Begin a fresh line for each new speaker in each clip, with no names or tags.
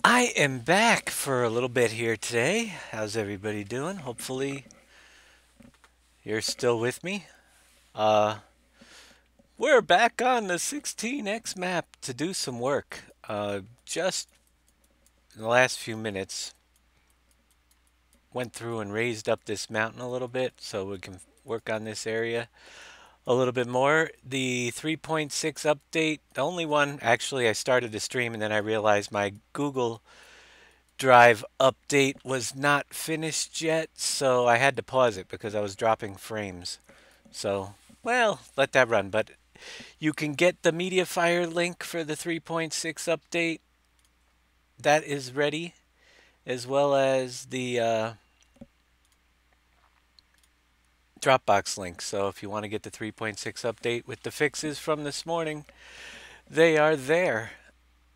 I am back for a little bit here today. How's everybody doing? Hopefully you're still with me. Uh, we're back on the 16x map to do some work. Just in the last few minutes, went through and raised up this mountain a little bit so we can work on this area a little bit more. The 3.6 update, the only one, actually I started the stream and then I realized my Google Drive update was not finished yet, so I had to pause it because I was dropping frames. So, well, let that run. But you can get the MediaFire link for the 3.6 update. That is ready, as well as the Dropbox link. So if you want to get the 3.6 update with the fixes from this morning, they are there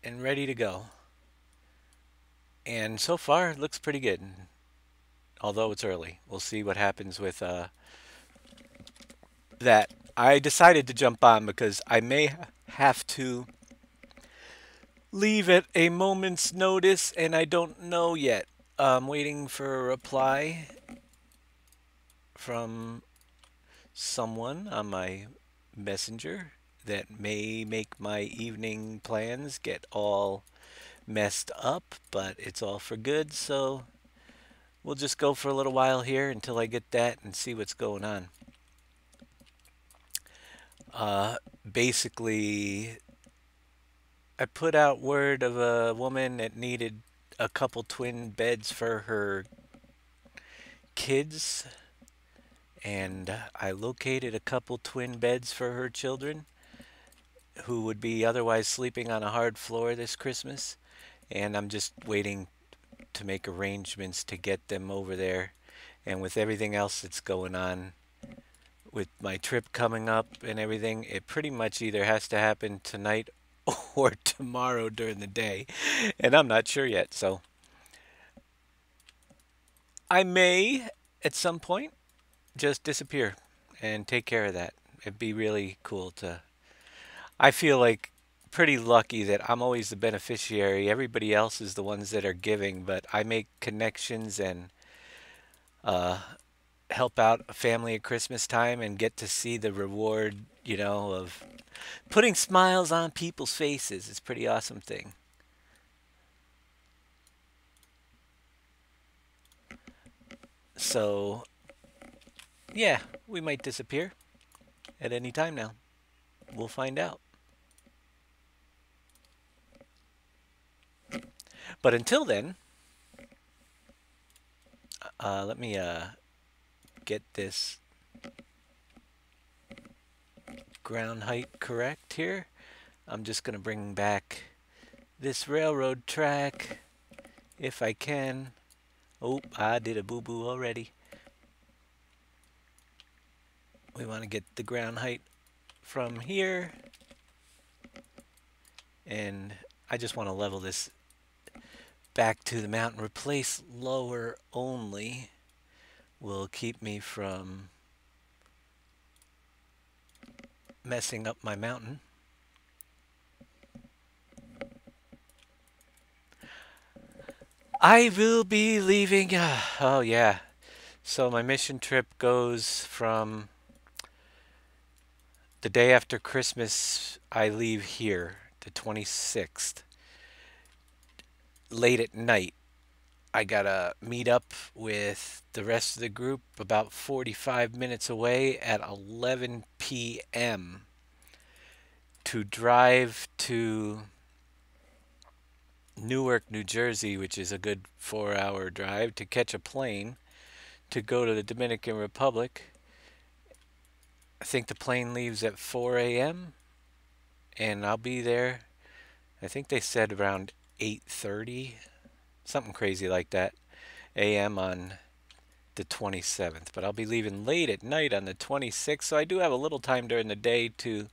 and ready to go. And so far, it looks pretty good. Although it's early. We'll see what happens with that. I decided to jump on because I may have to leave at a moment's notice and I don't know yet. I'm waiting for a reply from someone on my messenger that may make my evening plans get all messed up, but it's all for good, so we'll just go for a little while here until I get that and see what's going on. Basically, I put out word of a woman that needed a couple twin beds for her kids, and I located a couple twin beds for her children who would be otherwise sleeping on a hard floor this Christmas, and I'm just waiting to make arrangements to get them over there. And with everything else that's going on with my trip coming up and everything, it pretty much either has to happen tonight or tomorrow during the day, and I'm not sure yet. So I may, at some point, just disappear and take care of that. It'd be really cool to. I feel like pretty lucky that I'm always the beneficiary. Everybody else is the ones that are giving, but I make connections and uh, help out a family at Christmas time and get to see the reward, of putting smiles on people's faces. It's a pretty awesome thing. So, yeah, we might disappear at any time now. We'll find out. But until then, let me get this ground height correct here. I'm just going to bring back this railroad track if I can. Oh, I did a boo-boo already. We want to get the ground height from here. And I just want to level this back to the mountain. Replace lower only will keep me from messing up my mountain. I will be leaving. Oh, yeah. So my mission trip goes from the day after Christmas. I leave here, the 26th. Late at night, I gotta meet up with the rest of the group about 45 minutes away at 11 p.m. to drive to Newark, New Jersey, which is a good 4-hour drive, to catch a plane to go to the Dominican Republic. I think the plane leaves at 4 a.m. and I'll be there. I think they said around 8:30, something crazy like that, a.m. on the 27th. But I'll be leaving late at night on the 26th, so I do have a little time during the day to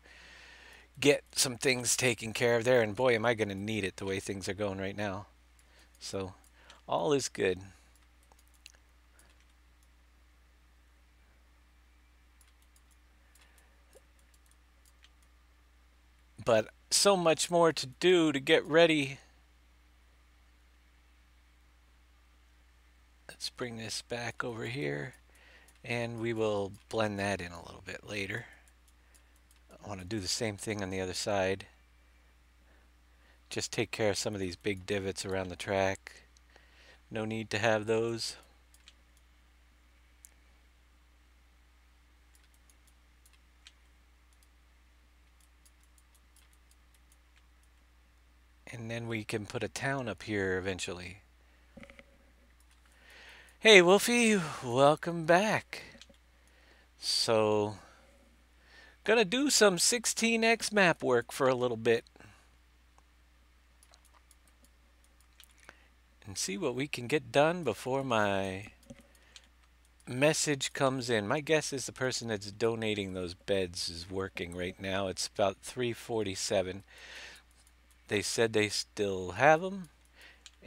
get some things taken care of there. And boy, am I going to need it the way things are going right now. So all is good. But so much more to do to get ready Let's bring this back over here, and we will blend that in a little bit later. I want to do the same thing on the other side. Just take care of some of these big divots around the track. No need to have those. And then we can put a town up here eventually. Hey Wolfie, welcome back. So, gonna do some 16x map work for a little bit. And see what we can get done before my message comes in. My guess is the person that's donating those beds is working right now. It's about 3:47. They said they still have them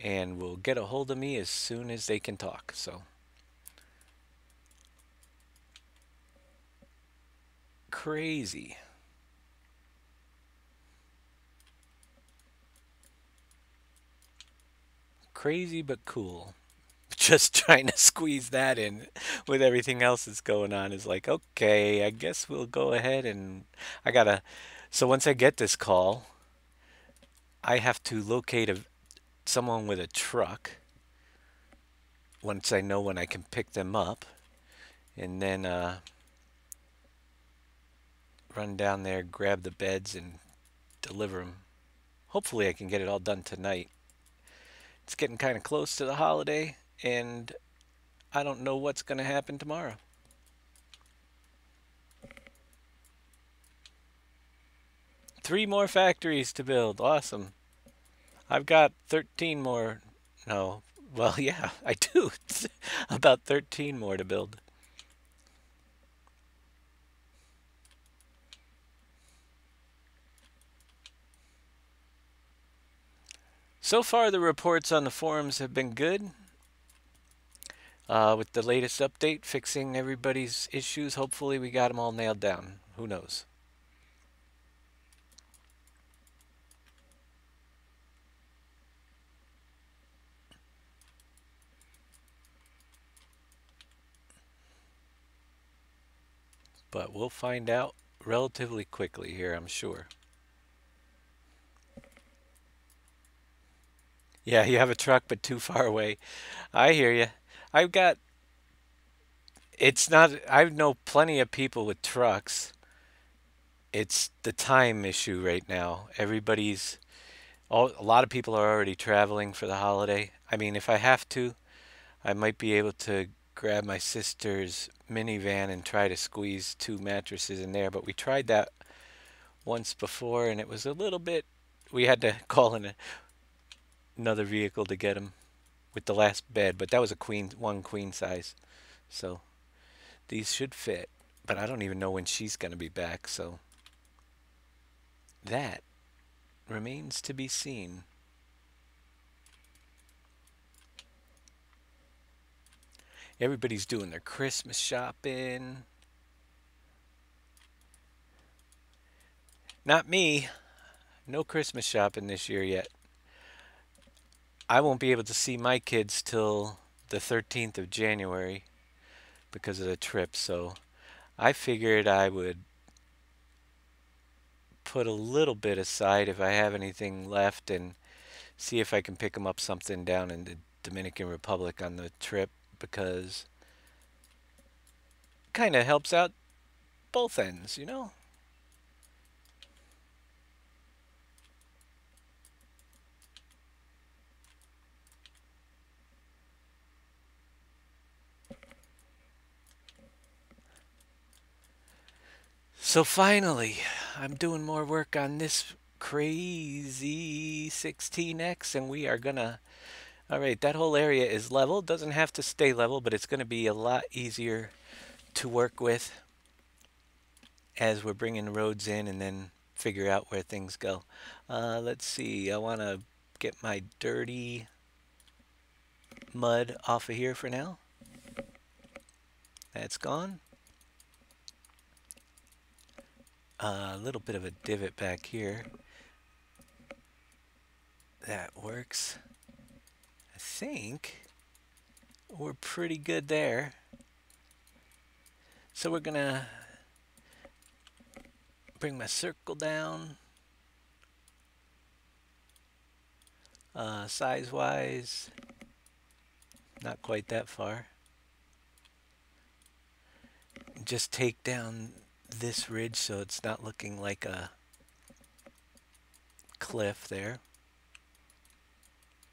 and will get a hold of me as soon as they can talk. So crazy. Crazy but cool. Just trying to squeeze that in with everything else that's going on is like, okay, I guess we'll go ahead and so once I get this call, I have to locate someone with a truck once I know when I can pick them up, and then run down there, grab the beds, and deliver them. Hopefully I can get it all done tonight. It's getting kind of close to the holiday, and I don't know what's going to happen tomorrow. Three more factories to build. Awesome. I've got 13 more. No. Well, yeah, I do. About 13 more to build. So far, the reports on the forums have been good. With the latest update, fixing everybody's issues, hopefully we got them all nailed down. Who knows? But we'll find out relatively quickly here, I'm sure. Yeah, you have a truck, but too far away. I hear you. I've got. It's not. I know plenty of people with trucks. It's the time issue right now. A lot of people are already traveling for the holiday. I mean, if I have to, I might be able to grab my sister's minivan and try to squeeze two mattresses in there. But we tried that once before, and it was a little bit. We had to call in another vehicle to get them with the last bed, but that was one queen size. So these should fit. But I don't even know when she's going to be back, so that remains to be seen. Everybody's doing their Christmas shopping. Not me. No Christmas shopping this year yet. I won't be able to see my kids till the 13th of January because of the trip, so I figured I would put a little bit aside if I have anything left and see if I can pick them up something down in the Dominican Republic on the trip, because it kind of helps out both ends, you know? So finally, I'm doing more work on this crazy 16x, and we are gonna. Alright, that whole area is level. Doesn't have to stay level, but it's gonna be a lot easier to work with as we're bringing roads in and then figure out where things go. Let's see, I want to get my dirty mud off of here for now. That's gone. A little bit of a divot back here. That works. I think we're pretty good there. So we're gonna bring my circle down. Size-wise, not quite that far. Just take down this ridge so it's not looking like a cliff there.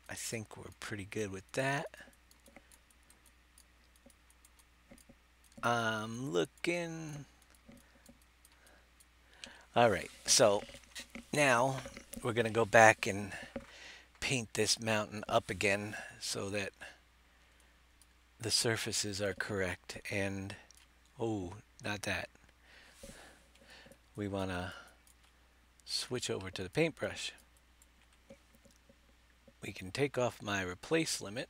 I think we're pretty good with that. I'm looking. All right, so now we're gonna go back and paint this mountain up again so that the surfaces are correct. And oh, not that. We wanna switch over to the paintbrush. We can take off my replace limit,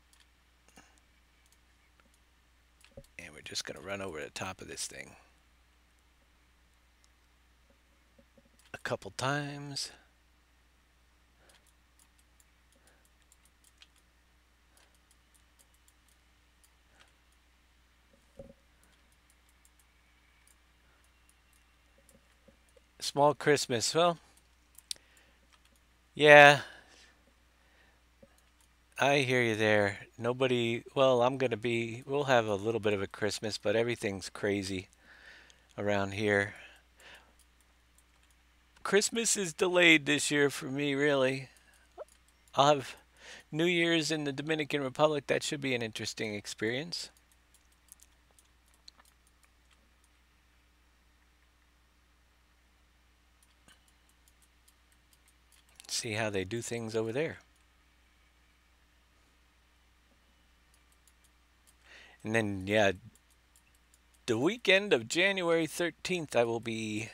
and we're just gonna run over the top of this thing a couple times. Small Christmas. Well, yeah, I hear you there. Nobody, well, we'll have a little bit of a Christmas, but everything's crazy around here. Christmas is delayed this year for me, really. I'll have New Year's in the Dominican Republic. That should be an interesting experience. See how they do things over there. And then, yeah, the weekend of January 13th, I will be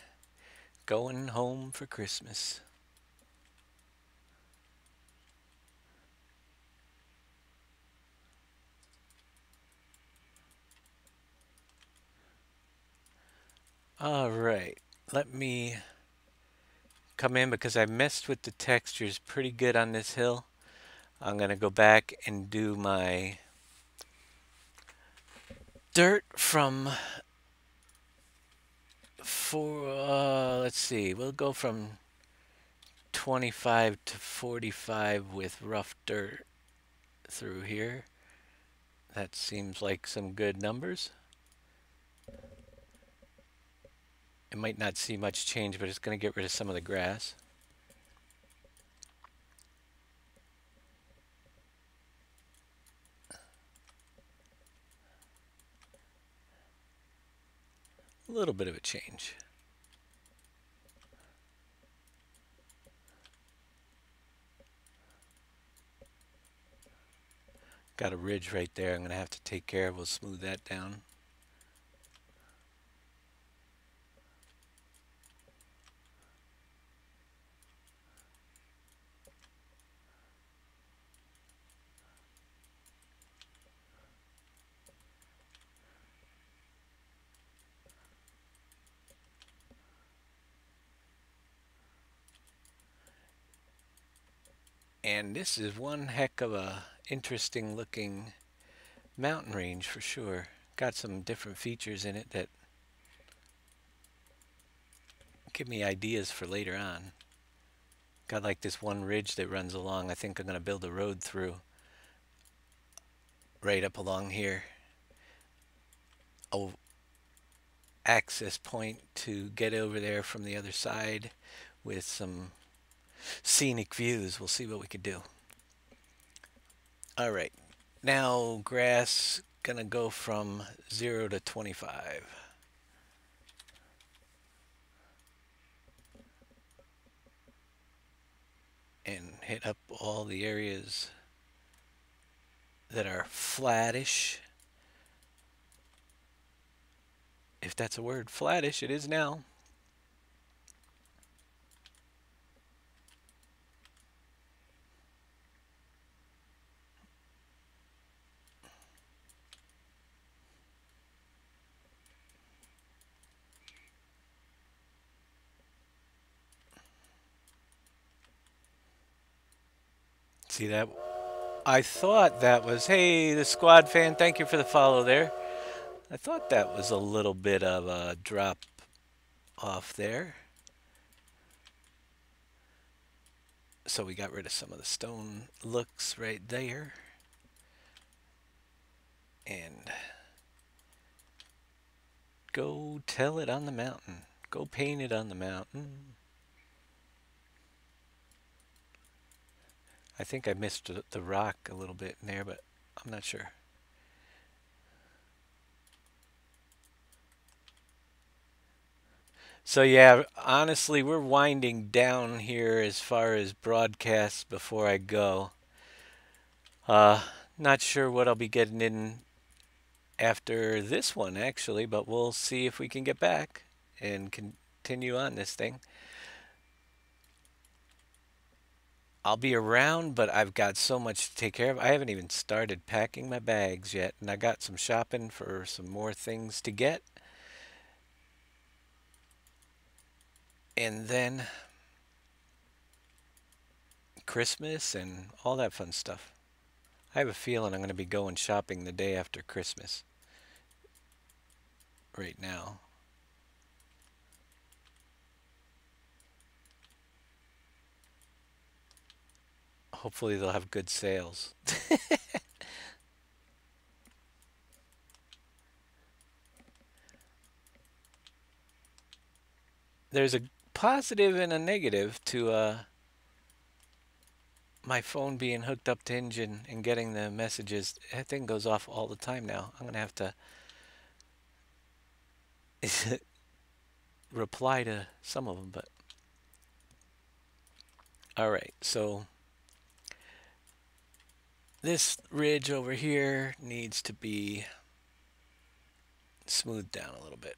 going home for Christmas. All right, let me come in because I messed with the textures pretty good on this hill. I'm gonna go back and do my dirt from let's see, we'll go from 25 to 45 with rough dirt through here. That seems like some good numbers. It might not see much change, but it's going to get rid of some of the grass. A little bit of a change. Got a ridge right there I'm going to have to take care of. We'll smooth that down. And this is one heck of a interesting looking mountain range for sure. Got some different features in it that give me ideas for later on. Got like this one ridge that runs along. I think I'm going to build a road through right up along here. A access point to get over there from the other side with some scenic views. We'll see what we could do. All right, now grass gonna go from 0 to 25. And hit up all the areas that are flattish. If that's a word, flattish, it is now. See that? I thought that was, hey, the squad fan, thank you for the follow there. I thought that was a little bit of a drop off there. So we got rid of some of the stone looks right there. And go tell it on the mountain. Go paint it on the mountain. I think I missed the rock a little bit in there, but I'm not sure. So yeah, honestly, we're winding down here as far as broadcasts before I go. Uh, Not sure what I'll be getting in after this one, actually, but we'll see if we can get back and continue on this thing. I'll be around, but I've got so much to take care of. I haven't even started packing my bags yet, and I got some shopping for some more things to get. And then Christmas and all that fun stuff. I have a feeling I'm going to be going shopping the day after Christmas right now. Hopefully they'll have good sales. There's a positive and a negative to my phone being hooked up to Engine and getting the messages. That thing goes off all the time now. I'm going to have to reply to some of them, but all right. So this ridge over here needs to be smoothed down a little bit.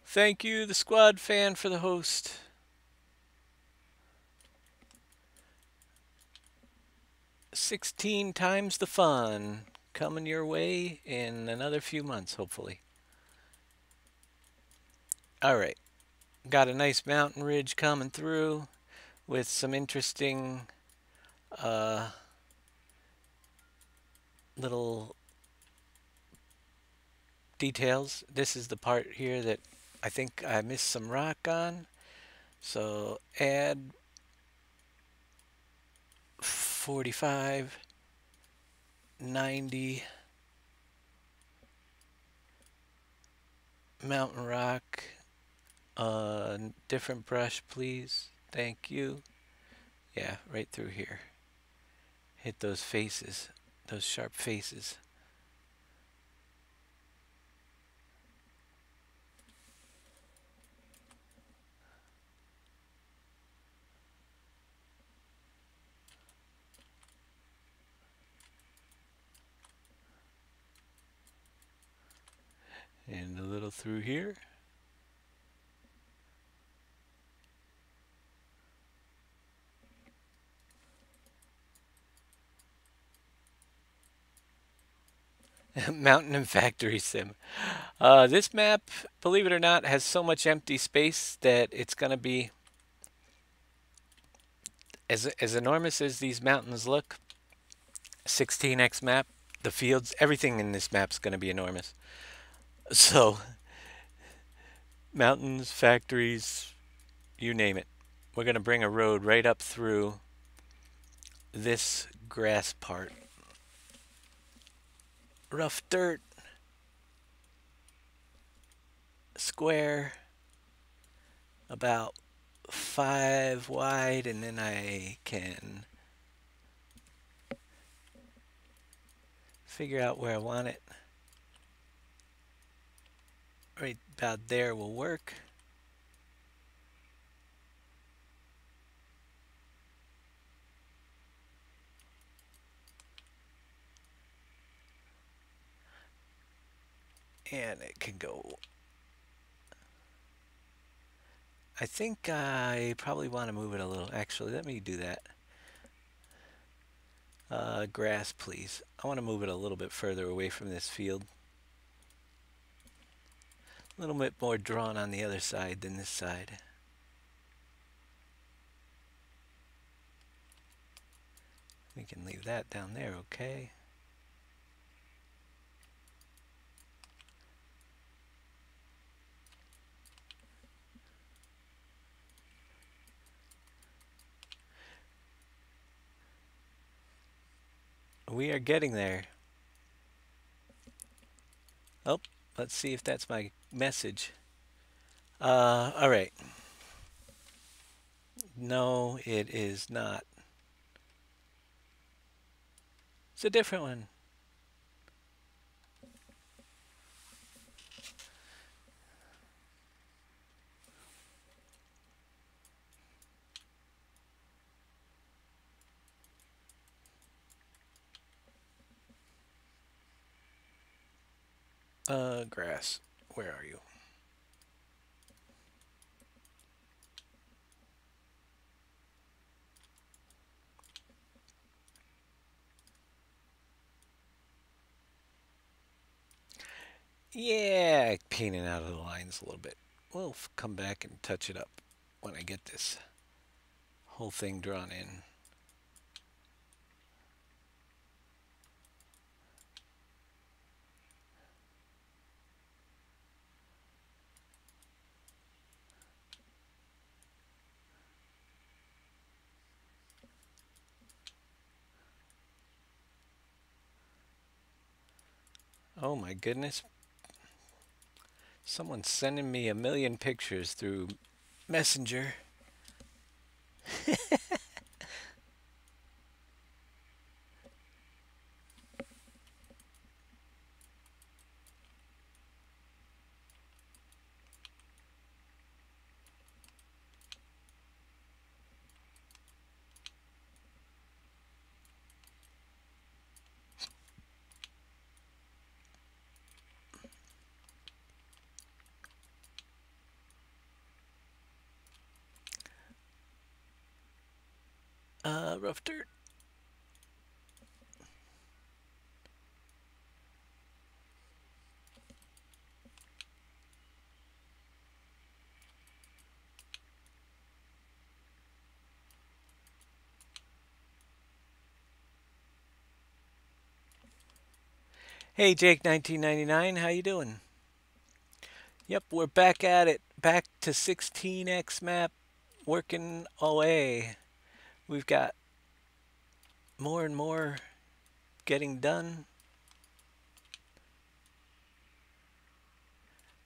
Thank you, the squad fan, for the host. "16 times the fun" coming your way in another few months, hopefully. All right, got a nice mountain ridge coming through with some interesting little details. This is the part here that I think I missed some rock on. So add 45, 90, mountain rock, different brush please, thank you. Yeah, right through here. Hit those faces, those sharp faces. And a little through here. Mountain and Factory Sim. This map, believe it or not, has so much empty space that it's going to be as enormous as these mountains look. 16x map, the fields, everything in this map is going to be enormous. So, mountains, factories, you name it. We're going to bring a road right up through this grass part. Rough dirt, square, about 5 wide, and then I can figure out where I want it. Right about there will work. And it can go. I think I probably want to move it a little. Actually, let me do that. Grass, please. I want to move it a little bit further away from this field. A little bit more drawn on the other side than this side. We can leave that down there, okay? We are getting there. Oh, let's see if that's my message. All right. No, it is not. It's a different one. Grass. Where are you? Yeah, painting out of the lines a little bit. We'll come back and touch it up when I get this whole thing drawn in. Oh my goodness. Someone's sending me a million pictures through Messenger. Rough dirt. Hey Jake 1999, how you doing? Yep, we're back at it. Back to 16x map, working away. We've got more and more getting done.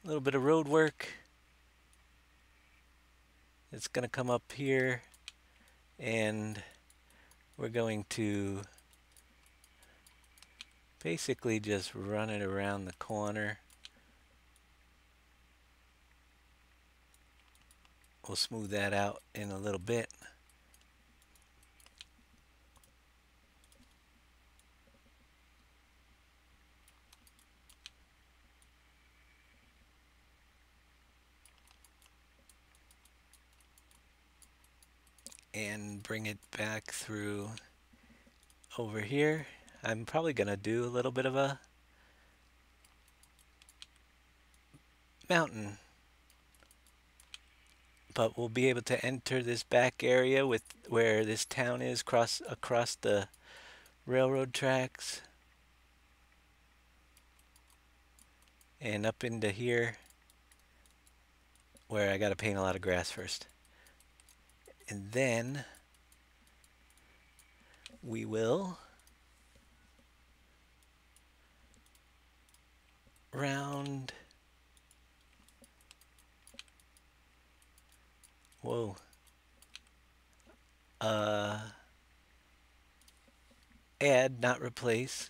A little bit of road work. It's going to come up here and we're going to basically just run it around the corner. We'll smooth that out in a little bit. And bring it back through over here. I'm probably going to do a little bit of a mountain, but we'll be able to enter this back area with where this town is across the railroad tracks and up into here where I got to paint a lot of grass first. And then we will round. Whoa. Add, not replace.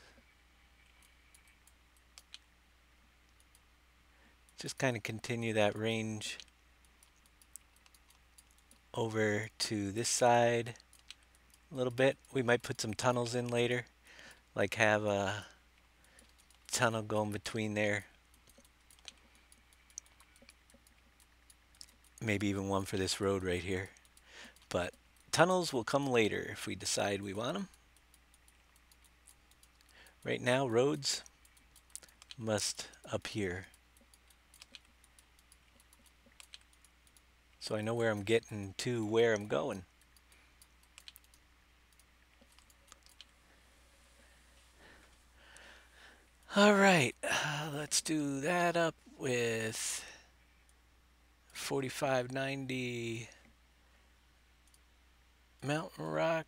Just kind of continue that range over to this side a little bit. We might put some tunnels in later, like have a tunnel going between there. Maybe even one for this road right here. But tunnels will come later if we decide we want them. Right now, roads must appear. So I know where I'm getting to, where I'm going. All right, let's do that up with 4590 Mountain Rock.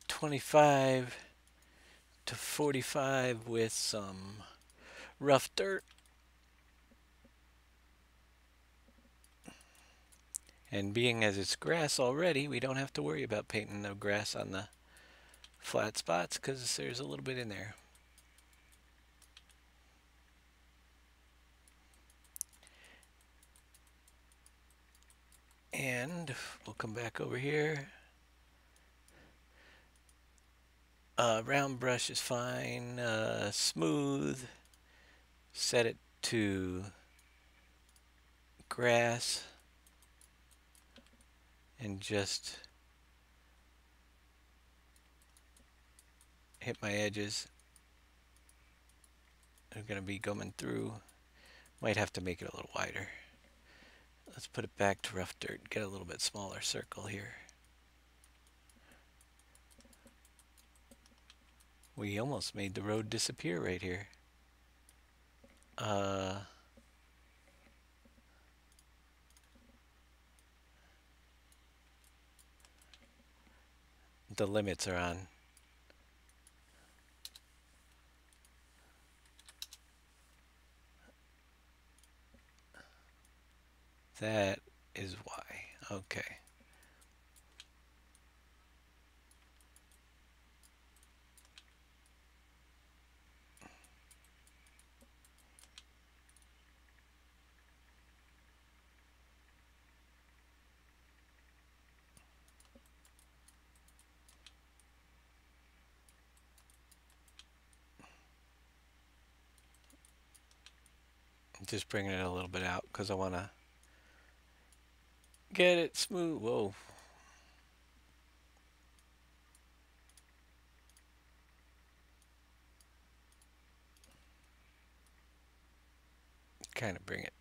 25 to 45 with some rough dirt. And being as it's grass already, we don't have to worry about painting the grass on the flat spots because there's a little bit in there. And we'll come back over here. Round brush is fine. Smooth. Set it to grass. And just hit my edges. I'm going to be going through. Might have to make it a little wider. Let's put it back to rough dirt. Get a little bit smaller circle here. We almost made the road disappear right here. The limits are on. That is why. Okay. I'm just bringing it a little bit out because I want to get it smooth. Whoa. Kind of bring it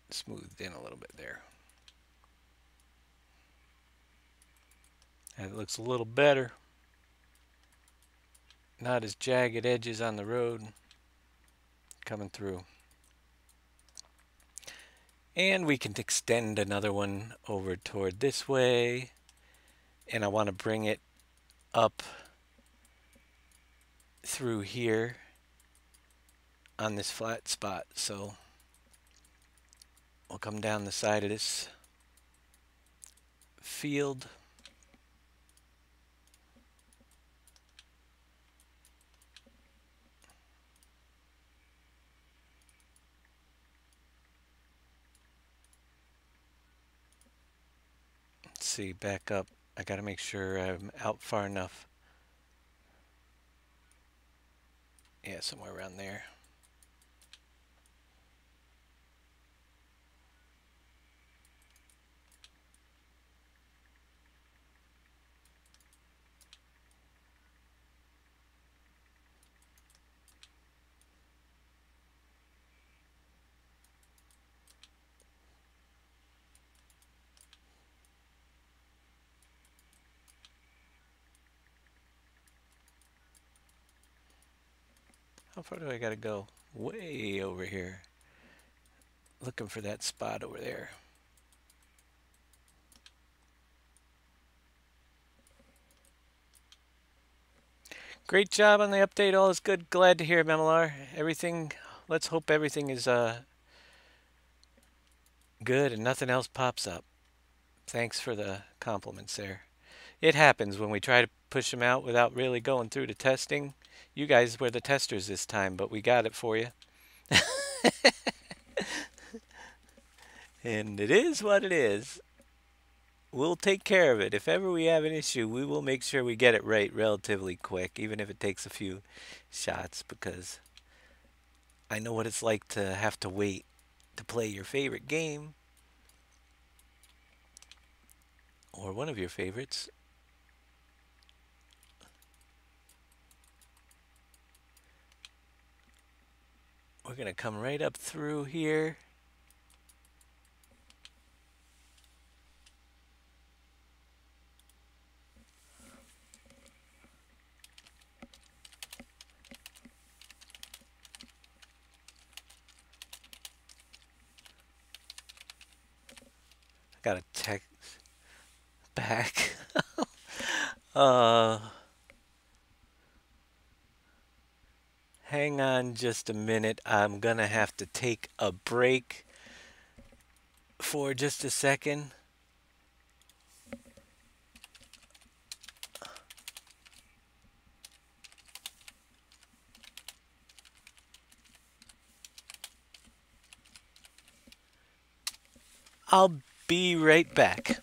smoothed in a little bit there. And it looks a little better. Not as jagged edges on the road coming through. And we can extend another one over toward this way. And I want to bring it up through here on this flat spot. So we'll come down the side of this field. Let's see, back up. I got to make sure I'm out far enough. Yeah, somewhere around there. How far do I got to go? Way over here. Looking for that spot over there. Great job on the update. All is good. Glad to hear, MMLR. Everything, let's hope everything is good and nothing else pops up. Thanks for the compliments there. It happens when we try to push them out without really going through the testing. You guys were the testers this time, but we got it for you. And it is what it is. We'll take care of it. If ever we have an issue, we will make sure we get it right relatively quick, even if it takes a few shots, because I know what it's like to have to wait to play your favorite game, or one of your favorites, We're going to come right up through here. Got a text back. uh, Hang on just a minute. I'm gonna have to take a break for just a second. I'll be right back.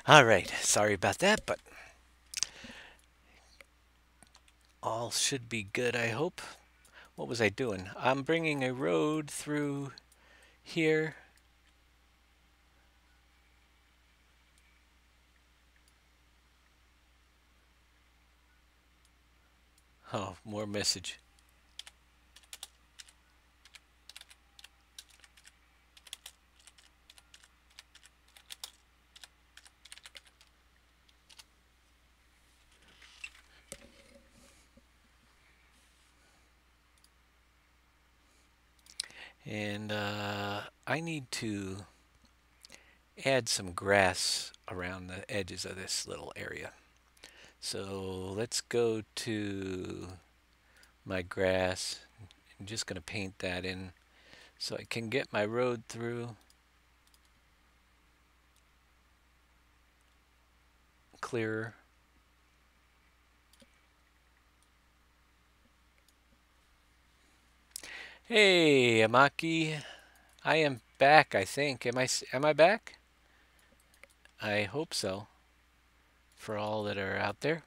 All right, sorry about that, but all should be good, I hope. What was I doing? I'm bringing a road through here. Oh, more message. And I need to add some grass around the edges of this little area. So let's go to my grass. I'm just going to paint that in so I can get my road through clearer. Hey, Amaki. I am back, I think. Am I back? I hope so. For all that are out there.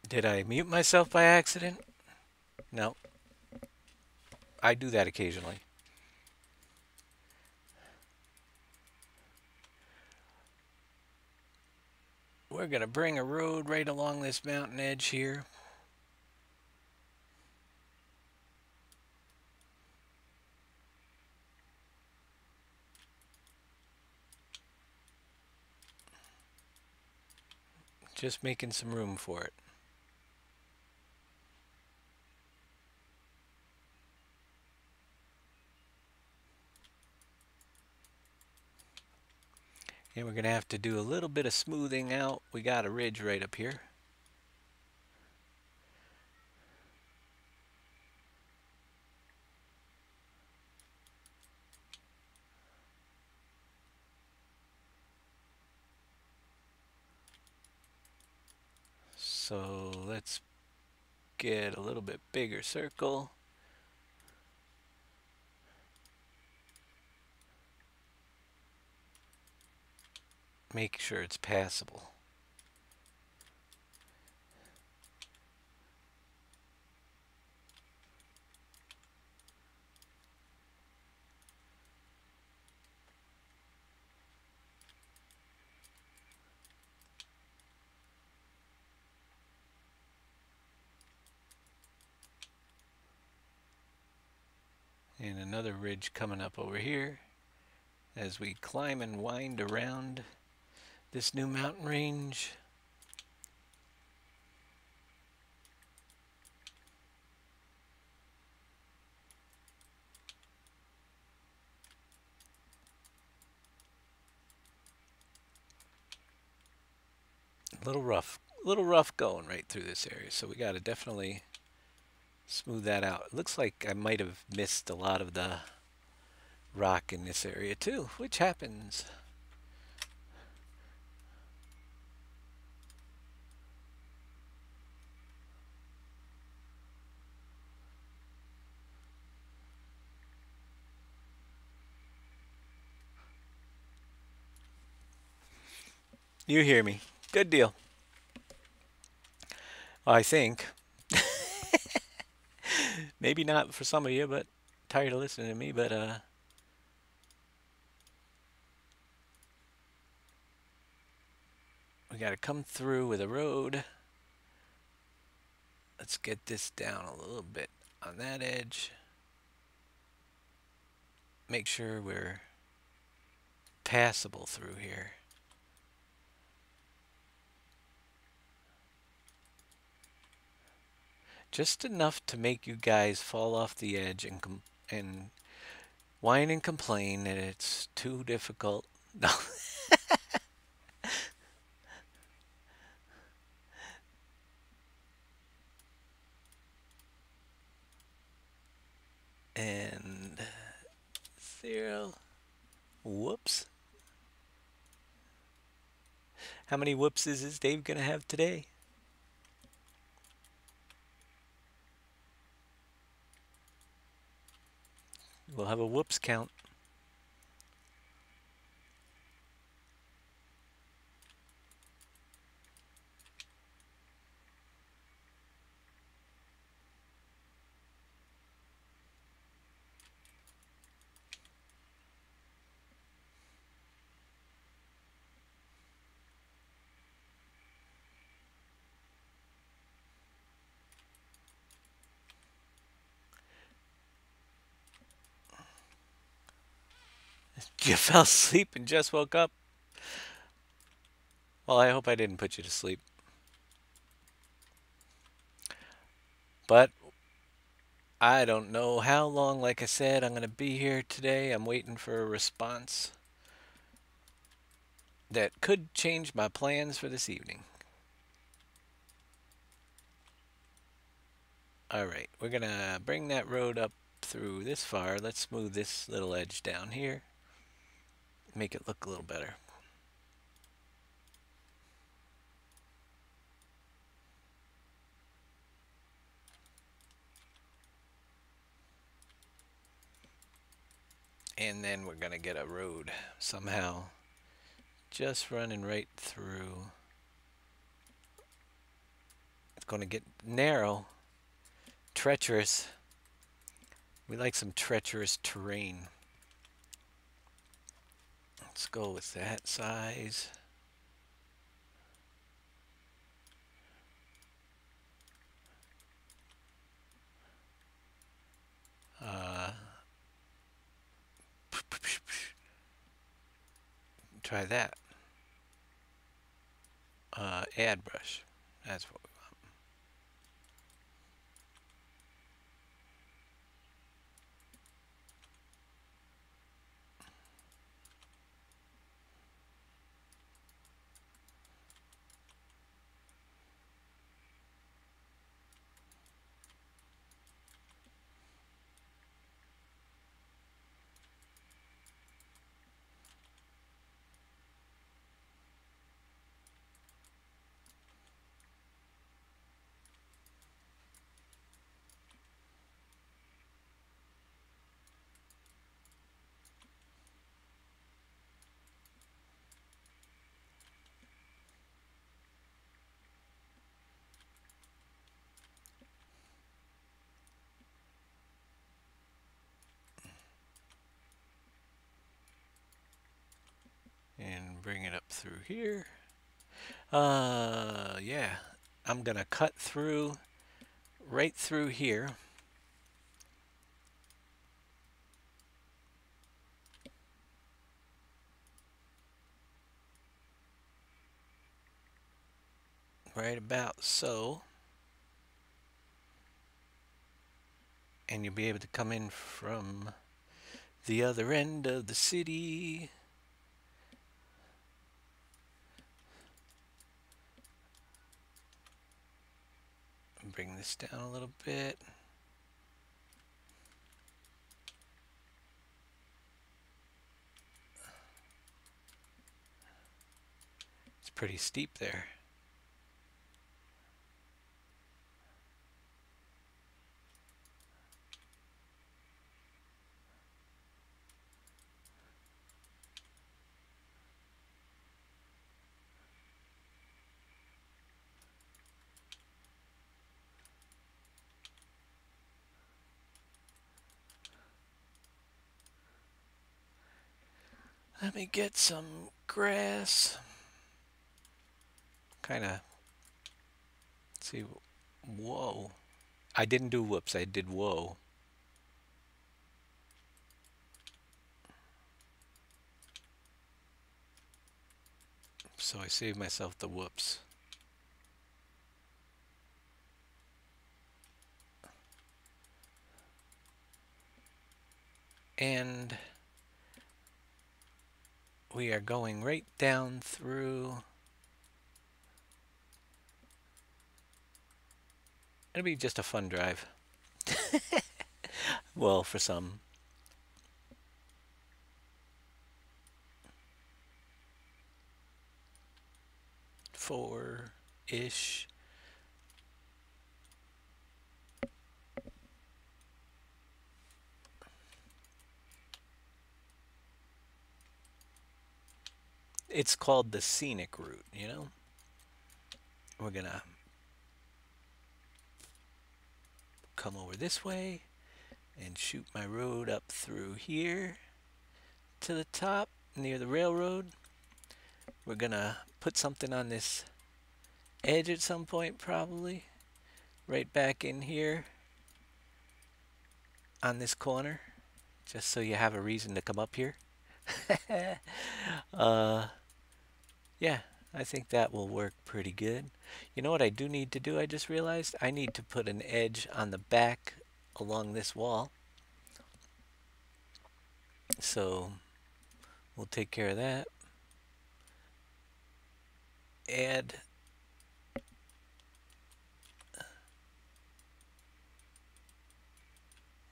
Did I mute myself by accident? No. I do that occasionally. We're going to bring a road right along this mountain edge here. Just making some room for it. And we're going to have to do a little bit of smoothing out. We got a ridge right up here. So let's get a little bit bigger circle. Make sure it's passable. And another ridge coming up over here as we climb and wind around this new mountain range. A little rough going right through this area, so we got to definitely smooth that out. It looks like I might have missed a lot of the rock in this area too, which happens. You hear me. Good deal. Well, I think. Maybe not for some of you, but tired of listening to me, but we got to come through with a road. Let's get this down a little bit on that edge. Make sure we're passable through here. Just enough to make you guys fall off the edge and whine and complain that it's too difficult. No. And 0. Whoops. How many whoopses is Dave gonna have today? We'll have a whoops count. You fell asleep and just woke up? Well, I hope I didn't put you to sleep. But I don't know how long. Like I said, I'm going to be here today. I'm waiting for a response that could change my plans for this evening. Alright, we're going to bring that road up through this far. Let's smooth this little edge down here. Make it look a little better. And then we're going to get a road somehow just running right through. It's going to get narrow, treacherous. We like some treacherous terrain. Let's go with that size. Try that. Add brush. That's what we want. and bring it up through here. Yeah, I'm gonna cut through right through here. Right about so. And you'll be able to come in from the other end of the city. Bring this down a little bit. It's pretty steep there. Let me get some grass. Kind of, see, whoa. I didn't do whoops, I did whoa. So I saved myself the whoops. And we are going right down through. It'll be just a fun drive. Well, for some. Four-ish. It's called the scenic route, you know? We're gonna come over this way and shoot my road up through here to the top near the railroad. We're gonna put something on this edge at some point, probably right back in here on this corner, just so you have a reason to come up here. Yeah, I think that will work pretty good. You know what I do need to do? I just realized I need to put an edge on the back along this wall. So we'll take care of that. Add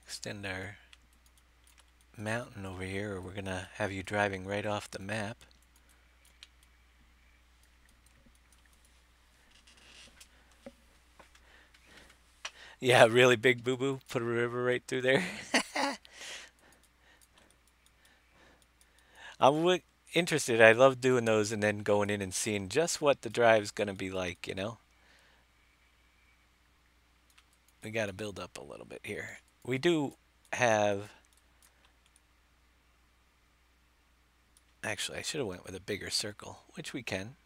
extend our mountain over here, or we're gonna have you driving right off the map. Yeah, really big boo-boo. Put a river right through there. I'm interested. I love doing those and then going in and seeing just what the drive's gonna be like, you know? We gotta build up a little bit here. We do have... Actually, I should have went with a bigger circle, which we can,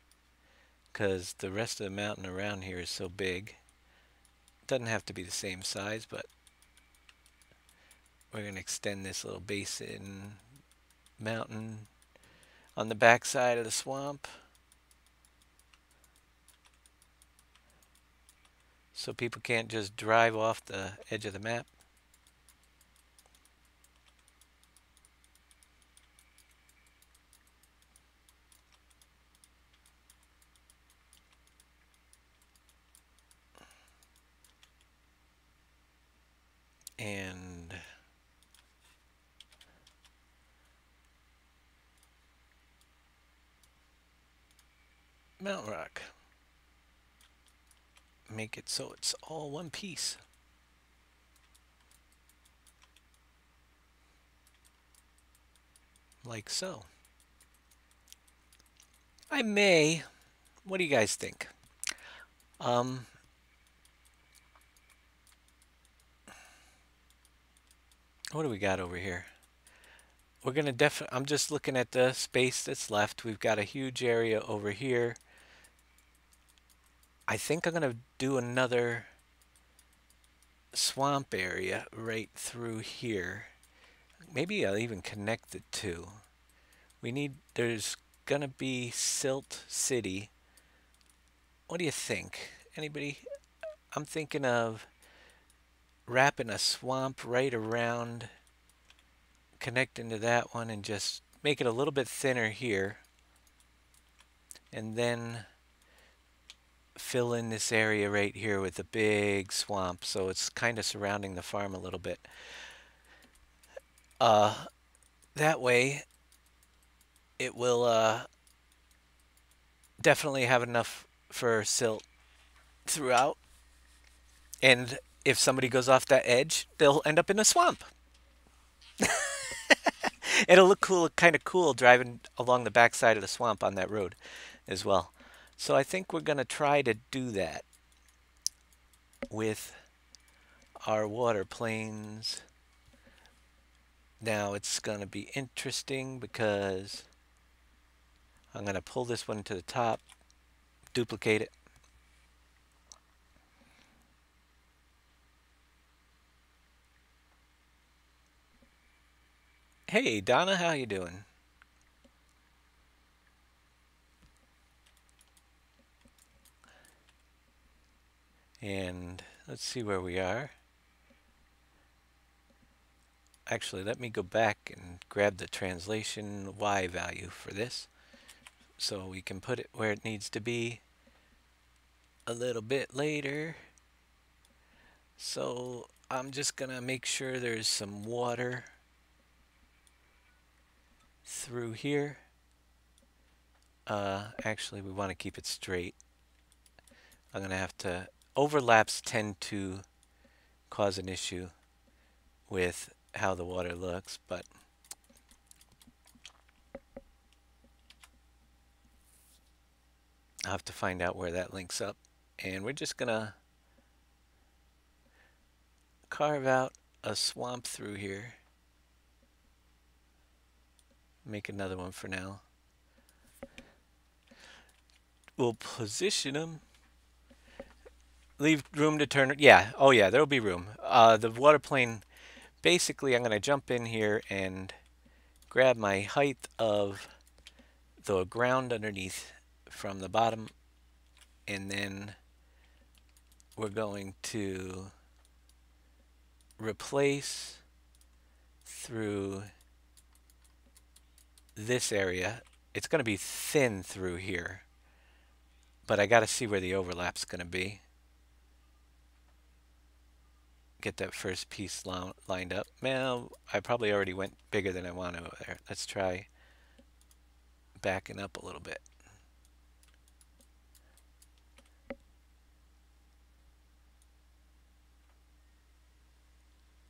because the rest of the mountain around here is so big. It doesn't have to be the same size, but we're gonna extend this little basin mountain on the back side of the swamp, so people can't just drive off the edge of the map. And Mount Rock. Make it so it's all one piece. Like so. I may. What do you guys think? What do we got over here? we're gonna I'm just looking at the space that's left. We've got a huge area over here. I think I'm gonna do another swamp area right through here. Maybe I'll even connect the two. There's gonna be Silt City. What do you think? Anybody? I'm thinking of wrapping a swamp right around, connecting to that one, and just make it a little bit thinner here. And then fill in this area right here with a big swamp, so it's kind of surrounding the farm a little bit. That way it will definitely have enough for silt throughout, and if somebody goes off that edge, they'll end up in a swamp. It'll look cool, kind of cool driving along the backside of the swamp on that road as well. So I think we're going to try to do that with our water planes. Now it's going to be interesting because I'm going to pull this one to the top, duplicate it. Hey Donna, how you doing? And let's see where we are. Actually, let me go back and grab the translation Y value for this so we can put it where it needs to be a little bit later. So I'm just gonna make sure there's some water through here. Actually, we want to keep it straight. I'm gonna have to, overlaps tend to cause an issue with how the water looks, but I'll have to find out where that links up. And we're just gonna carve out a swamp through here. Make another one for now. We'll position them. Leave room to turn. Yeah. Oh yeah, there'll be room. The water plane, basically I'm going to jump in here and grab my height of the ground underneath from the bottom, and then we're going to replace through this area. It's going to be thin through here, but I got to see where the overlap's going to be. Get that first piece lined up. Well, I probably already went bigger than I want over there. Let's try backing up a little bit.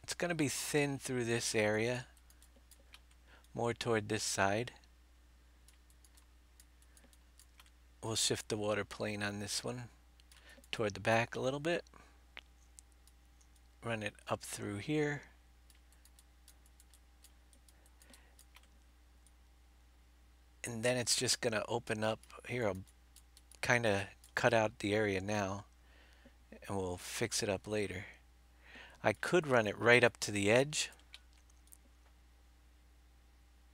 It's going to be thin through this area, more toward this side. We'll shift the water plane on this one toward the back a little bit. Run it up through here. And then it's just going to open up. Here, I'll kind of cut out the area now, and we'll fix it up later. I could run it right up to the edge,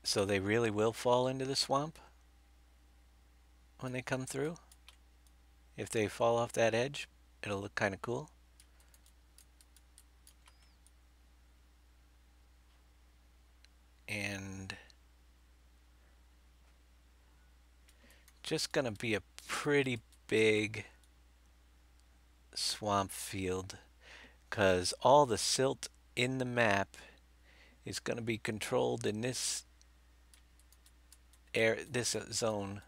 so they really will fall into the swamp when they come through. If they fall off that edge, it'll look kind of cool. And just gonna be a pretty big swamp field, because all the silt in the map is going to be controlled in this zone.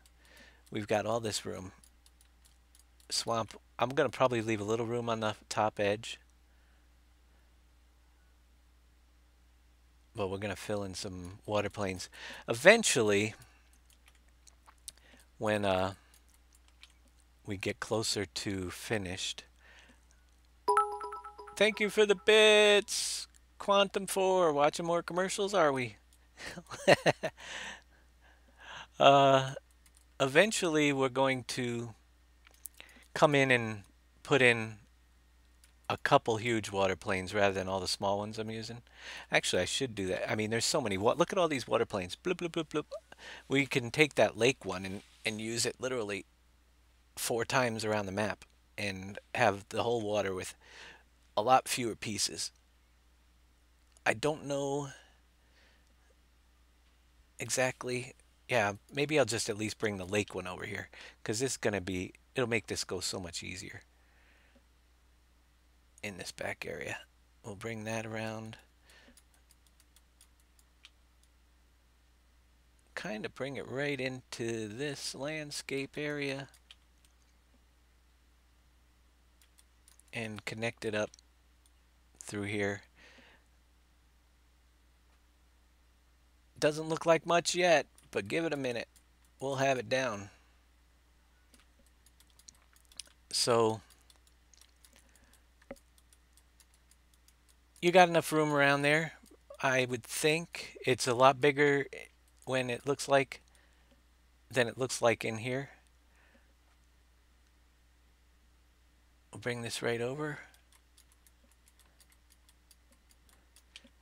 We've got all this room. Swamp, I'm going to probably leave a little room on the top edge, but we're going to fill in some water planes. Eventually, when we get closer to finished. Thank you for the bits, Quantum 4. Watching more commercials, are we? Uh, Eventually, we're going to come in and put in a couple huge water planes rather than all the small ones I'm using. Actually, I should do that. I mean, there's so many. Look at all these water planes. Bloop, bloop, bloop, bloop. We can take that lake one and use it literally 4 times around the map and have the whole water with a lot fewer pieces. I don't know exactly. Yeah, maybe I'll just at least bring the lake one over here because this is going to be, it'll make this go so much easier in this back area. We'll bring that around. Kind of bring it right into this landscape area and connect it up through here. Doesn't look like much yet, but give it a minute. We'll have it down. So you got enough room around there. I would think it's a lot bigger when it looks like than it looks like in here. We'll bring this right over.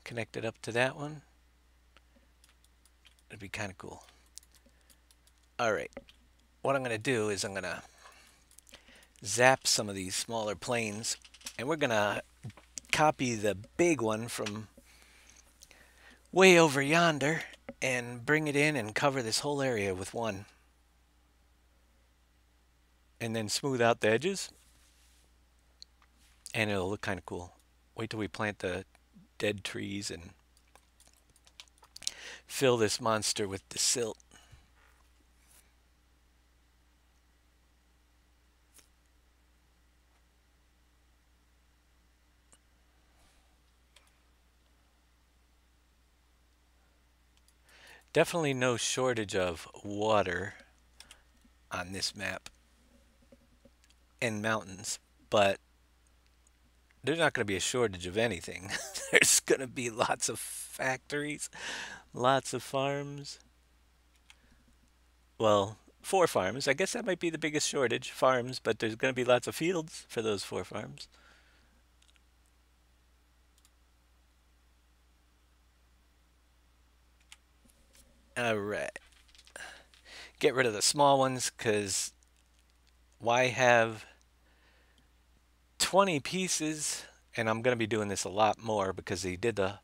Connect it up to that one. It'd be kind of cool. All right. What I'm going to do is I'm going to zap some of these smaller planes, and we're going to copy the big one from way over yonder and bring it in and cover this whole area with one. And then smooth out the edges, and it'll look kind of cool. Wait till we plant the dead trees and fill this monster with the silt. Definitely no shortage of water on this map and mountains, but there's not going to be a shortage of anything. There's going to be lots of factories, lots of farms. Well, 4 farms. I guess that might be the biggest shortage, farms, but there's going to be lots of fields for those 4 farms. All right. Get rid of the small ones because why have 20 pieces? And I'm going to be doing this a lot more because they did the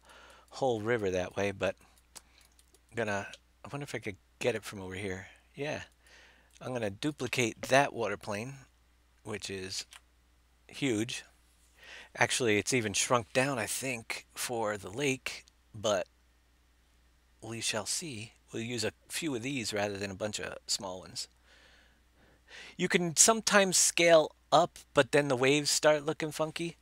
whole river that way, but I wonder if I could get it from over here. Yeah. I'm going to duplicate that water plane, which is huge. Actually, it's even shrunk down, I think, for the lake, but we shall see. We'll use a few of these rather than a bunch of small ones. You can sometimes scale up, but then the waves start looking funky.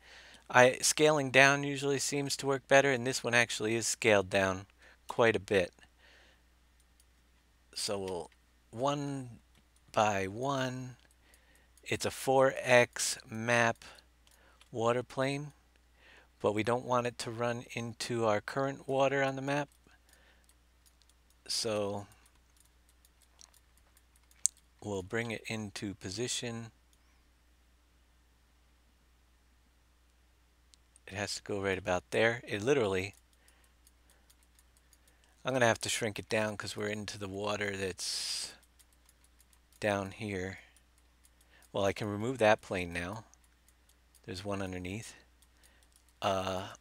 Scaling down usually seems to work better, and this one actually is scaled down quite a bit. So we'll 1 by 1. It's a 4x map water plane, but we don't want it to run into our current water on the map. So we'll bring it into position. It has to go right about there. It literally, I'm going to have to shrink it down because we're into the water that's down here. Well, I can remove that plane now. There's one underneath. But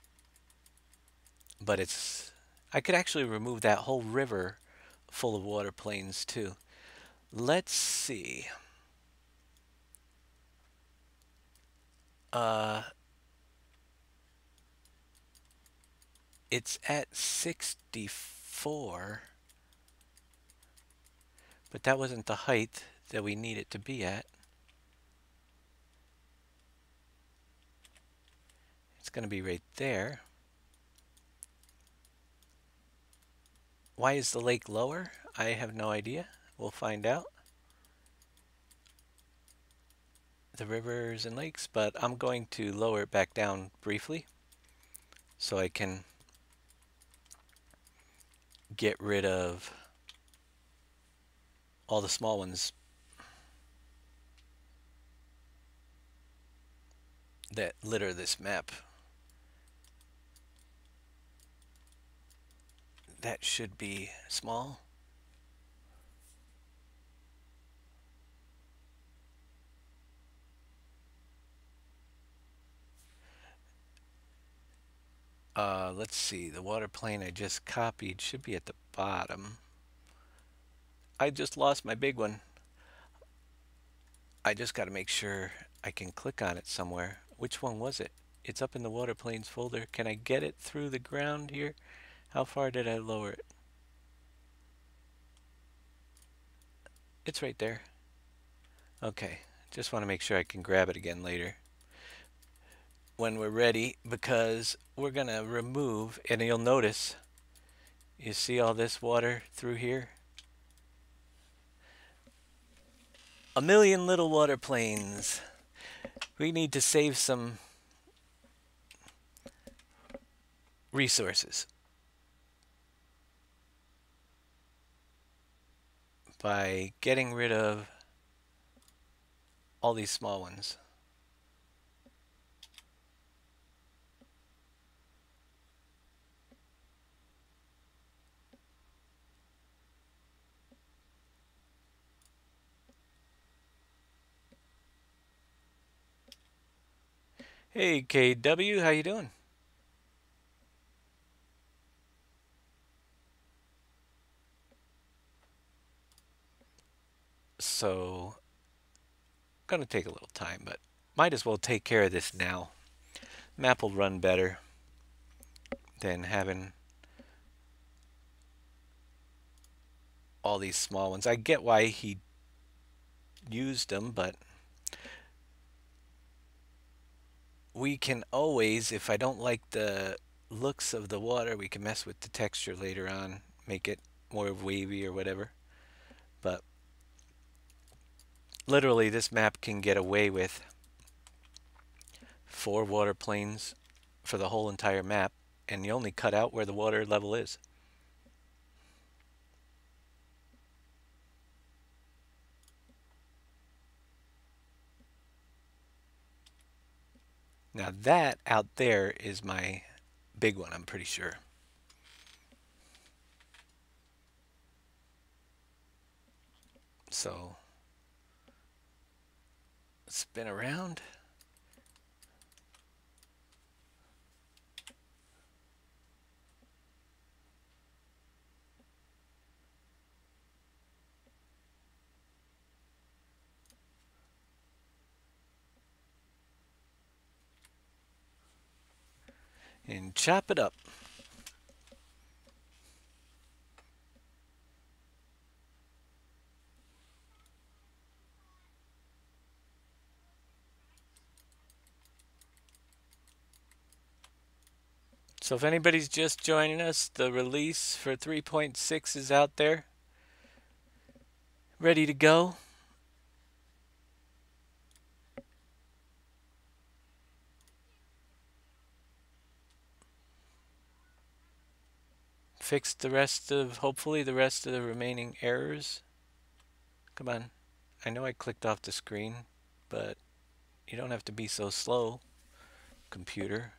I could actually remove that whole river full of water planes too. Let's see. It's at 64, but that wasn't the height that we need it to be at. It's going to be right there. Why is the lake lower? I have no idea. We'll find out. The rivers and lakes, but I'm going to lower it back down briefly so I can get rid of all the small ones that litter this map. That should be small. Let's see, the water plane I just copied should be at the bottom. I just lost my big one. I just got to make sure I can click on it somewhere. Which one was it? It's up in the water planes folder. Can I get it through the ground here? How far did I lower it? It's right there. Okay, just want to make sure I can grab it again later when we're ready, because we're gonna remove, and you'll notice, you see all this water through here? A million little water planes. We need to save some resources by getting rid of all these small ones. Hey KW, how you doing? So, gonna take a little time, but might as well take care of this now. Map will run better than having all these small ones. I get why he used them, but we can always, if I don't like the looks of the water, we can mess with the texture later on, make it more wavy or whatever. But literally this map can get away with 4 water planes for the whole entire map, and you only cut out where the water level is. Now that out there is my big one, I'm pretty sure. So spin around. And chop it up. So if anybody's just joining us, the release for 3.6 is out there, ready to go. Fixed the rest of, hopefully the rest of the remaining errors. Come on. I know I clicked off the screen, but you don't have to be so slow, computer.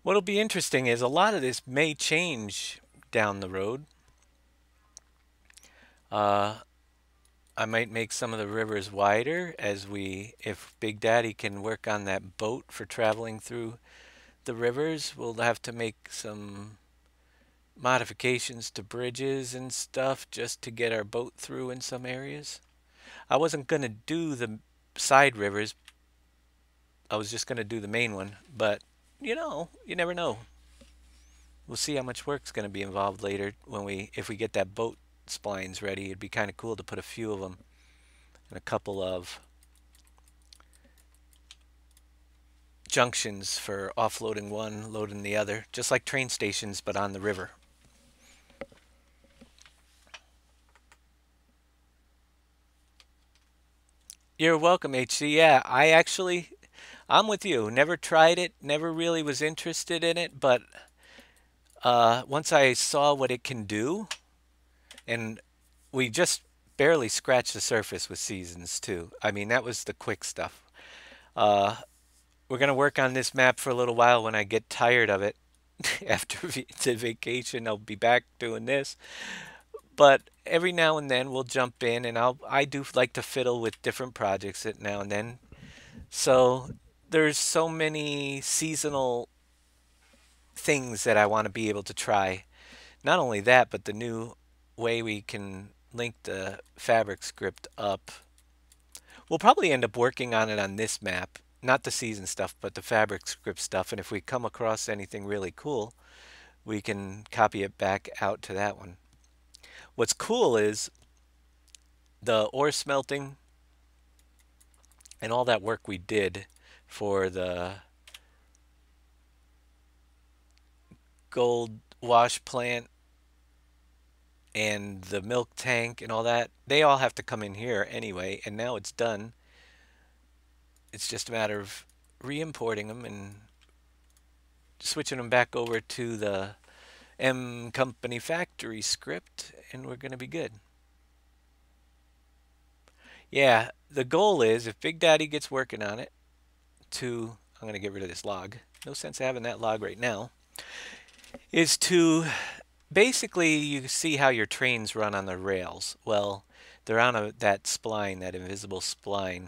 What'll be interesting is a lot of this may change down the road. I might make some of the rivers wider if Big Daddy can work on that boat for traveling through the rivers. We'll have to make some modifications to bridges and stuff just to get our boat through in some areas. I wasn't going to do the side rivers. I was just going to do the main one, but you know, you never know. We'll see how much work's going to be involved later if we get that boat splines ready. It'd be kind of cool to put a few of them and a couple of junctions for offloading one, loading the other, just like train stations, but on the river. You're welcome, HC. Yeah, I'm with you. Never tried it, never really was interested in it, but once I saw what it can do, and we just barely scratched the surface with seasons too. I mean, that was the quick stuff. Uh, we're gonna work on this map for a little while. When I get tired of it after the vacation, I'll be back doing this. But every now and then we'll jump in, and I do like to fiddle with different projects at now and then. So there's so many seasonal things that I want to be able to try. Not only that, but the new way we can link the fabric script up. We'll probably end up working on it on this map, not the season stuff, but the fabric script stuff. And if we come across anything really cool, we can copy it back out to that one. What's cool is the ore smelting and all that work we did for the gold wash plant and the milk tank and all that, they all have to come in here anyway, and now it's done. It's just a matter of re-importing them and switching them back over to the M Company factory script, and we're going to be good. Yeah, the goal is, if Big Daddy gets working on it, I'm going to get rid of this log. No sense having that log right now. Is to basically, you see how your trains run on the rails. Well, they're on that spline, that invisible spline.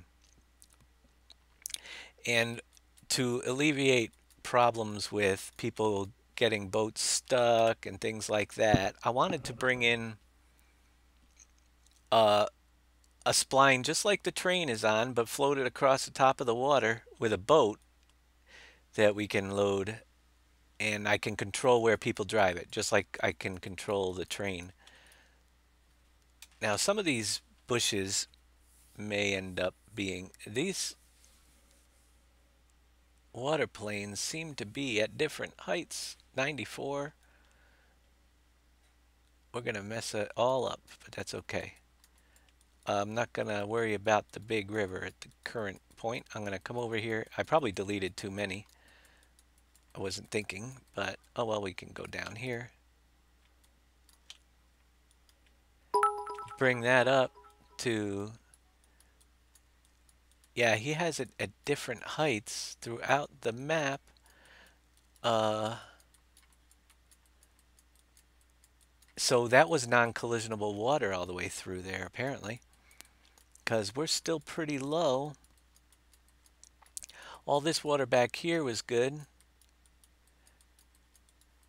And to alleviate problems with people getting boats stuck and things like that, I wanted to bring in a spline just like the train is on, but floated across the top of the water with a boat that we can load, and I can control where people drive it, just like I can control the train. Now, some of these bushes may end up being, these water planes seem to be at different heights. 94. We're going to mess it all up, but that's okay. I'm not going to worry about the big river at the current point. I'm going to come over here. I probably deleted too many. I wasn't thinking, but oh well, we can go down here. Bring that up to, yeah, he has it at different heights throughout the map. So that was non-collisionable water all the way through there, apparently, because we're still pretty low. All this water back here was good,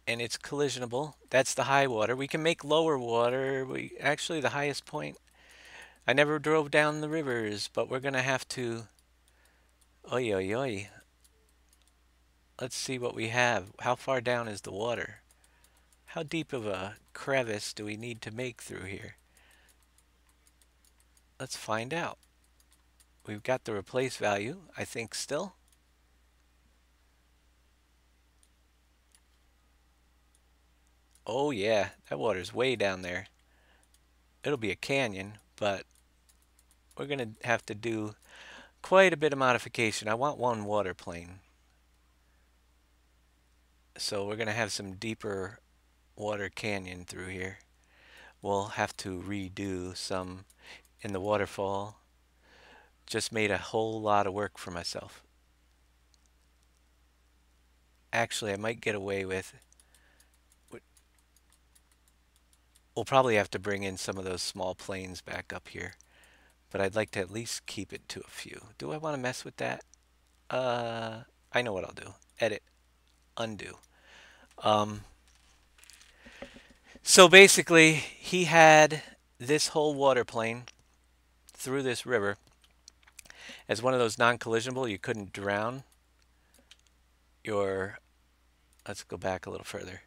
and it's collisionable. That's the high water. We can make lower water. Actually, the highest point, I never drove down the rivers, but we're gonna have to. Oi, oi, oi. Let's see what we have. How far down is the water? How deep of a crevice do we need to make through here? Let's find out. We've got the replace value, I think, still. Oh yeah, that water's way down there. It'll be a canyon, but we're gonna have to do quite a bit of modification. I want one water plane. So we're gonna have some deeper water canyon through here. We'll have to redo some in the waterfall. Just made a whole lot of work for myself. Actually, I might get away with. We'll probably have to bring in some of those small planes back up here. But I'd like to at least keep it to a few. Do I want to mess with that? I know what I'll do. Edit. Undo. So basically, he had this whole water plane through this river as one of those non-collisionable. You couldn't drown your. Let's go back a little further.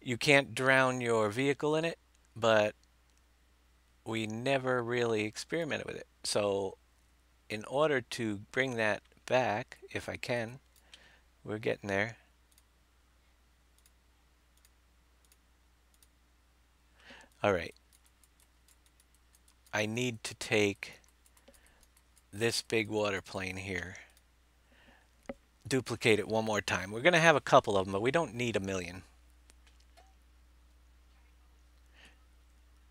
You can't drown your vehicle in it, but we never really experimented with it. So in order to bring that back, if I can, We're getting there. All right. I need to take this big water plane here, duplicate it one more time. We're going to have a couple of them, but we don't need a million.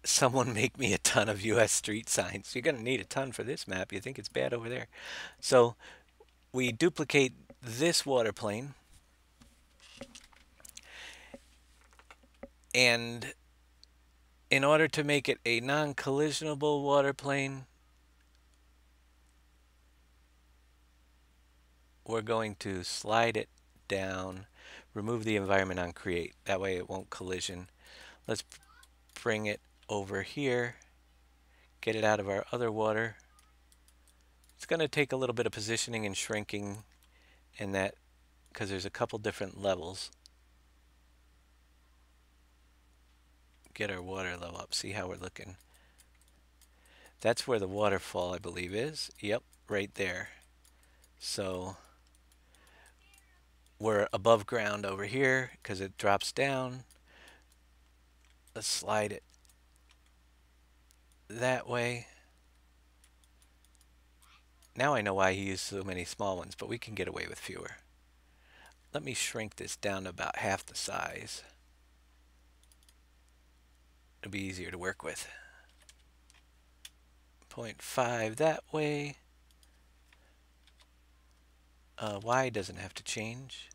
Someone make me a ton of US street signs. You're going to need a ton for this map. You think it's bad over there. So we duplicate this water plane, and in order to make it a non-collisionable water plane, we're going to slide it down, remove the environment on create. That way it won't collision. Let's bring it over here, get it out of our other water. It's going to take a little bit of positioning and shrinking in that, because there's a couple different levels. Get our water level up, see how we're looking. That's where the waterfall, I believe, is. Yep, right there. So we're above ground over here because it drops down. Let's slide it that way. Now I know why he used so many small ones, but we can get away with fewer. Let me shrink this down to about half the size. It'll be easier to work with. 0.5 that way. Y doesn't have to change.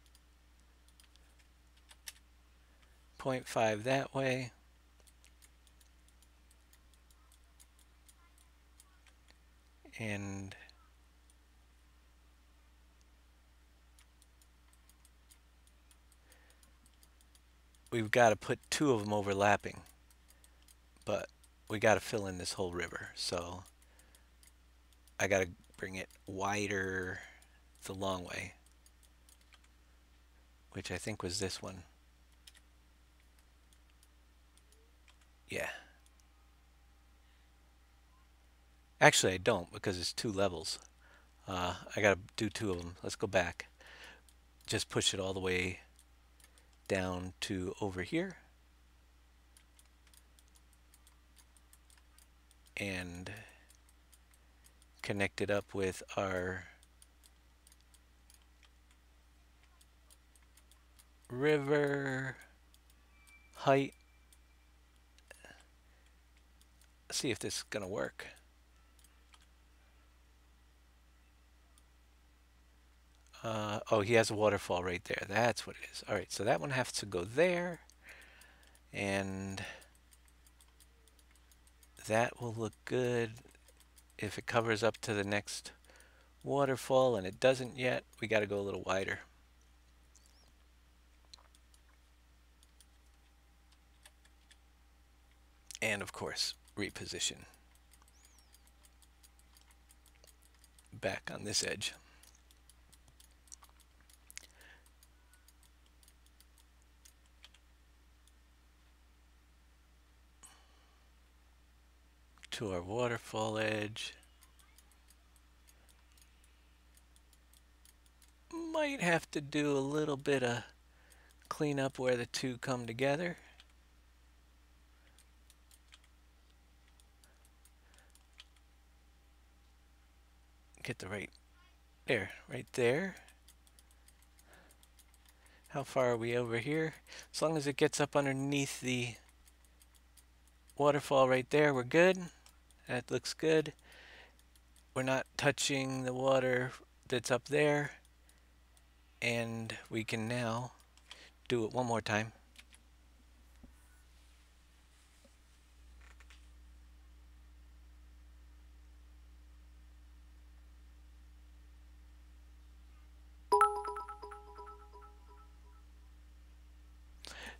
0.5 that way. And we've got to put two of them overlapping, but we got to fill in this whole river. So I got to bring it wider the long way, which I think was this one. Yeah. Actually, I don't, because it's two levels. I got to do two of them. Let's go back. Just push it all the way down to over here. And connect it up with our river height. See if this is going to work. Oh, he has a waterfall right there. That's what it is. All right, so that one has to go there. And that will look good if it covers up to the next waterfall, and it doesn't yet. We got to go a little wider. And of course, reposition back on this edge. To our waterfall edge. Might have to do a little bit of cleanup where the two come together. Get the right there, right there. How far are we over here? As long as it gets up underneath the waterfall right there, we're good. That looks good. We're not touching the water that's up there. And we can now do it one more time.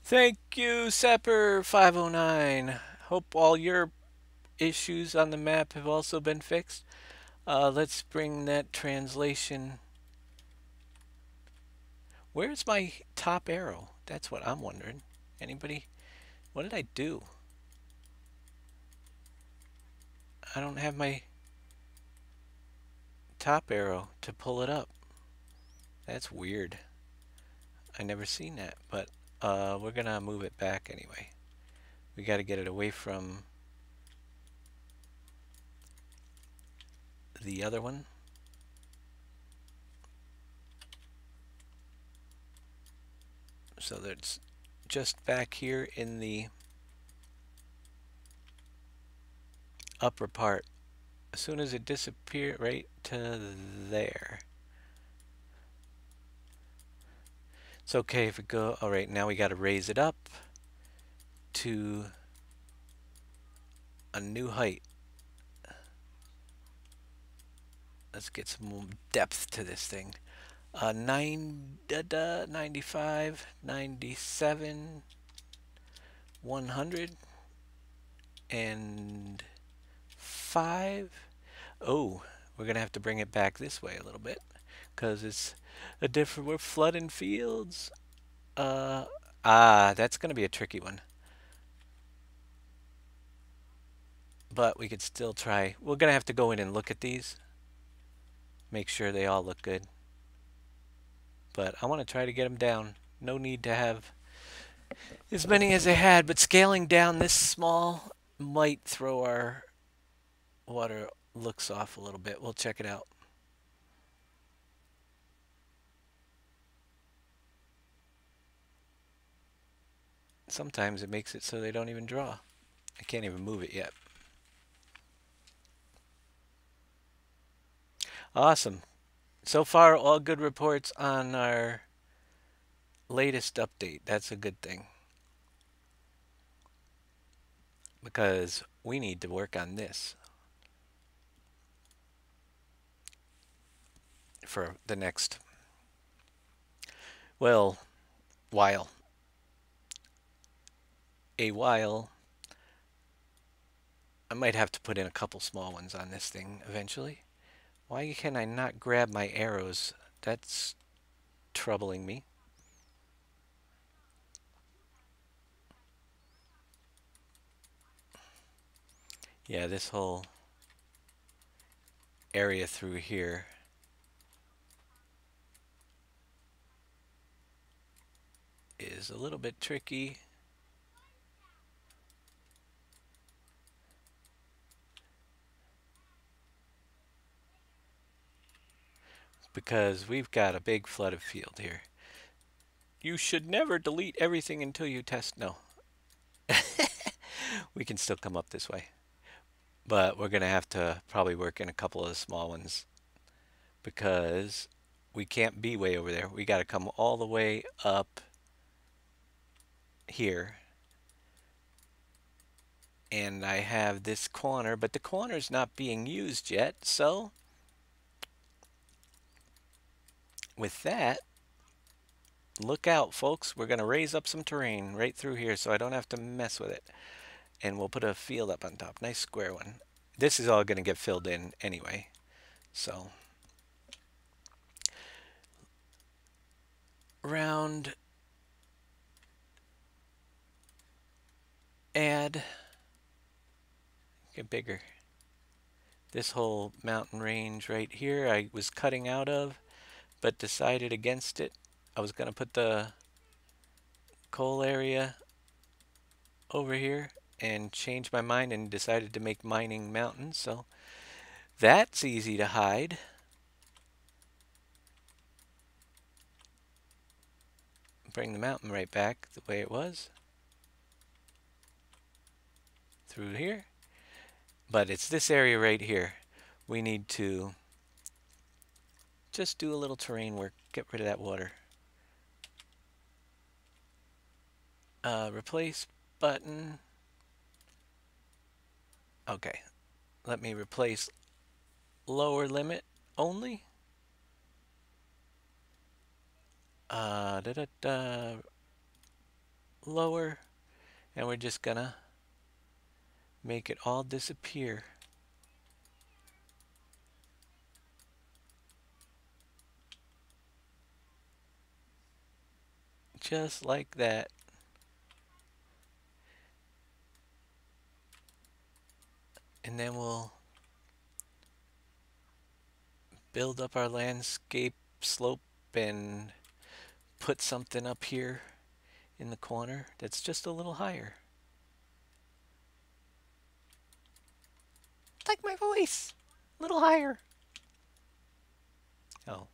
Thank you, Sapper509. Hope all your issues on the map have also been fixed. Let's bring that translation. Where's my top arrow? That's what I'm wondering. Anybody? What did I do? I don't have my top arrow to pull it up. That's weird. I never seen that, but we're gonna move it back anyway. We got to get it away from the other one. So that's just back here in the upper part. As soon as it disappears, right to there. It's okay if it go. All right, now we got to raise it up to a new height. Let's get some more depth to this thing. 95, 97, 100, and 5. Oh, we're gonna have to bring it back this way a little bit because it's a different. We're flooding fields. That's gonna be a tricky one. But we could still try. We're gonna have to go in and look at these, make sure they all look good. But I want to try to get them down. No need to have as many as they had, but scaling down this small might throw our water looks off a little bit. We'll check it out. Sometimes it makes it so they don't even draw. I can't even move it yet. Awesome. So far, all good reports on our latest update. That's a good thing. Because we need to work on this for the next, well, while. A while. I might have to put in a couple small ones on this thing eventually. Why can I not grab my arrows? That's troubling me. Yeah, this whole area through here is a little bit tricky. Because we've got a big flooded field here. You should never delete everything until you test. No. We can still come up this way. But we're going to have to probably work in a couple of the small ones because we can't be way over there. We got to come all the way up here. And I have this corner, but the corner's not being used yet. So with that, look out, folks. We're going to raise up some terrain right through here so I don't have to mess with it. And we'll put a field up on top. Nice square one. This is all going to get filled in anyway. So round, add, get bigger. This whole mountain range right here I was cutting out of, but decided against it. I was going to put the coal area over here and changed my mind and decided to make mining mountains. So that's easy to hide. Bring the mountain right back the way it was. Through here. But it's this area right here. We need to just do a little terrain work. Get rid of that water. Replace button. Okay. Let me replace lower limit only. Lower. And we're just gonna make it all disappear. Just like that. And then we'll build up our landscape slope and put something up here in the corner that's just a little higher. Like my voice, a little higher. Oh.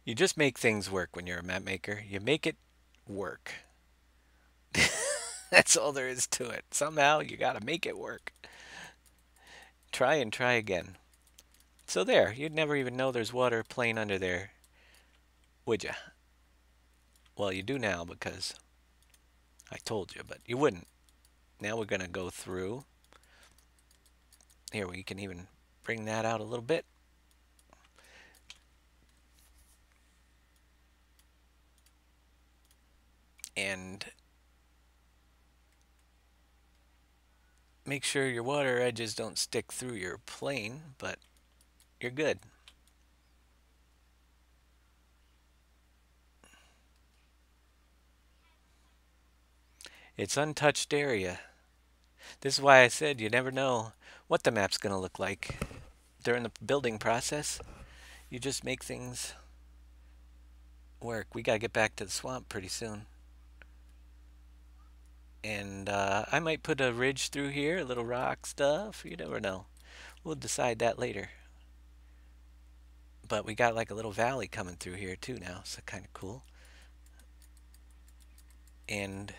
You just make things work when you're a map maker. You make it work. That's all there is to it. Somehow you gotta make it work. Try and try again. So there, you'd never even know there's water playing under there, would ya? Well, you do now because I told you, but you wouldn't. Now we're gonna go through. Here, we can even bring that out a little bit. And make sure your water edges don't stick through your plane, but you're good. It's untouched area. This is why I said you never know what the map's going to look like during the building process. You just make things work. We got to get back to the swamp pretty soon. And I might put a ridge through here, a little rock stuff. You never know. We'll decide that later. But we got like a little valley coming through here too now, so kind of cool. And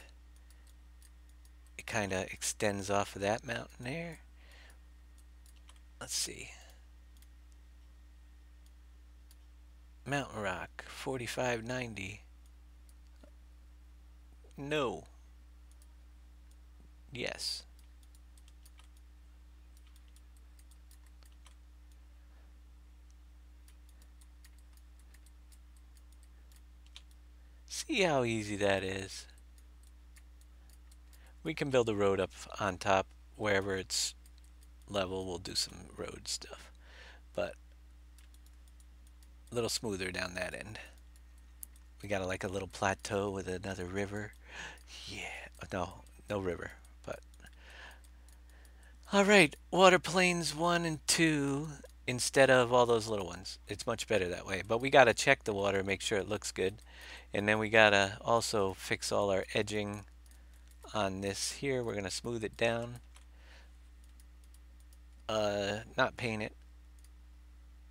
it kind of extends off of that mountain there. Let's see. Mountain Rock, 4590. No. Yes. See how easy that is. We can build a road up on top wherever it's level. We'll do some road stuff, but a little smoother down that end. We got like a little plateau with another river. Yeah, no river, but all right, water planes 1 and 2 instead of all those little ones. It's much better that way, but we got to check the water, make sure it looks good. And then we got to also fix all our edging on this here. We're going to smooth it down. Not paint it.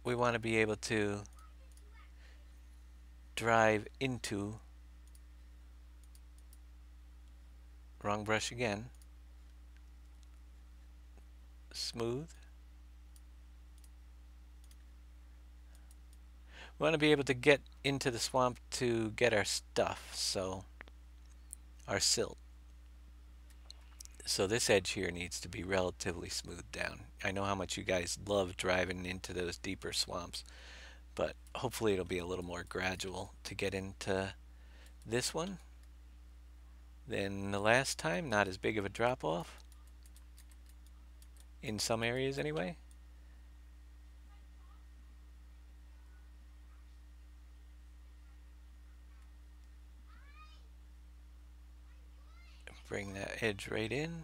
We want to be able to drive into, wrong brush again, smooth. We want to be able to get into the swamp to get our stuff, so our silt. So this edge here needs to be relatively smoothed down. I know how much you guys love driving into those deeper swamps, but hopefully it'll be a little more gradual to get into this one than the last time. Not as big of a drop off in some areas anyway. Bring that edge right in.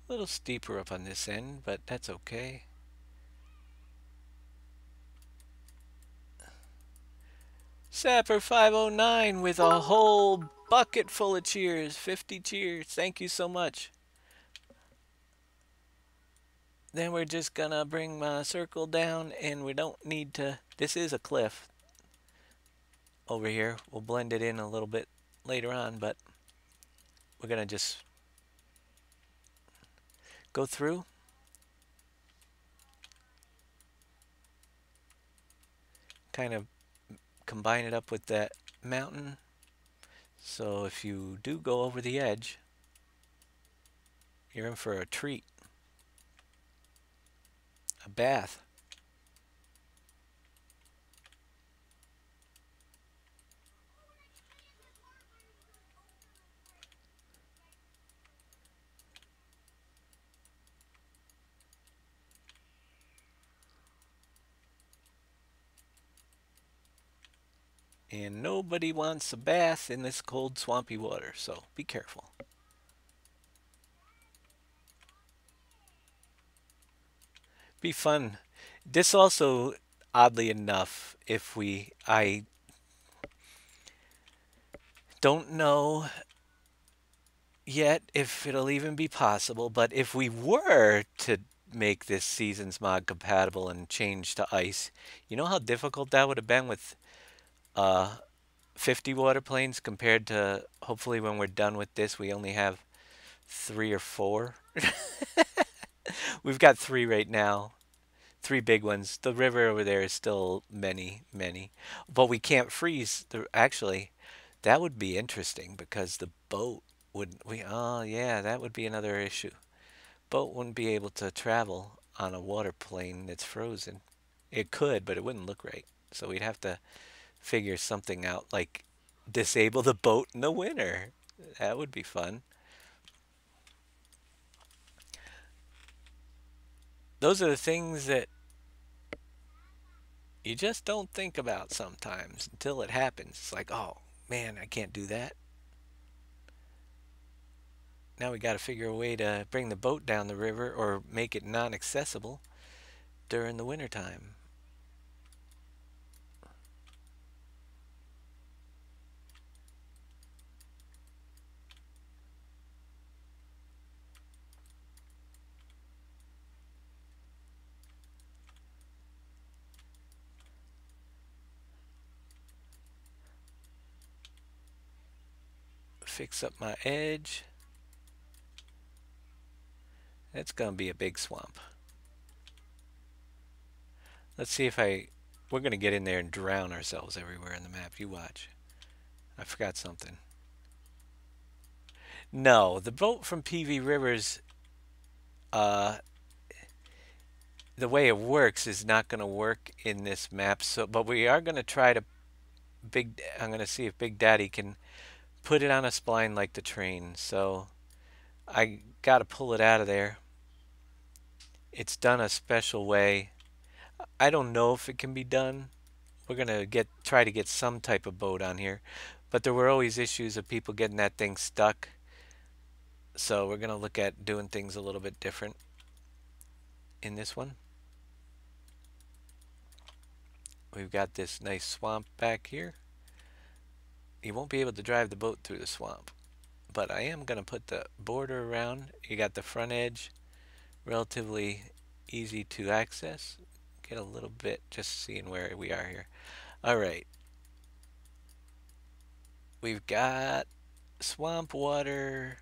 A little steeper up on this end, but that's okay. Sapper 509 with a whole bucket full of cheers. 50 cheers. Thank you so much. Then we're just gonna bring my circle down, and we don't need to, this is a cliff over here. We'll blend it in a little bit later on, but we're gonna just go through. Kind of combine it up with that mountain. So if you do go over the edge, you're in for a treat. A bath. And nobody wants a bath in this cold, swampy water, so be careful. Be fun. This also, oddly enough, if I don't know yet if it'll even be possible, but if we were to make this season's mod compatible and change to ice, you know how difficult that would have been with uh, 50 water planes compared to hopefully when we're done with this, we only have 3 or 4. We've got 3 right now. 3 big ones. The river over there is still many, many. But we can't freeze. Actually, that would be interesting because the boat would we oh yeah, that would be another issue. Boat wouldn't be able to travel on a water plane that's frozen. It could, but it wouldn't look right. So we'd have to figure something out like disable the boat in the winter. That would be fun. Those are the things that you just don't think about sometimes until it happens. It's like, oh man, I can't do that. Now we got to figure a way to bring the boat down the river or make it non-accessible during the wintertime. Fix up my edge. That's going to be a big swamp. Let's see if we're going to get in there and drown ourselves everywhere in the map. You watch. I forgot something. No, the boat from PV Rivers, uh, the way it works is not going to work in this map. So, but we are going to try to I'm going to see if Big Daddy can put it on a spline like the train. So I got to pull it out of there. It's done a special way. I don't know if it can be done. We're gonna try to get some type of boat on here, but there were always issues of people getting that thing stuck. So we're gonna look at doing things a little bit different in this one. We've got this nice swamp back here. You won't be able to drive the boat through the swamp, but I am gonna put the border around. You got the front edge, relatively easy to access. Get a little bit just seeing where we are here. All right. We've got swamp water.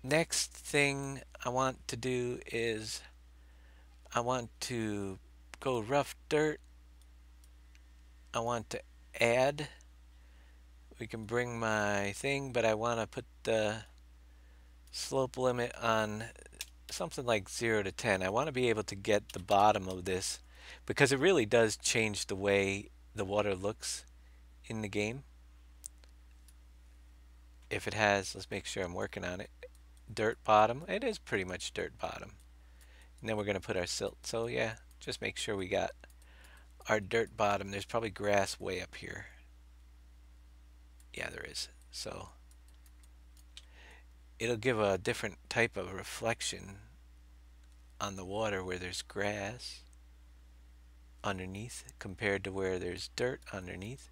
Next thing I want to do is I want to go rough dirt. I want to add. We can bring my thing, but I want to put the slope limit on something like 0 to 10. I want to be able to get the bottom of this because it really does change the way the water looks in the game. If it has, let's make sure I'm working on it. Dirt bottom. It is pretty much dirt bottom. And then we're going to put our silt. So yeah, just make sure we got our dirt bottom. There's probably grass way up here. Yeah, there is. So it'll give a different type of reflection on the water where there's grass underneath compared to where there's dirt underneath.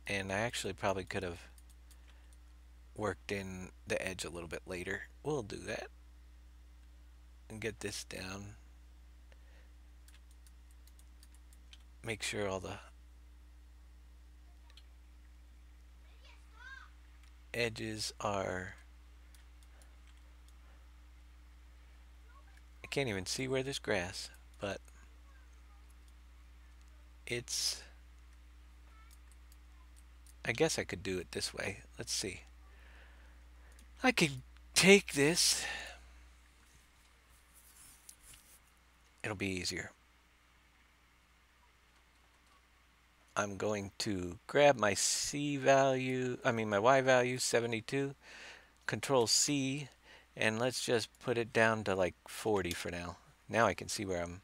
And I actually probably could have worked in the edge a little bit later. We'll do that and get this down. Make sure all the edges are... I can't even see where there's grass, but it's... I guess I could do it this way. Let's see. I could take this. It'll be easier. I'm going to grab my C value, my Y value, 72, Control C, and let's just put it down to like 40 for now. Now I can see where I'm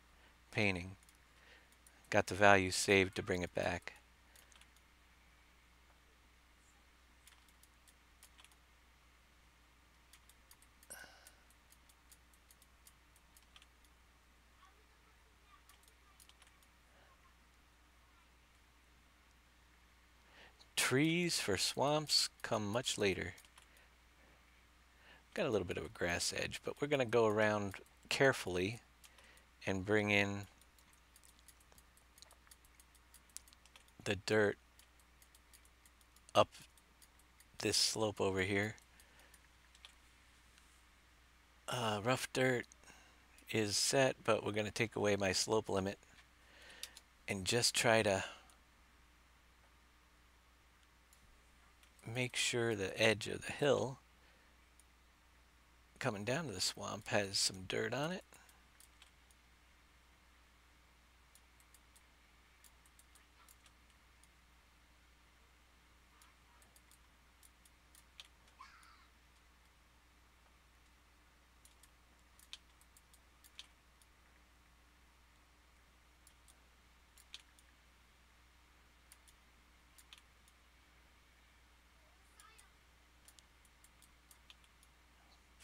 painting. Got the value saved to bring it back. Trees for swamps come much later. Got a little bit of a grass edge, but we're going to go around carefully and bring in the dirt up this slope over here. Rough dirt is set, but we're going to take away my slope limit and just try to make sure the edge of the hill coming down to the swamp has some dirt on it.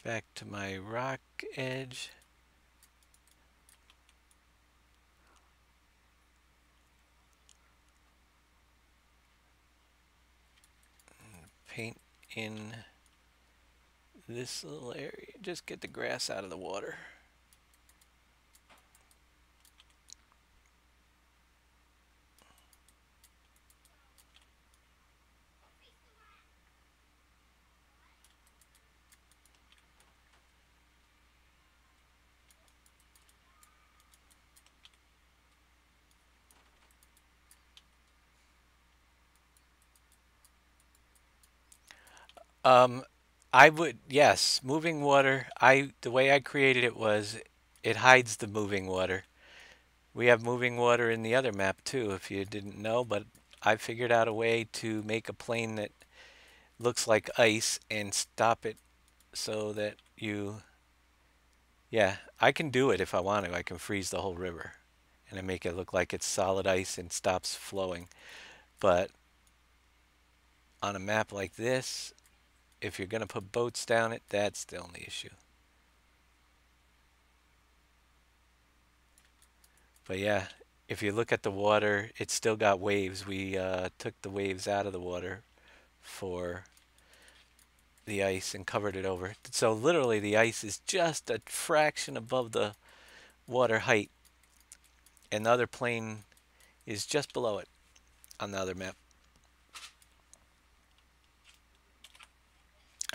Back to my rock edge. Paint in this little area. Just get the grass out of the water. I would, yes, moving water. The way I created it was it hides the moving water. We have moving water in the other map too, if you didn't know, but I figured out a way to make a plane that looks like ice and stop it so that yeah, I can do it if I want to. I can freeze the whole river and I make it look like it's solid ice and stops flowing. But on a map like this, if you're going to put boats down it, that's the only issue. But yeah, if you look at the water, it's still got waves. We took the waves out of the water for the ice and covered it over. So literally the ice is just a fraction above the water height, and the other plane is just below it on the other map.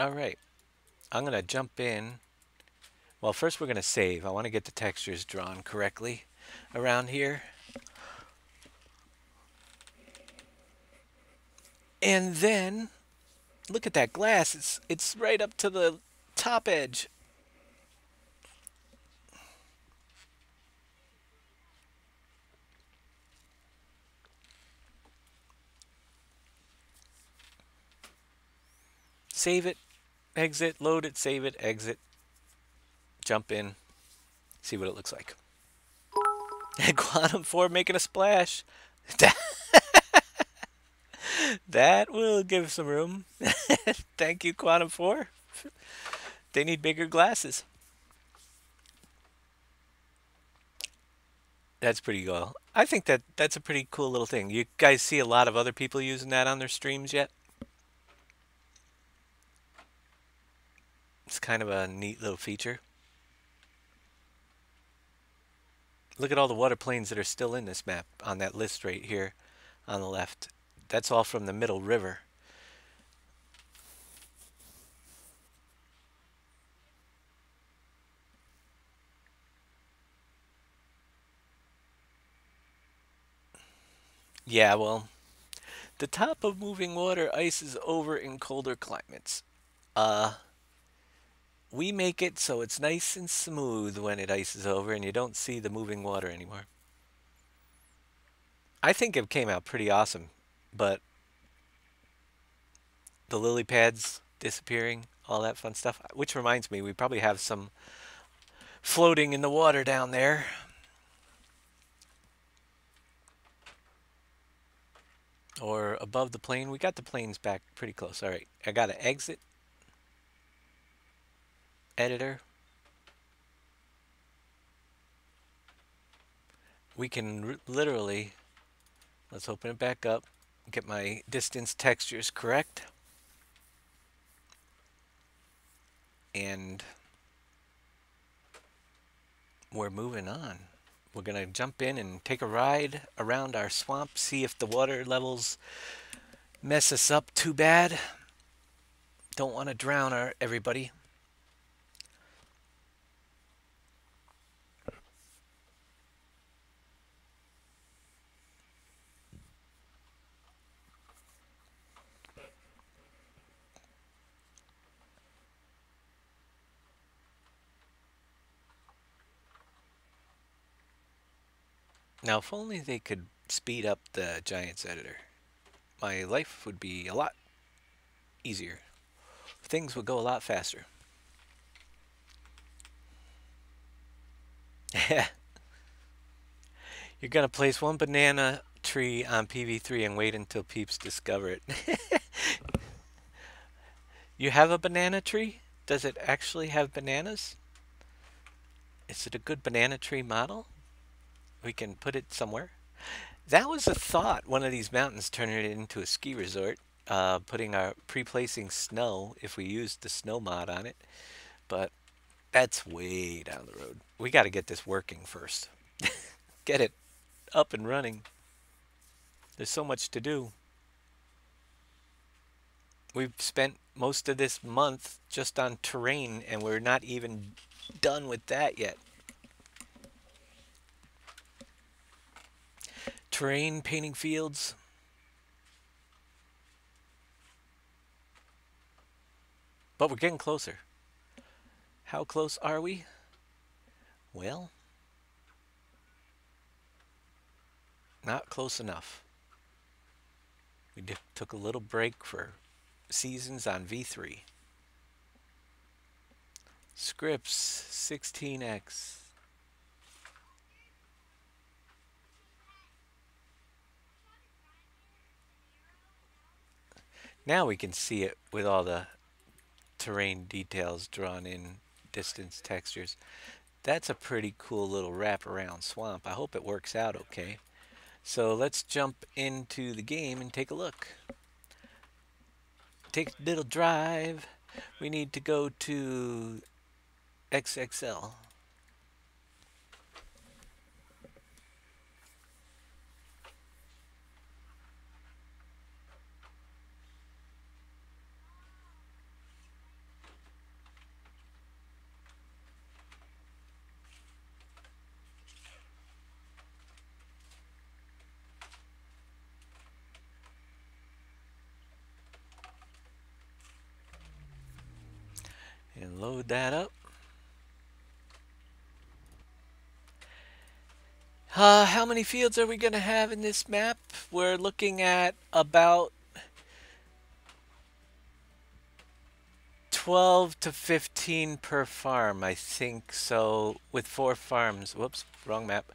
All right, I'm going to jump in. Well, first we're going to save. I want to get the textures drawn correctly around here. And then look at that glass. It's right up to the top edge. Save it, exit, load it, save it, exit, jump in, see what it looks like. And Quantum 4 making a splash. That will give some room. Thank you, Quantum 4. They need bigger glasses. That's pretty cool. I think that's a pretty cool little thing. You guys see a lot of other people using that on their streams yet? It's kind of a neat little feature. Look at all the water planes that are still in this map on that list right here on the left. That's all from the middle river. Yeah, well, the top of moving water ices over in colder climates. We make it so it's nice and smooth when it ices over and you don't see the moving water anymore. I think it came out pretty awesome, but the lily pads disappearing, all that fun stuff. Which reminds me, we probably have some floating in the water down there. Or above the plane. We got the planes back pretty close. All right, I got to exit editor. We can literally, let's open it back up, get my distance textures correct. And we're moving on. We're going to jump in and take a ride around our swamp, see if the water levels mess us up too bad. Don't want to drown everybody. Now, if only they could speed up the Giants editor, my life would be a lot easier. Things would go a lot faster. You're going to place one banana tree on PV3 and wait until peeps discover it. You have a banana tree? Does it actually have bananas? Is it a good banana tree model? We can put it somewhere. That was a thought, one of these mountains turning it into a ski resort, pre-placing snow if we used the snow mod on it. But that's way down the road. We got to get this working first. Get it up and running. There's so much to do. We've spent most of this month just on terrain, and we're not even done with that yet. Terrain, painting fields. But we're getting closer. How close are we? Well, not close enough. We took a little break for seasons on V3. Scripts 16x. Now we can see it with all the terrain details drawn in, distance textures. That's a pretty cool little wraparound swamp. I hope it works out okay. So let's jump into the game and take a look. Take a little drive. We need to go to XXL. And load that up. How many fields are we going to have in this map? We're looking at about 12 to 15 per farm, I think. So with 4 farms, whoops, wrong map.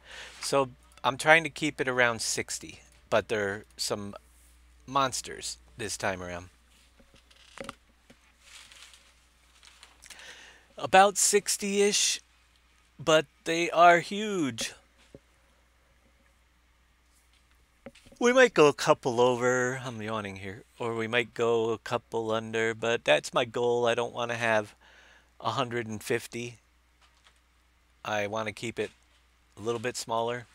So I'm trying to keep it around 60, but there are some monsters this time around. About 60-ish, but they are huge. We might go a couple over, I'm yawning here, or we might go a couple under, but that's my goal. I don't want to have 150. I want to keep it a little bit smaller.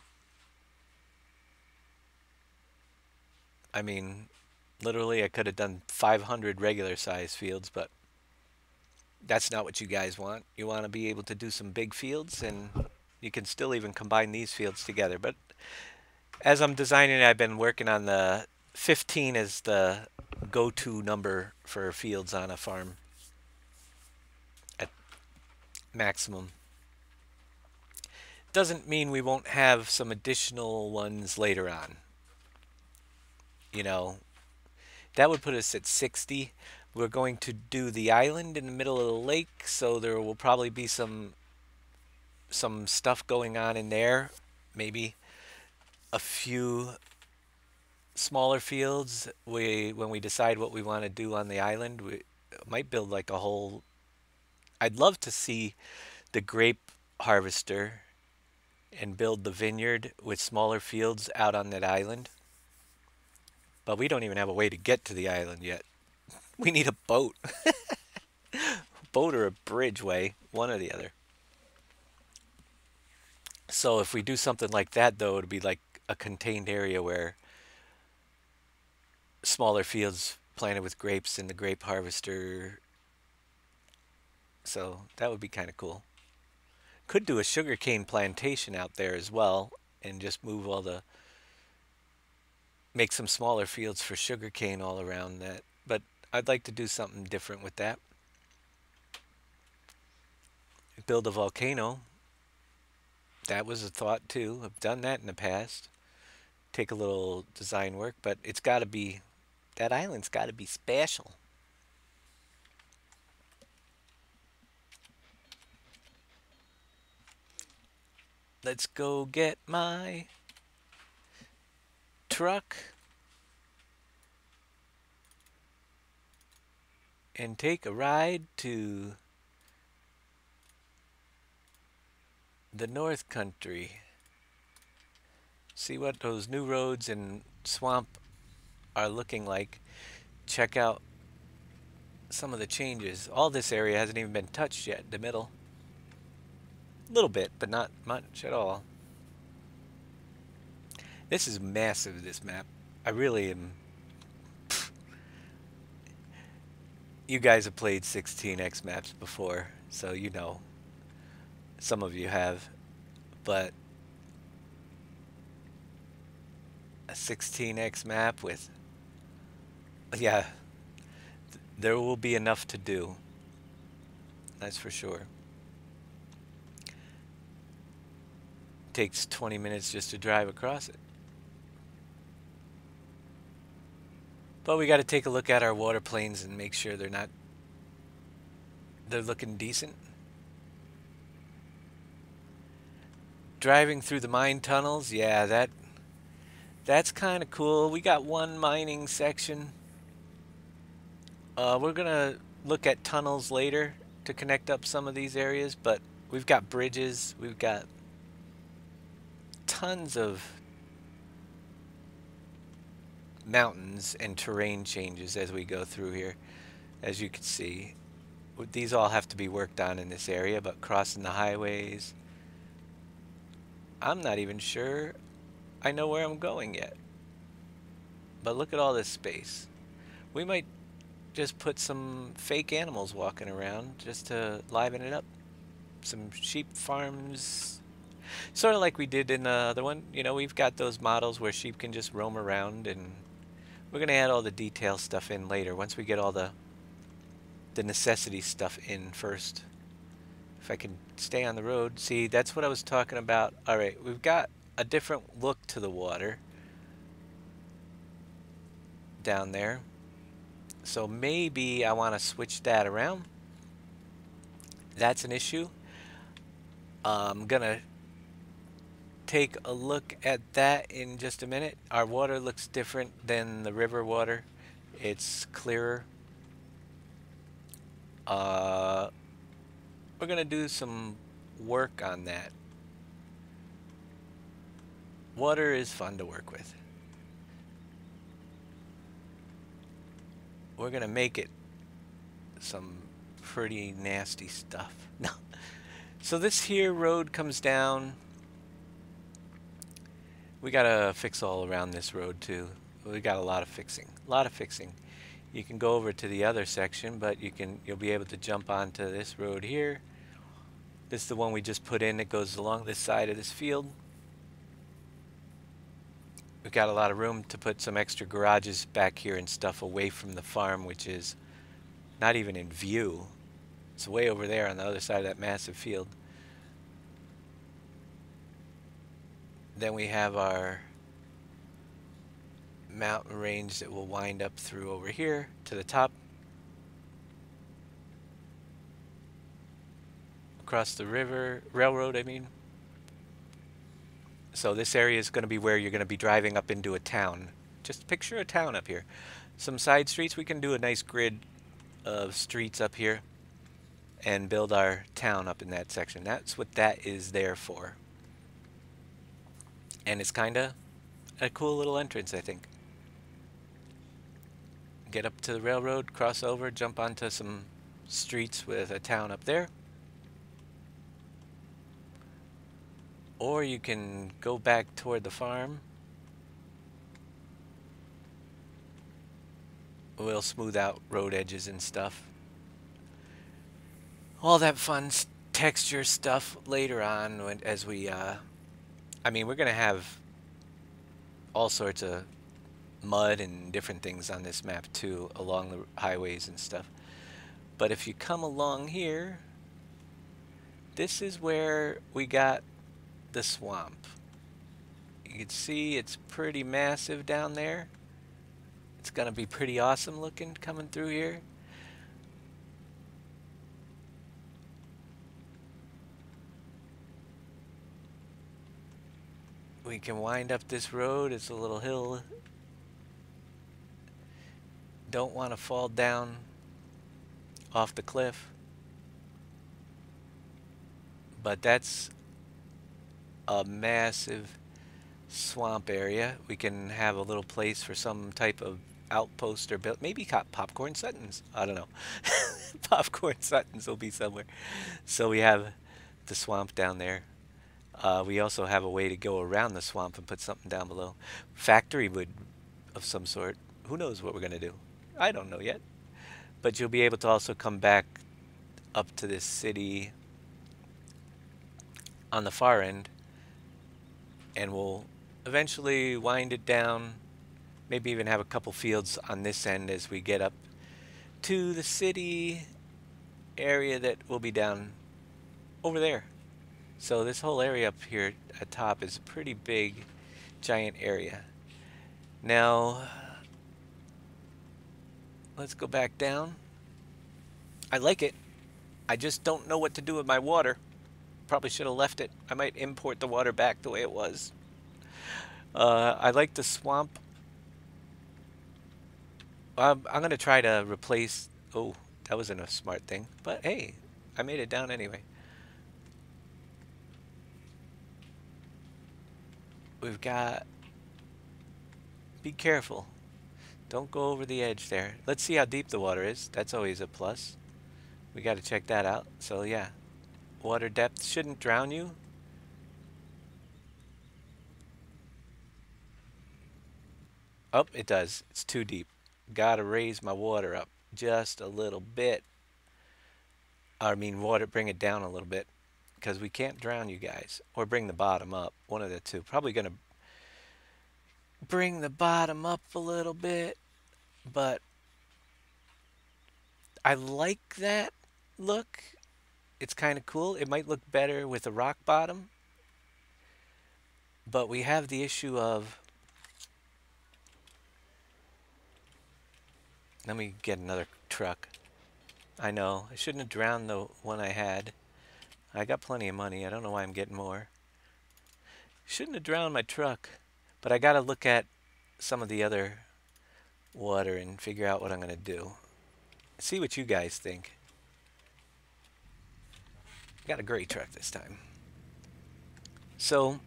I mean, literally I could have done 500 regular size fields, but that's not what you guys want. You want to be able to do some big fields, and you can still even combine these fields together. But as I'm designing, I've been working on the 15 as the go-to number for fields on a farm at maximum. Doesn't mean we won't have some additional ones later on. You know, that would put us at 60. We're going to do the island in the middle of the lake, so there will probably be some some stuff going on in there. Maybe a few smaller fields. When we decide what we want to do on the island, we might build like a whole. I'd love to see the grape harvester and build the vineyard with smaller fields out on that island. But we don't even have a way to get to the island yet. We need a boat. Boat or a bridge way, one or the other. So if we do something like that, though, it'd be like a contained area where smaller fields planted with grapes and the grape harvester. So that would be kind of cool. Could do a sugarcane plantation out there as well and just move all the make some smaller fields for sugarcane all around that. But I'd like to do something different with that. Build a volcano. That was a thought too. I've done that in the past. Take a little design work, but it's got to be that island's got to be special. Let's go get my truck and take a ride to the North Country. See what those new roads and swamp are looking like. Check out some of the changes. All this area hasn't even been touched yet, the middle. A little bit, but not much at all. This is massive, this map. I really am. You guys have played 16x maps before, so you know. Some of you have. But a 16x map with, yeah, there will be enough to do. That's for sure. Takes 20 minutes just to drive across it. But we got to take a look at our water planes and make sure they're looking decent. Driving through the mine tunnels, yeah, that's kind of cool. We got one mining section. We're gonna look at tunnels later to connect up some of these areas, but we've got bridges, we've got tons of mountains and terrain changes as we go through here. As you can see, these all have to be worked on in this area, but crossing the highways, I'm not even sure I know where I'm going yet. But look at all this space. We might just put some fake animals walking around just to liven it up. Some sheep farms. Sort of like we did in the other one. You know, we've got those models where sheep can just roam around, and we're going to add all the detail stuff in later once we get all the necessity stuff in first. If I can stay on the road. See, that's what I was talking about. All right, we've got a different look to the water down there. So maybe I want to switch that around. That's an issue. I'm going to take a look at that in just a minute. Our water looks different than the river water. It's clearer. We're going to do some work on that. Water is fun to work with. We're going to make it some pretty nasty stuff. No. So this here road comes down. We got to fix all around this road too. We got a lot of fixing. A lot of fixing. You can go over to the other section, but you'll be able to jump onto this road here. This is the one we just put in that goes along this side of this field. We've got a lot of room to put some extra garages back here and stuff away from the farm, which is not even in view. It's way over there on the other side of that massive field. Then we have our mountain range that will wind up through over here to the top. across the railroad, I mean. So this area is going to be where you're going to be driving up into a town. Just picture a town up here. Some side streets, we can do a nice grid of streets up here and build our town up in that section. That's what that is there for. And it's kind of a cool little entrance, I think. Get up to the railroad, cross over, jump onto some streets with a town up there. Or you can go back toward the farm. We'll smooth out road edges and stuff. All that fun texture stuff later on as we, I mean, we're going to have all sorts of mud and different things on this map too, along the highways and stuff. But if you come along here, this is where we got the swamp. You can see it's pretty massive down there. It's gonna be pretty awesome looking coming through here. We can wind up this road. It's a little hill. Don't want to fall down off the cliff. But that's a massive swamp area. We can have a little place for some type of outpost or build. Maybe popcorn Suttons. I don't know. Popcorn Suttons will be somewhere. So we have the swamp down there. We also have a way to go around the swamp and put something down below. Factory wood of some sort. Who knows what we're going to do? I don't know yet. But you'll be able to also come back up to this city on the far end. And we'll eventually wind it down. Maybe even have a couple fields on this end as we get up to the city area that will be down over there. So this whole area up here at top is a pretty big, giant area. Now, let's go back down. I like it. I just don't know what to do with my water. Probably should have left it. I might import the water back the way it was. I like the swamp. I'm going to try to replace... Oh, that wasn't a smart thing. But hey, I made it down anyway. We've got... Be careful. Don't go over the edge there. Let's see how deep the water is. That's always a plus. We got to check that out. So yeah, water depth shouldn't drown you. Oh, it does. It's too deep. Gotta raise my water up just a little bit. I mean, bring it down a little bit. Because we can't drown you guys. Or bring the bottom up. One of the two. Probably gonna bring the bottom up a little bit. But I like that look. It's kind of cool. It might look better with a rock bottom. But we have the issue of... Let me get another truck. I know. I shouldn't have drowned the one I had. I got plenty of money. I don't know why I'm getting more. Shouldn't have drowned my truck. But I got to look at some of the other water and figure out what I'm going to do. See what you guys think. Got a great truck this time. So,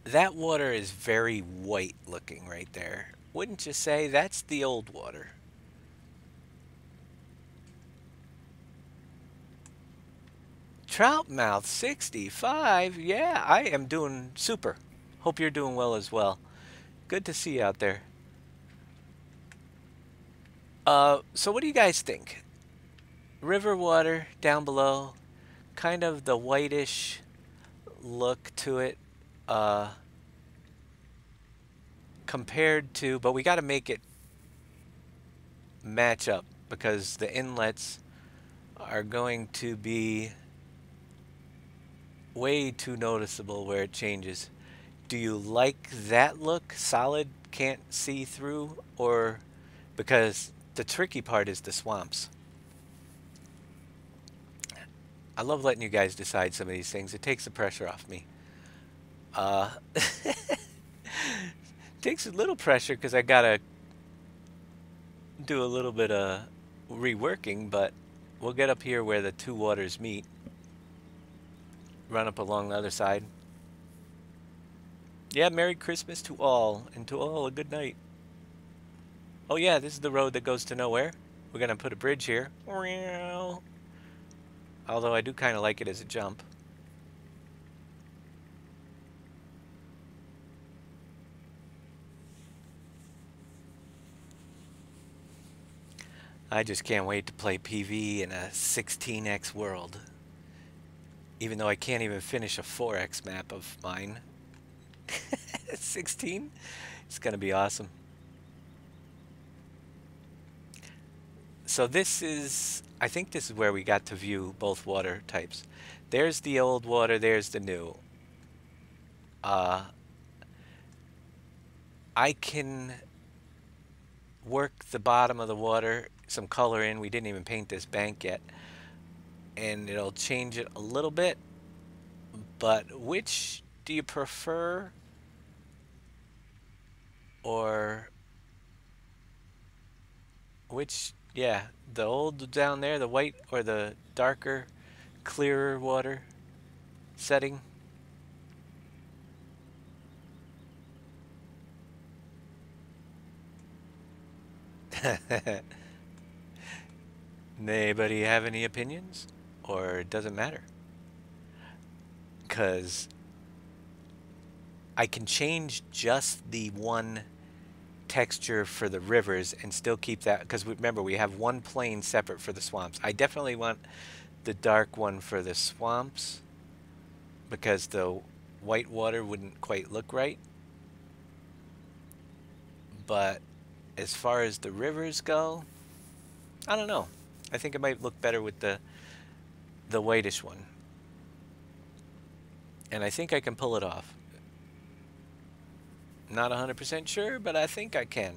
that water is very white looking right there. Wouldn't you say? That's the old water. Troutmouth 65. Yeah, I am doing super. Hope you're doing well as well. Good to see you out there. So what do you guys think? River water down below. Kind of the whitish look to it. Compared to, but we got to make it match up because the inlets are going to be way too noticeable where it changes. Do you like that look? Solid, can't see through? Or because the tricky part is the swamps. I love letting you guys decide some of these things. It takes the pressure off me. Uh, takes a little pressure because I gotta do a little bit of reworking, but we'll get up here where the two waters meet, run up along the other side. Yeah, Merry Christmas to all, and to all a good night. Oh yeah, this is the road that goes to nowhere. We're gonna put a bridge here. Although I do kind of like it as a jump. I just can't wait to play PV in a 16x world. Even though I can't even finish a 4x map of mine. 16? It's gonna be awesome. So this is, I think this is where we got to view both water types. There's the old water, there's the new. I can work the bottom of the water, some color in. We didn't even paint this bank yet. And it'll change it a little bit. But which do you prefer? Or which, yeah, the old down there, the white, or the darker, clearer water setting? Anybody have any opinions? Or it doesn't matter? Because I can change just the one texture for the rivers and still keep that, because remember we have one plane separate for the swamps. I definitely want the dark one for the swamps because the white water wouldn't quite look right. But as far as the rivers go, I don't know. I think it might look better with the whitish one. And I think I can pull it off. Not 100% sure, but I think I can.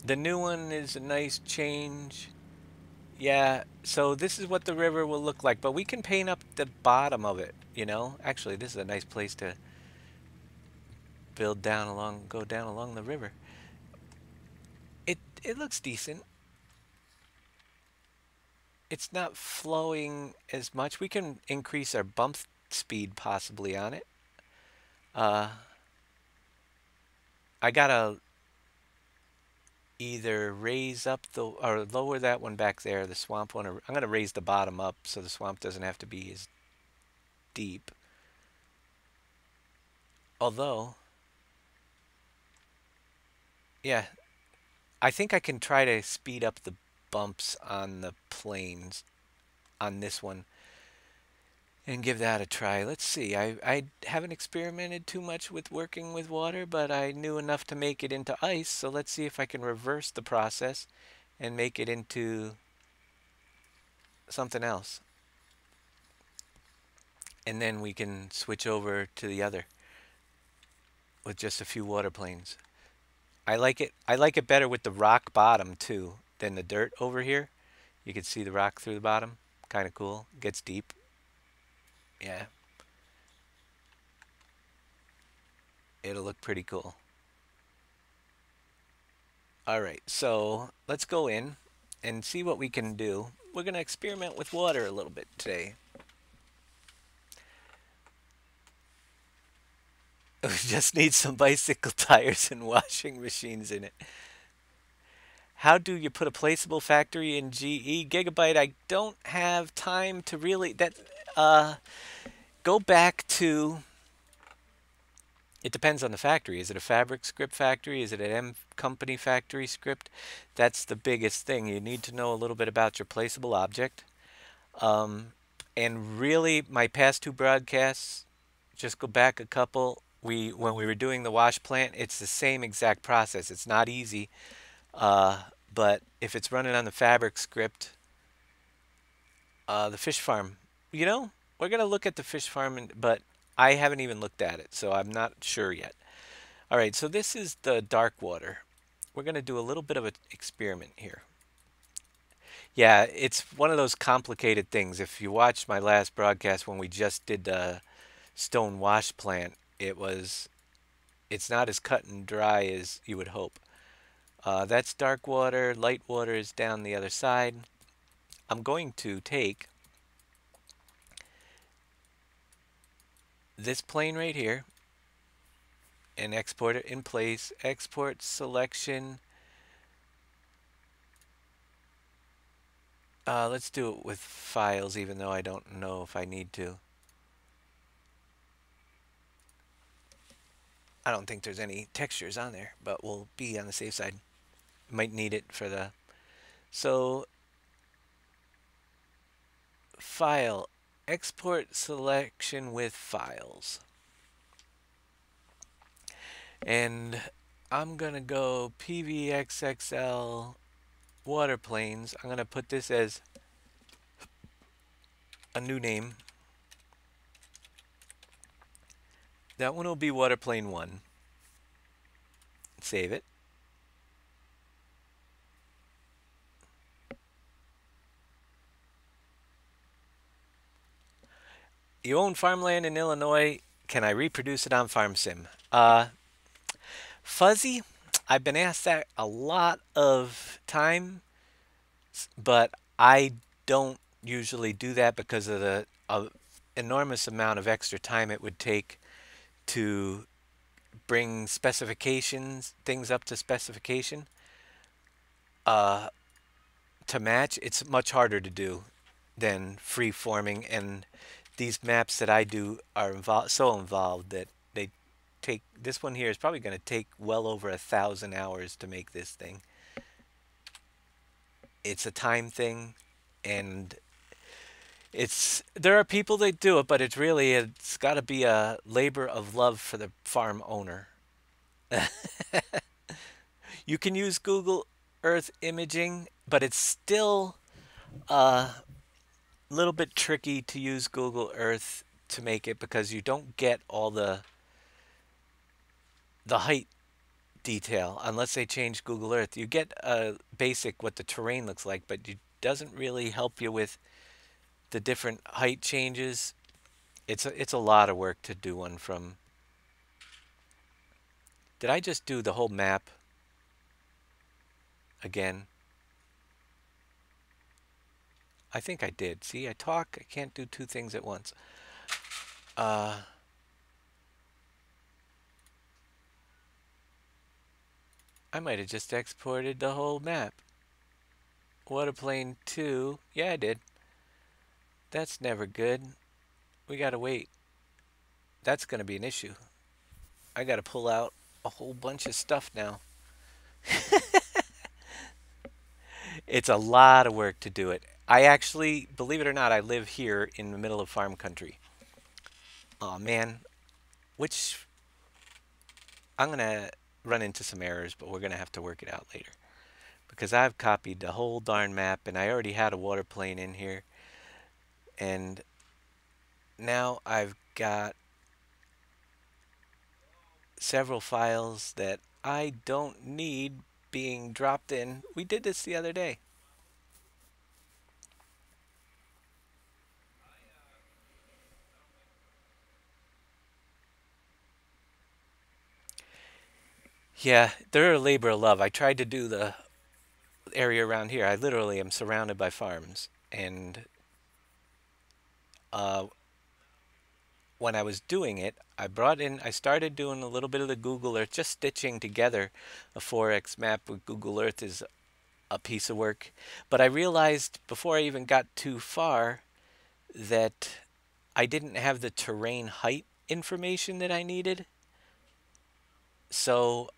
The new one is a nice change. Yeah, so this is what the river will look like, but we can paint up the bottom of it, you know? Actually, this is a nice place to build down along, go down along the river. It looks decent. It's not flowing as much. We can increase our bump speed possibly on it. Uh, I gotta either raise up the, or lower that one back there, the swamp one, or I'm gonna raise the bottom up so the swamp doesn't have to be as deep. Although, yeah, I think I can try to speed up the bumps on the plains on this one and give that a try. Let's see. I haven't experimented too much with working with water, but I knew enough to make it into ice. So let's see if I can reverse the process and make it into something else. And then we can switch over to the other with just a few water planes. I like it. I like it better with the rock bottom too than the dirt over here. You can see the rock through the bottom. Kind of cool. Gets deep. Yeah. It'll look pretty cool. All right, so let's go in and see what we can do. We're going to experiment with water a little bit today. We just need some bicycle tires and washing machines in it. How do you put a placeable factory in GE? Gigabyte, I don't have time to really, go back to, it depends on the factory. Is it a fabric script factory? Is it an M company factory script? That's the biggest thing. You need to know a little bit about your placeable object. And really, my past two broadcasts, just go back a couple. When we were doing the wash plant, it's the same exact process. It's not easy, but if it's running on the fabric script, the fish farm, you know, we're gonna look at the fish farm, but I haven't even looked at it, so I'm not sure yet. All right, so this is the dark water. We're going to do a little bit of an experiment here. Yeah, it's one of those complicated things. If you watched my last broadcast when we just did the stone wash plant, it's not as cut and dry as you would hope. That's dark water. Light water is down the other side. I'm going to take this plane right here and export it in place. Export selection. Let's do it with files, even though I don't know if I need to. I don't think there's any textures on there, but we'll be on the safe side. Might need it for the... So, file, export selection with files. And I'm going to go PV16x water planes. I'm going to put this as a new name. That one will be water plane 1. Save it. You own farmland in Illinois. Can I reproduce it on FarmSim? Fuzzy, I've been asked that a lot of time, but I don't usually do that because of the enormous amount of extra time it would take to bring specifications, things up to specification, uh, to match. It's much harder to do than free forming, and these maps that I do are so involved that they take, this one here is probably going to take well over 1,000 hours to make this thing. It's a time thing, and there are people that do it, but it's got to be a labor of love for the farm owner. You can use Google Earth imaging, but it's still a little bit tricky to use Google Earth to make it because you don't get all the height detail unless they change Google Earth. You get a basic what the terrain looks like, but it doesn't really help you with the different height changes. It's a lot of work to do one from. Did I just do the whole map again? I think I did. See, I talk. I can't do two things at once. I might have just exported the whole map. Waterplane 2. Yeah, I did. That's never good. We gotta wait. That's gonna be an issue. I gotta pull out a whole bunch of stuff now. It's a lot of work to do it. I actually, believe it or not, I live here in the middle of farm country. Oh man, which I'm gonna run into some errors, but we're gonna have to work it out later. Because I've copied the whole darn map and I already had a water plane in here. And now I've got several files that I don't need being dropped in. We did this the other day. Yeah, they're a labor of love. I tried to do the area around here. I literally am surrounded by farms. And uh, when I was doing it, I started doing a little bit of the Google Earth, just stitching together a 4X map with Google Earth is a piece of work. But I realized before I even got too far that I didn't have the terrain height information that I needed. So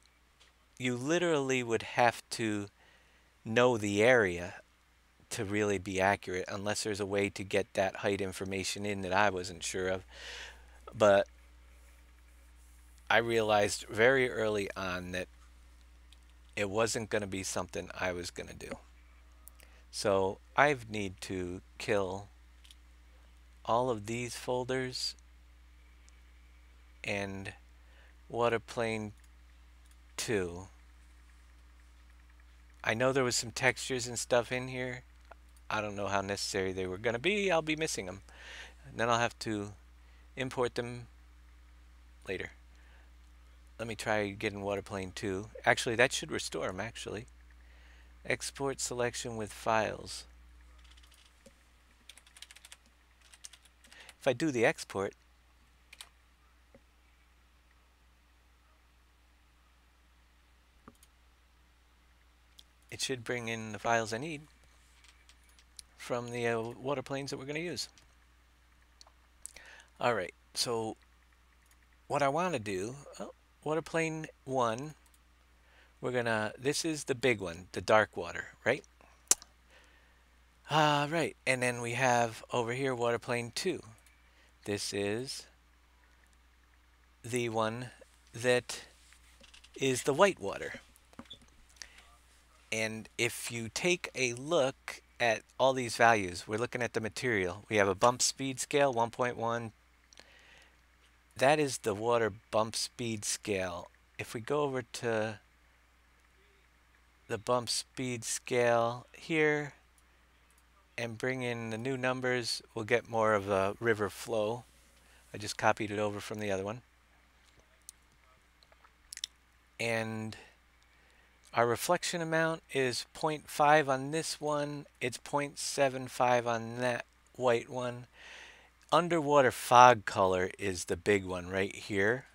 you literally would have to know the area to really be accurate unless there's a way to get that height information in that I wasn't sure of. But I realized very early on that it wasn't going to be something I was going to do. So I need to kill all of these folders and waterplane 2. I know there was some textures and stuff in here. I don't know how necessary they were going to be. I'll be missing them. And then I'll have to import them later. Let me try getting waterplane 2. Actually, that should restore them, actually. Export selection with files. If I do the export, it should bring in the files I need from the water planes that we're going to use. Alright, so what I want to do, water plane 1, this is the big one, the dark water, right? Right, and then we have over here water plane 2. This is the one that is the white water. And if you take a look at all these values, we're looking at the material. We have a bump speed scale, 1.1. That is the water bump speed scale. If we go over to the bump speed scale here and bring in the new numbers, we'll get more of a river flow. I just copied it over from the other one. And our reflection amount is 0.5 on this one. It's 0.75 on that white one. Underwater fog color is the big one right here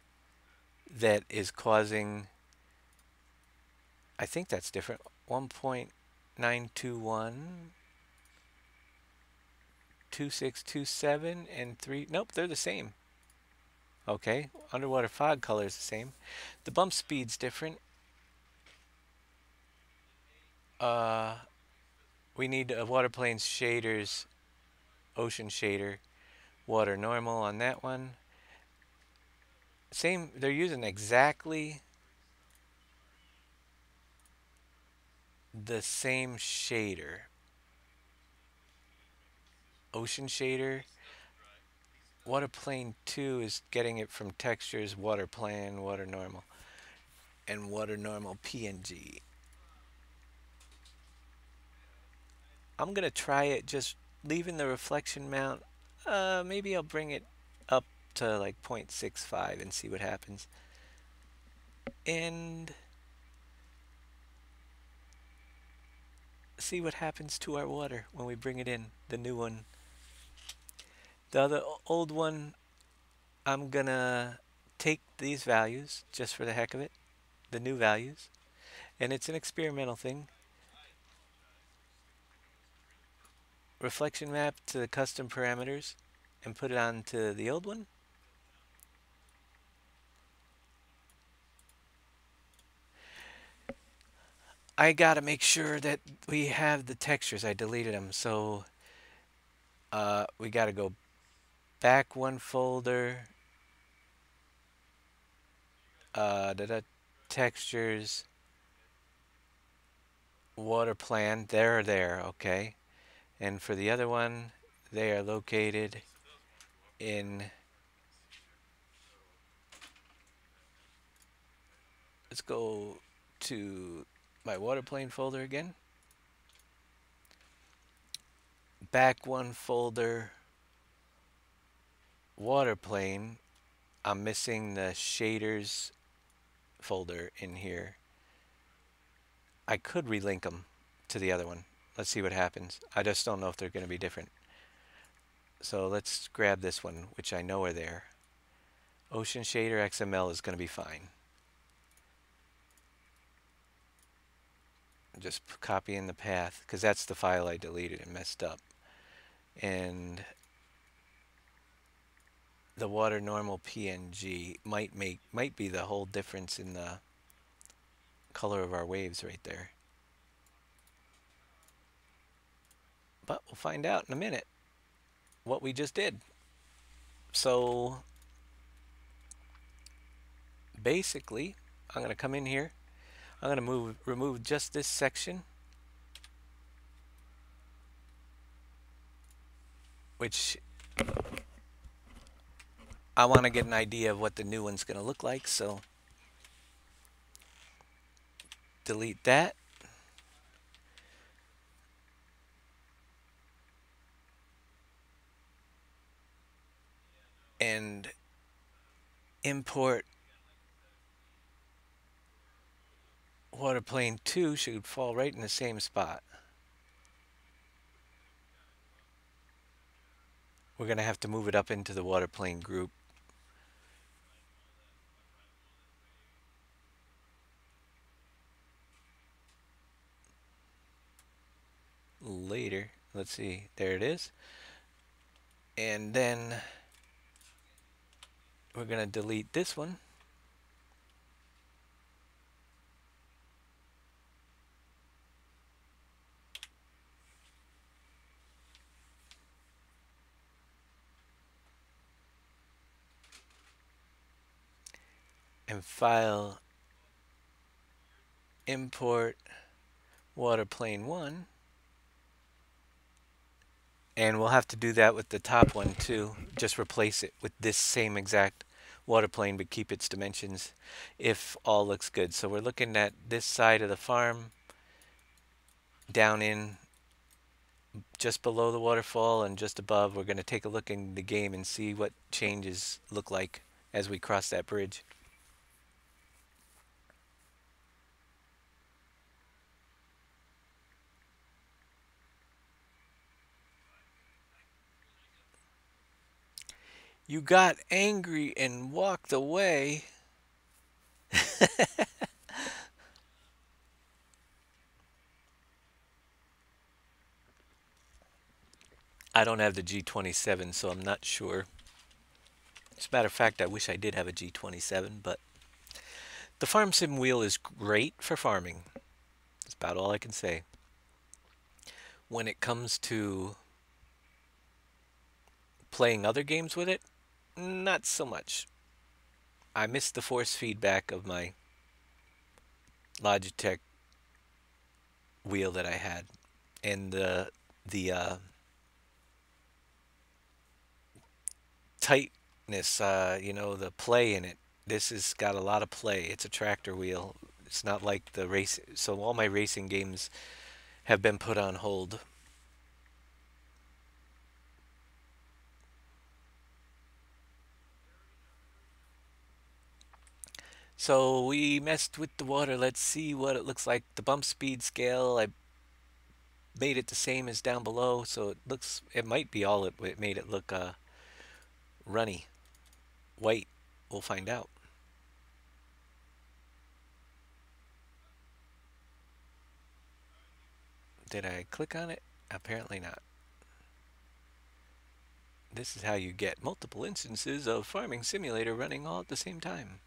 that is causing, I think that's different, 1.921, 2627, and 3. Nope, they're the same. Okay, underwater fog color is the same. The bump speed's different. We need a water planes shaders, ocean shader, water normal on that one. Same, they're using exactly the same shader. Ocean shader. Water plane 2 is getting it from textures, water plane, water normal, and water normal PNG. I'm gonna try it just leaving the reflection mount. Maybe I'll bring it up to like 0.65 and see what happens. And see what happens to our water when we bring it in, the new one. The other old one, I'm gonna take these values just for the heck of it, the new values, and it's an experimental thing. Reflection map to the custom parameters and put it onto the old one. I gotta make sure that we have the textures. I deleted them, so we gotta go back one folder, textures, water plan, they're there, okay. And for the other one, they are located in, let's go to my water plane folder again. Back one folder, water plane. I'm missing the shaders folder in here. I could relink them to the other one. Let's see what happens. I just don't know if they're going to be different. So let's grab this one, which I know are there. Ocean Shader XML is going to be fine. Just copying the path, because that's the file I deleted and messed up. And the water normal PNG might be the whole difference in the color of our waves right there. But we'll find out in a minute what we just did. So basically, I'm going to come in here. I'm going to remove just this section, which I want to get an idea of what the new one's going to look like. So delete that. And import water plane 2 should fall right in the same spot. We're going to have to move it up into the water plane group later. Let's see, there it is. And then we're going to delete this one. And file import water plane 1. And we'll have to do that with the top one too. Just replace it with this same exact water plane but keep its dimensions if all looks good. So we're looking at this side of the farm down in just below the waterfall and just above. We're going to take a look in the game and see what changes look like as we cross that bridge. You got angry and walked away. I don't have the G27, so I'm not sure. As a matter of fact, I wish I did have a G27, but the farm sim wheel is great for farming. That's about all I can say. When it comes to playing other games with it, not so much. I miss the force feedback of my Logitech wheel that I had, and the tightness, you know, the play in it. This has got a lot of play. It's a tractor wheel. It's not like the race. So all my racing games have been put on hold. So we messed with the water. Let's see what it looks like. The bump speed scale, I made it the same as down below, so it might be all it made it look runny, white. We'll find out. Did I click on it? Apparently not. This is how you get multiple instances of Farming Simulator running all at the same time.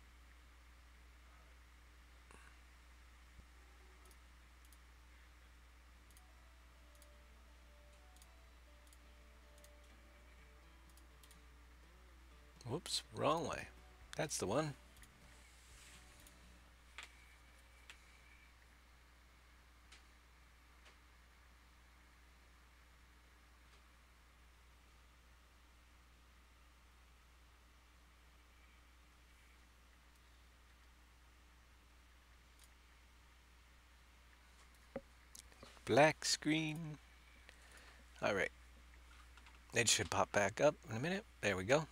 Whoops, wrong way. That's the one. Black screen. All right. It should pop back up in a minute. There we go.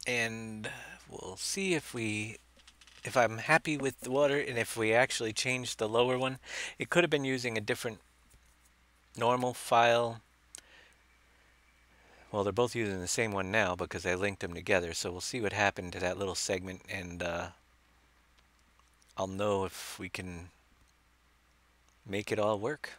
And we'll see if I'm happy with the water and if we actually changed the lower one. It could have been using a different normal file. Well, they're both using the same one now because I linked them together. So we'll see what happened to that little segment, and I'll know if we can make it all work.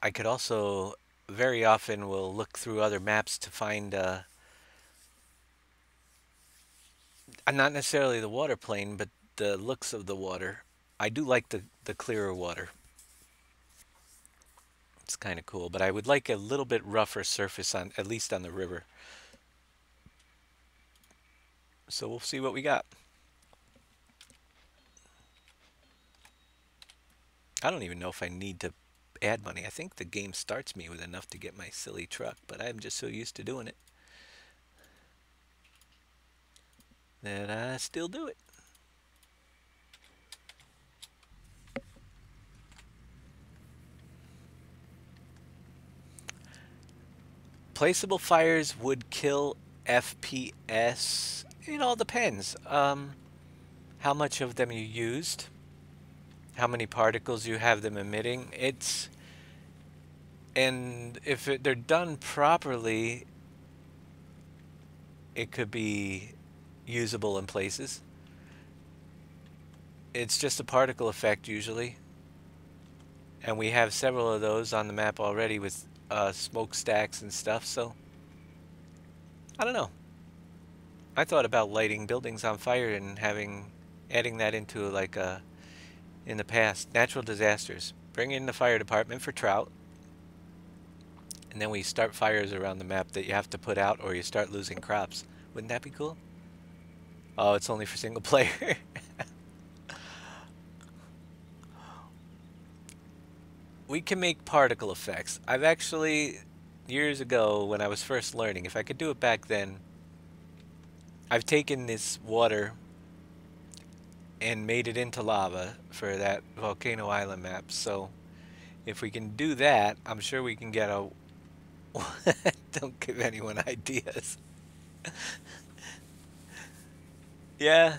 I could also very often will look through other maps to find not necessarily the water plane, but the looks of the water. I do like the clearer water. It's kind of cool, but I would like a little bit rougher surface on at least on the river. So we'll see what we got. I don't even know if I need to add money. I think the game starts me with enough to get my silly truck, but I'm just so used to doing it that I still do it. Placeable fires would kill FPS. It all depends. How much of them you used, how many particles you have them emitting. And if they're done properly, it could be usable in places. It's just a particle effect usually, and we have several of those on the map already with smokestacks and stuff. So I don't know. I thought about lighting buildings on fire and adding that into like in the past, natural disasters. Bring in the fire department for trout, and then we start fires around the map that you have to put out or you start losing crops. Wouldn't that be cool? Oh, it's only for single player. We can make particle effects. I've actually, years ago when I was first learning, if I could do it back then, I've taken this water and made it into lava for that Volcano Island map. So if we can do that, I'm sure we can get a... Don't give anyone ideas. Yeah,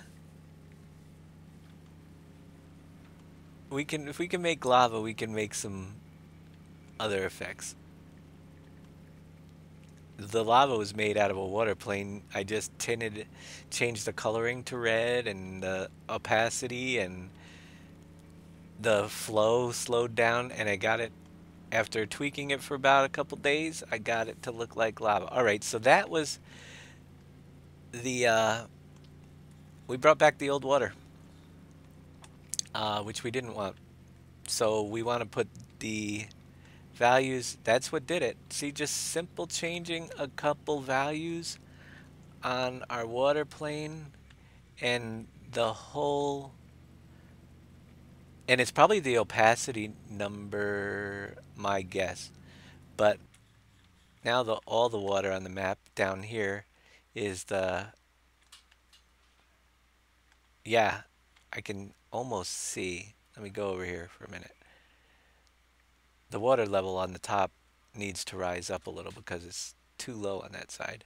we can, if we can make lava, we can make some other effects. The lava was made out of a water plane. I just changed the coloring to red and the opacity and the flow slowed down, and I got it, after tweaking it for about a couple days, I got it to look like lava. All right, so that was we brought back the old water, which we didn't want. So we want to put the values, that's what did it. See, just simple changing a couple values on our water plane and the whole, and it's probably the opacity number, my guess. But now all the water on the map down here is yeah, I can almost see. Let me go over here for a minute. The water level on the top needs to rise up a little because it's too low on that side.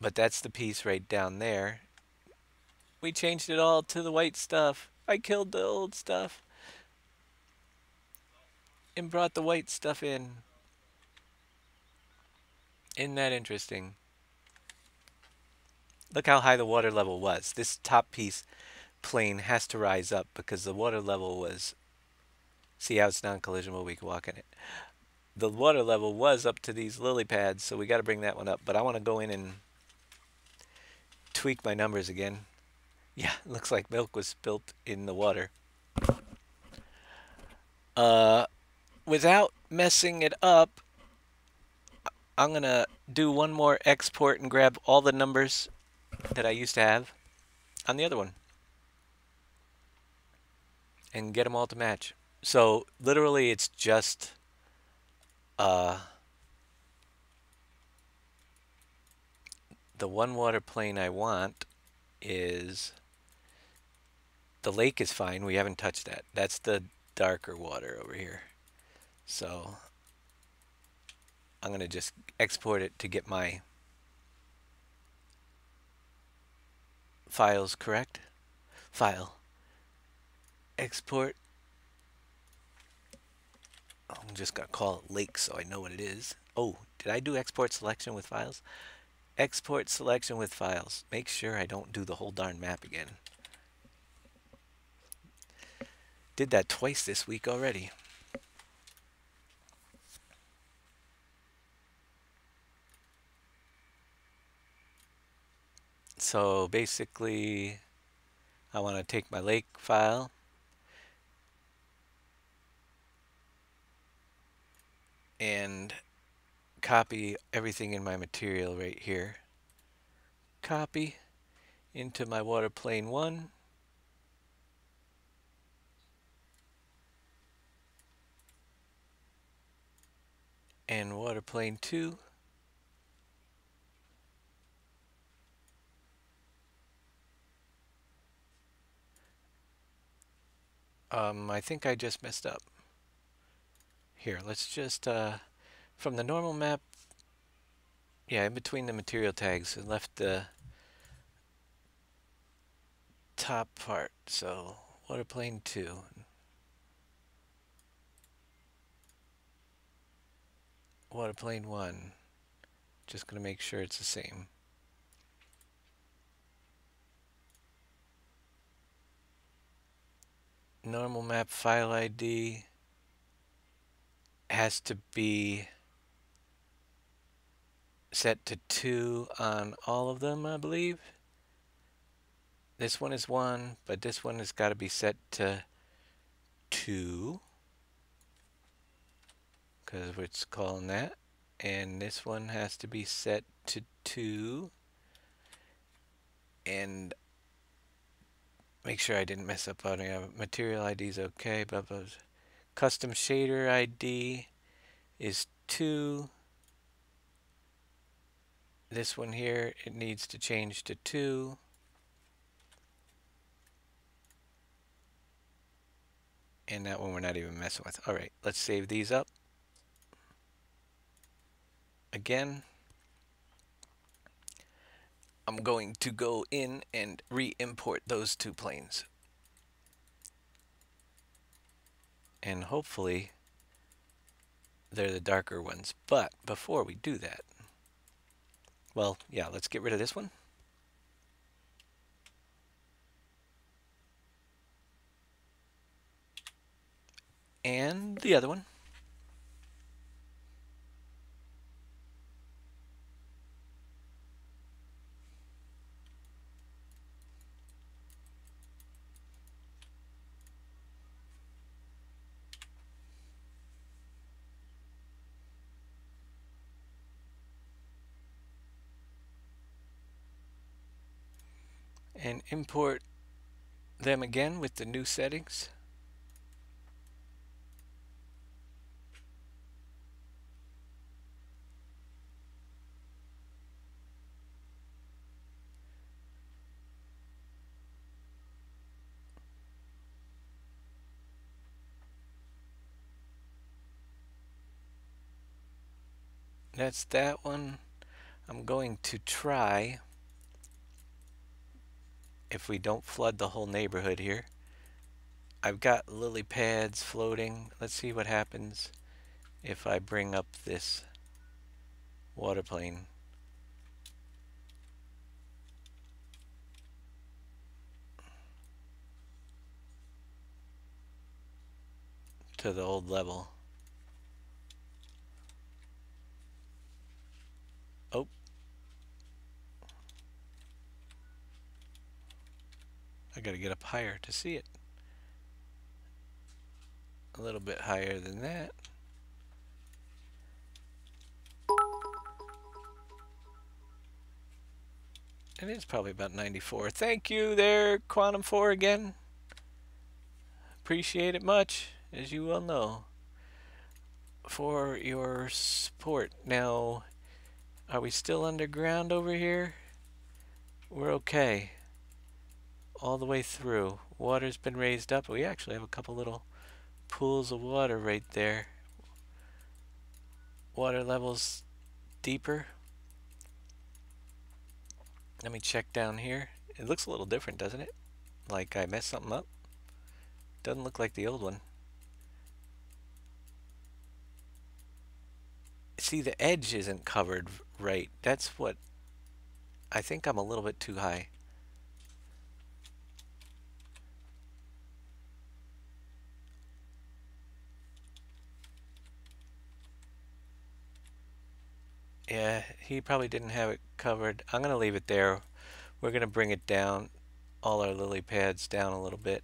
But that's the piece right down there. We changed it all to the white stuff. I killed the old stuff and brought the white stuff in. Isn't that interesting? Look how high the water level was. This top piece plane has to rise up because the water level was... See how it's non-collisionable, we can walk in it. The water level was up to these lily pads, so we got to bring that one up. But I want to go in and tweak my numbers again. Yeah, looks like milk was spilt in the water. Without messing it up, I'm going to do one more export and grab all the numbers that I used to have on the other one and get them all to match. So literally it's just the one water plane I want is, the lake is fine, we haven't touched that. That's the darker water over here. So I'm going to just export it to get my files correct. File. Export. I'm just going to call it lake so I know what it is. Oh, did I do export selection with files? Export selection with files. Make sure I don't do the whole darn map again. Did that twice this week already. So basically, I want to take my lake file and copy everything in my material right here. Copy into my water plane 1. And water plane 2. I think I just messed up. Here, let's just, from the normal map, yeah, in between the material tags, I left the top part. So, water plane 2. Water plane 1. Just going to make sure it's the same. Normal map file ID has to be set to 2 on all of them, I believe. This one is 1, but this one has got to be set to 2, because it's calling that. And this one has to be set to 2. And make sure I didn't mess up on it. Material ID is okay. Blah, blah. Custom shader ID is 2. This one here, it needs to change to 2. And that one we're not even messing with. All right, let's save these up. Again, I'm going to go in and re-import those 2 planes. And hopefully they're the darker ones. But before we do that, well, yeah, let's get rid of this one. And the other one. And import them again with the new settings. That's that one. I'm going to try, if we don't flood the whole neighborhood here. I've got lily pads floating. Let's see what happens if I bring up this water plane. To the old level. Oh. I gotta get up higher to see it. A little bit higher than that. It is probably about 94. Thank you there, Quantum 4 again. Appreciate it much, as you well know, for your support. Now, are we still underground over here? We're okay. All the way through. Water's been raised up. We actually have a couple little pools of water right there. Water levels deeper. Let me check down here. It looks a little different, doesn't it? Like I messed something up. Doesn't look like the old one. See, the edge isn't covered right. That's what... I think I'm a little bit too high. Yeah, he probably didn't have it covered. I'm going to leave it there. We're going to bring it down, all our lily pads down a little bit.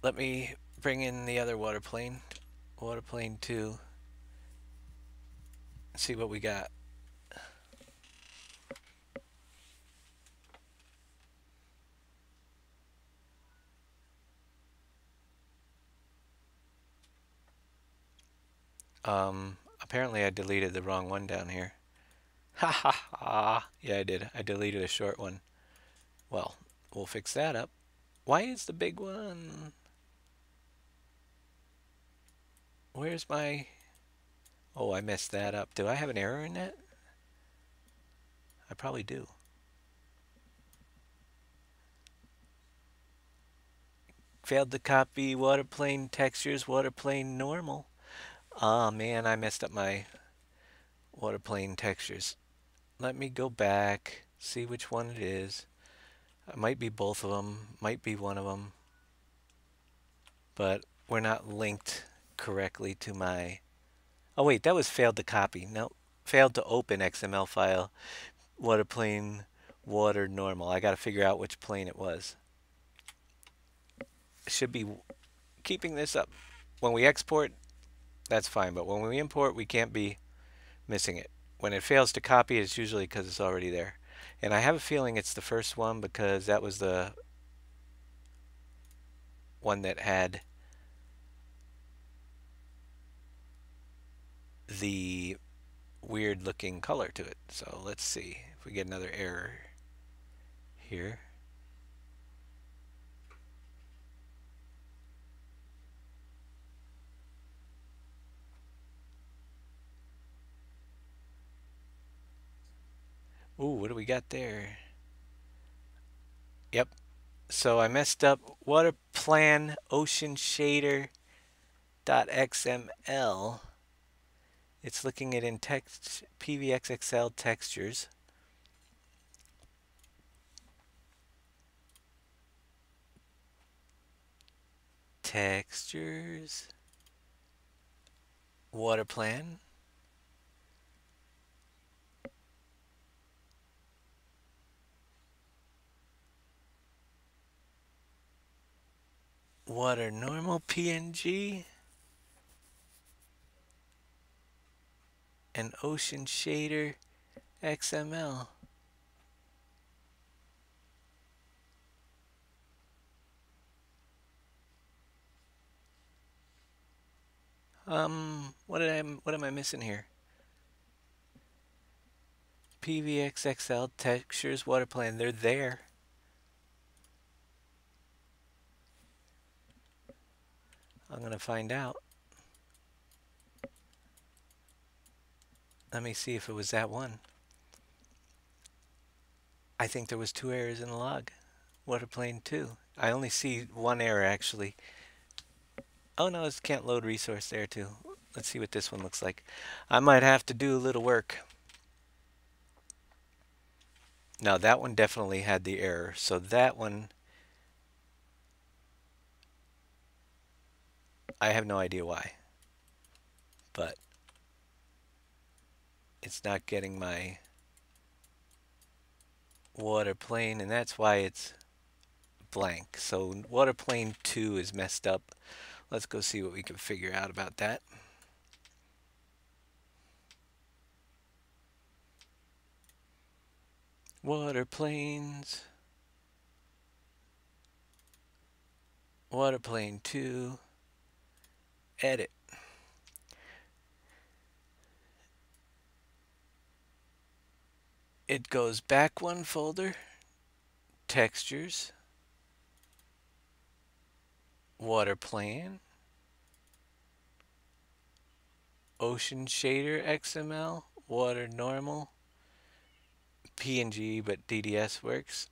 Let me bring in the other water plane 2, and see what we got. Apparently I deleted the wrong one down here. Ha ha ha. Yeah, I did. I deleted a short one. Well, we'll fix that up. Why is the big one? Where's my... Oh, I messed that up. Do I have an error in that? I probably do. Failed to copy waterplane textures, waterplane normal. Ah, man, I messed up my waterplane textures. Let me go back, see which one it is. It might be both of them, might be one of them. But we're not linked correctly to my... Oh wait, that was failed to copy. No, failed to open XML file. Waterplane, water normal. I got to figure out which plane it was. Should be keeping this up. When we export, that's fine. But when we import, we can't be missing it. When it fails to copy, it's usually because it's already there. And I have a feeling it's the first one because that was the one that had the weird looking color to it. So let's see if we get another error here. Ooh, what do we got there? Yep. So I messed up water plan ocean shader .xml. It's looking at in text PV16x textures. Textures. Water plan. Water normal PNG. And ocean shader XML. What am I missing here? PVXXL textures water plan, they're there. I'm gonna find out. Let me see if it was that one. I think there was 2 errors in the log. Waterplane 2. I only see 1 error actually. Oh no, it can't load resource there too. Let's see what this one looks like. I might have to do a little work. Now that one definitely had the error. So that one, I have no idea why. But it's not getting my water plane, and that's why it's blank. So water plane 2 is messed up. Let's go see what we can figure out about that. Water planes. Water plane 2. Edit. It goes back one folder. Textures. Water plane. Ocean shader XML. Water normal. PNG, but DDS works.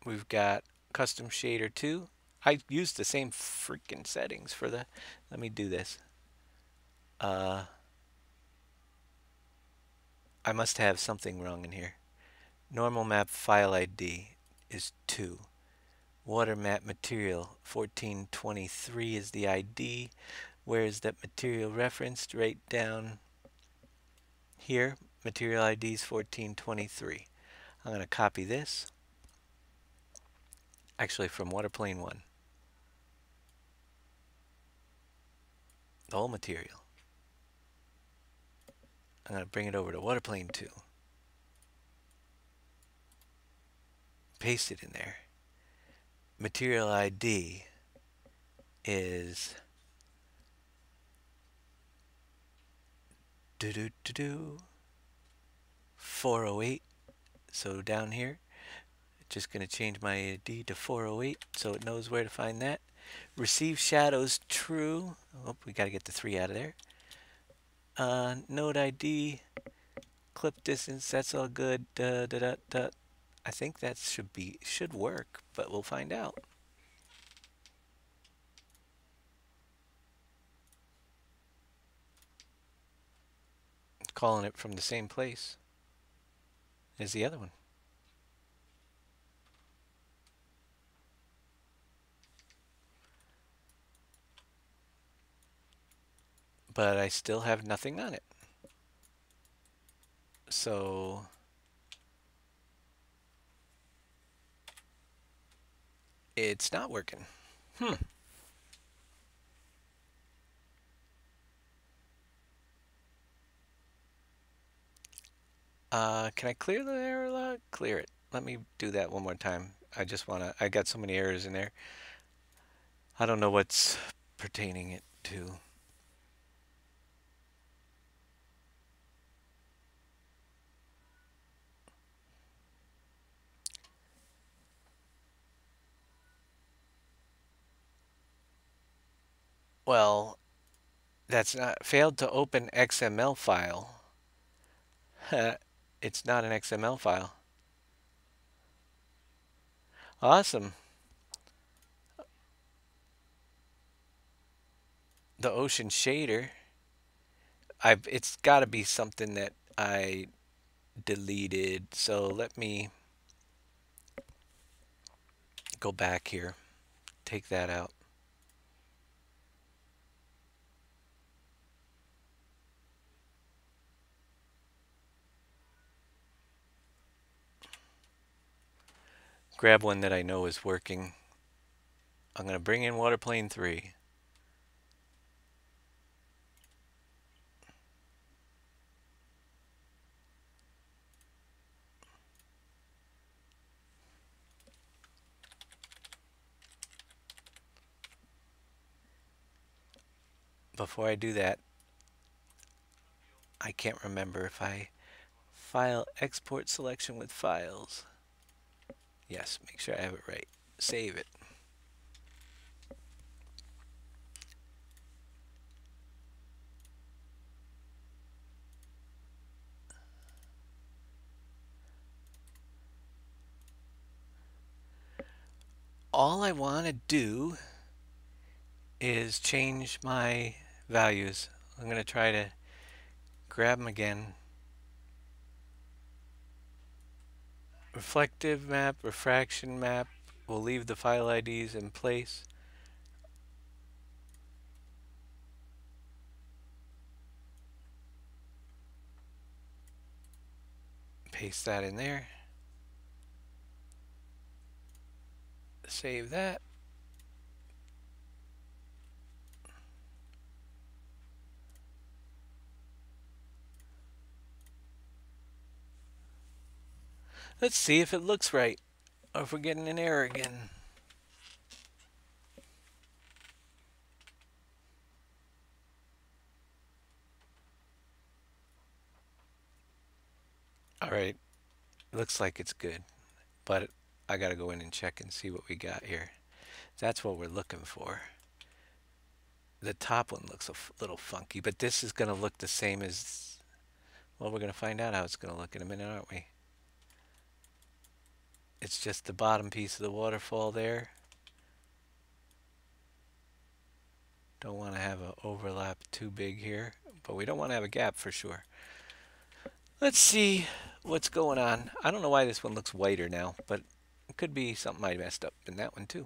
We've got custom shader 2. I used the same freaking settings for the... Let me do this. I must have something wrong in here. Normal map file ID is 2. Water map material 1423 is the ID. Where is that material referenced? Right down here. Material ID is 1423. I'm going to copy this, actually from water plane 1, the whole material. I'm going to bring it over to water plane 2. Paste it in there. Material ID is 408. So down here, just going to change my ID to 408 so it knows where to find that. Receive shadows true. Oh, we got to get the 3 out of there. Node ID, clip distance, that's all good. I think that should work, but we'll find out. Calling it from the same place as the other one. But I still have nothing on it. So it's not working. Can I clear the error log? Clear it. Let me do that one more time. I got so many errors in there. I don't know what's pertaining it to. Well, that's not failed to open XML file. It's not an XML file. Awesome. The ocean shader. It's got to be something that I deleted. So let me go back here. Take that out. Grab one that I know is working. I'm going to bring in water plane 3. Before I do that, I can't remember if I file export selection with files. Yes, make sure I have it right. Save it. All I want to do is change my values. I'm going to try to grab them again. Reflective map, refraction map. We'll leave the file IDs in place. Paste that in there. Save that. Let's see if it looks right, or if we're getting an error again. Alright, looks like it's good, but I gotta go in and check and see what we got here. That's what we're looking for. The top one looks a little funky, but this is gonna look the same as, well, we're gonna find out how it's gonna look in a minute, aren't we? It's just the bottom piece of the waterfall there. Don't want to have an overlap too big here, but we don't want to have a gap for sure. Let's see what's going on. I don't know why this one looks whiter now, but it could be something I messed up in that one too.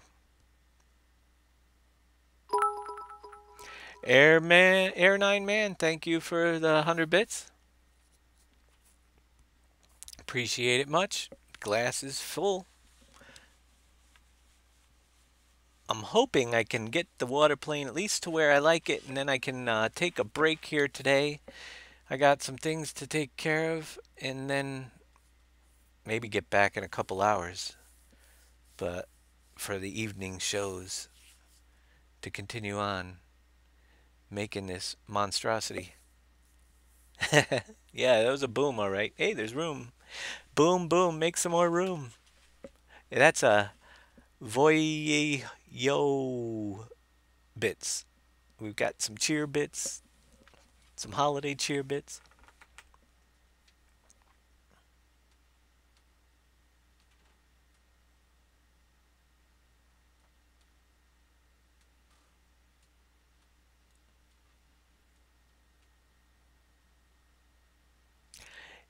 Air 9 Man, thank you for the 100 bits. appreciate it much. Glass is full. I'm hoping I can get the water plane at least to where I like it, and then I can take a break here today. I got some things to take care of, and then maybe get back in a couple hours. But for the evening shows to continue on making this monstrosity. Yeah, that was a boom, all right. Hey, there's room. Boom, boom, make some more room. That's a Voyo bits. We've got some cheer bits, some holiday cheer bits.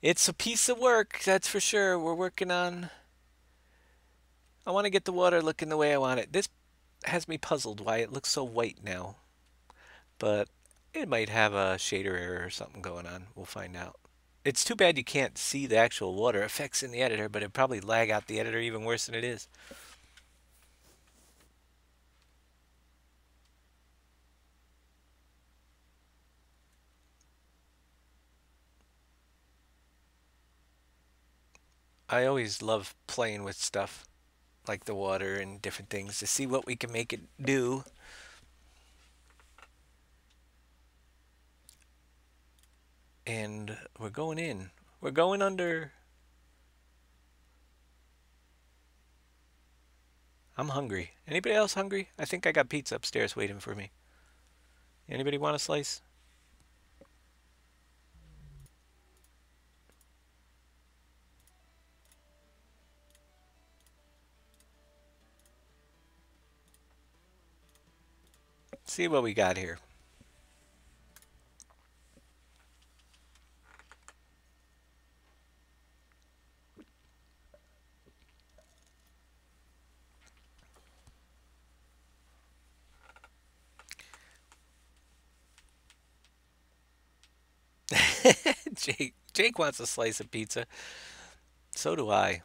It's a piece of work, that's for sure. We're working on. I want to get the water looking the way I want it. This has me puzzled why it looks so white now, but it might have a shader error or something going on. We'll find out. It's too bad you can't see the actual water effects in the editor, but it'd probably lag out the editor even worse than it is. I always love playing with stuff like the water and different things to see what we can make it do. And we're going in. We're going under. I'm hungry. Anybody else hungry? I think I got pizza upstairs waiting for me. Anybody want a slice? See what we got here. Jake wants a slice of pizza. So do I.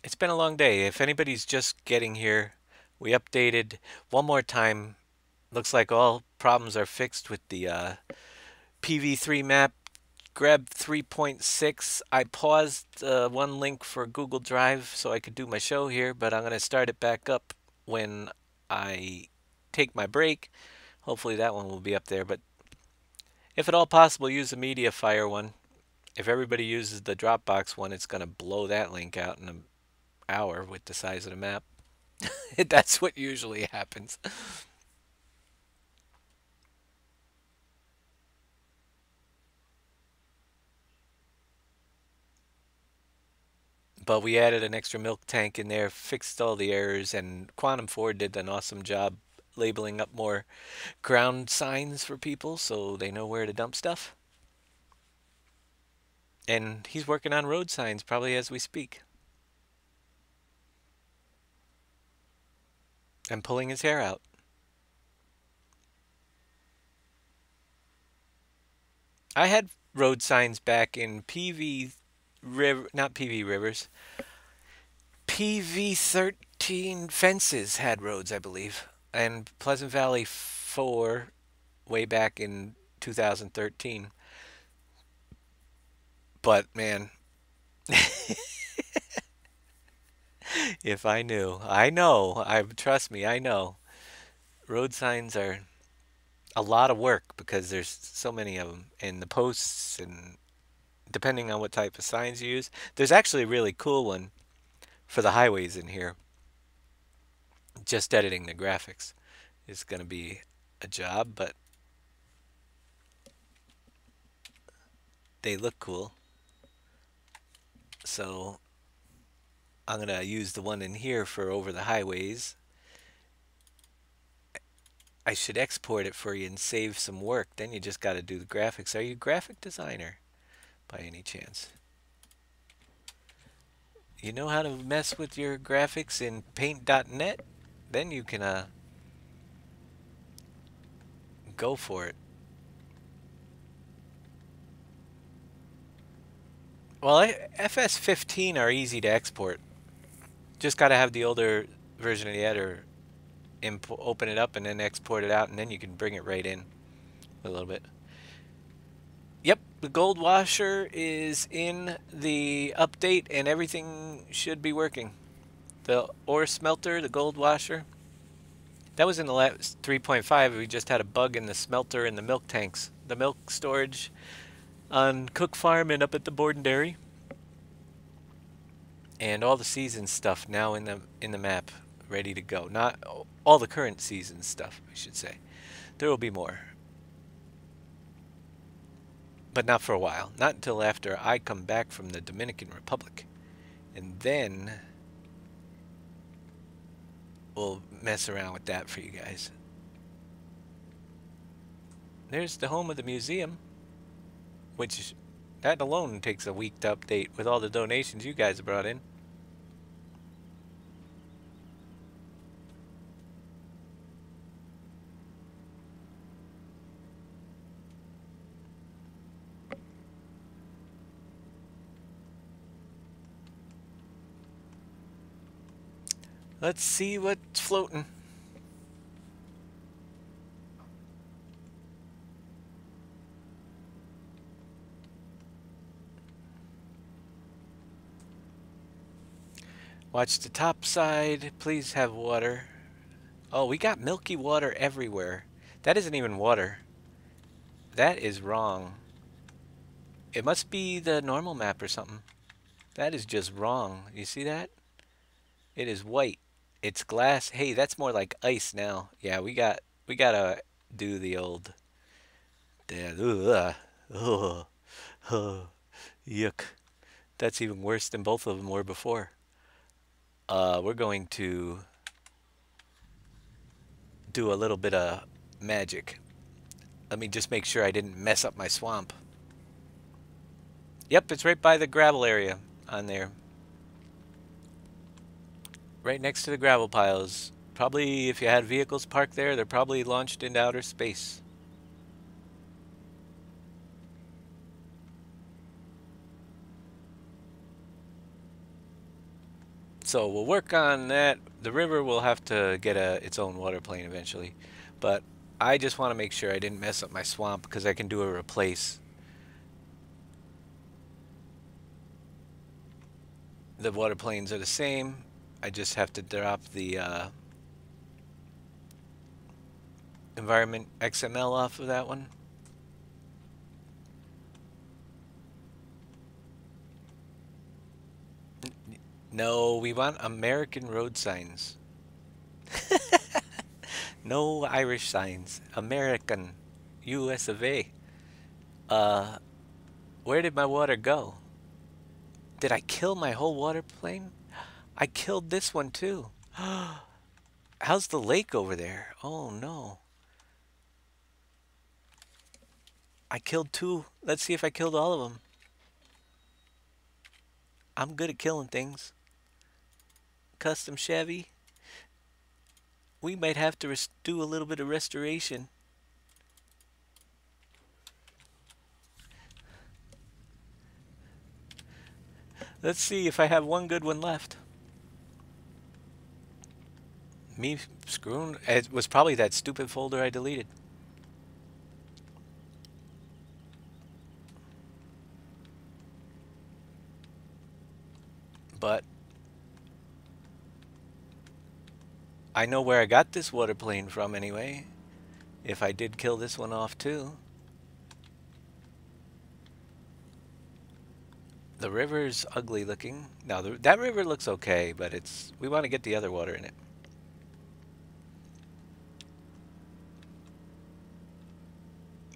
It's been a long day. If anybody's just getting here, we updated one more time. Looks like all problems are fixed with the PV3 map. Grab 3.6. I paused one link for Google Drive so I could do my show here, but I'm going to start it back up when I take my break. Hopefully that one will be up there, but if at all possible, use the MediaFire one. If everybody uses the Dropbox one, it's going to blow that link out in an hour with the size of the map. That's what usually happens. But we added an extra milk tank in there, fixed all the errors, and Quantum 4 did an awesome job labeling up more ground signs for people so they know where to dump stuff. And he's working on road signs probably as we speak. And pulling his hair out. I had road signs back in PV River, not PV Rivers. PV13 Fences had roads, I believe. And Pleasant Valley 4 way back in 2013. But man, if I knew, I know, trust me, I know. Road signs are a lot of work because there's so many of them, and the posts, and depending on what type of signs you use. There's actually a really cool one for the highways in here. Just editing the graphics is going to be a job, but they look cool. So I'm going to use the one in here for over the highways. I should export it for you and save some work. Then you just got to do the graphics. Are you a graphic designer by any chance? You know how to mess with your graphics in paint.net? Then you can go for it. Well, FS15 are easy to export. Just got to have the older version of the editor, open it up and then export it out, and then you can bring it right in a little bit. Yep, the gold washer is in the update and everything should be working. The ore smelter, the gold washer, that was in the last 3.5. We just had a bug in the smelter and the milk tanks. The milk storage on Cook Farm and up at the Borden Dairy. And all the season stuff now in the map ready to go. Not all the current season stuff, I should say. There will be more. But not for a while. Not until after I come back from the Dominican Republic. And then we'll mess around with that for you guys. There's the home of the museum, which that alone takes a week to update with all the donations you guys have brought in. Let's see what's floating. Watch the top side. Please have water. Oh, we got milky water everywhere. That isn't even water. That is wrong. It must be the normal map or something. That is just wrong. You see that? It is white. It's glass. Hey, that's more like ice now. Yeah, we gotta do the old. Ugh, yuck. That's even worse than both of them were before. We're going to do a little bit of magic. Let me just make sure I didn't mess up my swamp. Yep, it's right by the gravel area on there. Right next to the gravel piles. Probably, if you had vehicles parked there, they're probably launched into outer space. So we'll work on that. The river will have to get its own water plane eventually. But I just want to make sure I didn't mess up my swamp because I can do a replace. The water planes are the same. I just have to drop the environment XML off of that one. No, we want American road signs. No Irish signs. American. US of A. Where did my water go? Did I kill my whole water plane? I killed this one too. How's the lake over there? Oh no. I killed two. Let's see if I killed all of them. I'm good at killing things. Custom Chevy. We might have to do a little bit of restoration. Let's see if I have one good one left. Me screwing. It was probably that stupid folder I deleted. But I know where I got this water plane from anyway. If I did kill this one off too. The river's ugly looking. Now that river looks okay, but we want to get the other water in it.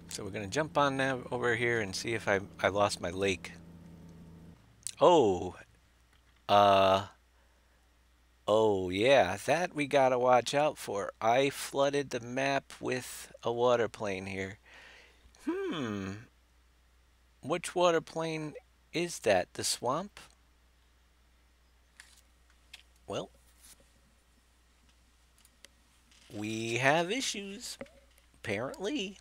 So we're gonna jump on now over here and see if I lost my lake. Oh, oh yeah, that we gotta watch out for. I flooded the map with a water plane here. Which water plane is that? The swamp? Well, we have issues, apparently.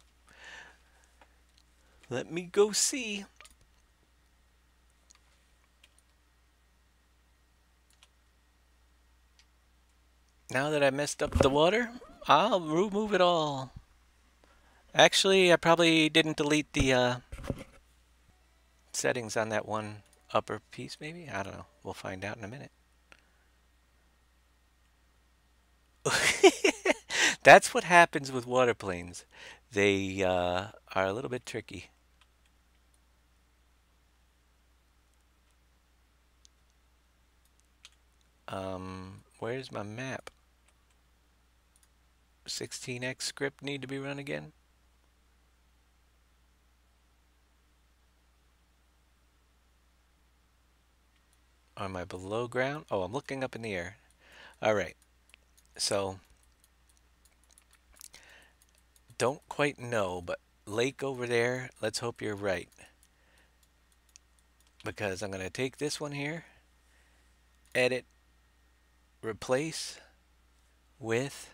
Let me go see. Now that I messed up the water, I'll remove it all. Actually, I probably didn't delete the settings on that one upper piece, maybe? I don't know. We'll find out in a minute. That's what happens with water planes. They are a little bit tricky. Where's my map? 16x script need to be run again? Am I below ground? Oh, I'm looking up in the air. All right. So, don't quite know, but lake over there, let's hope you're right. Because I'm going to take this one here, edit, replace with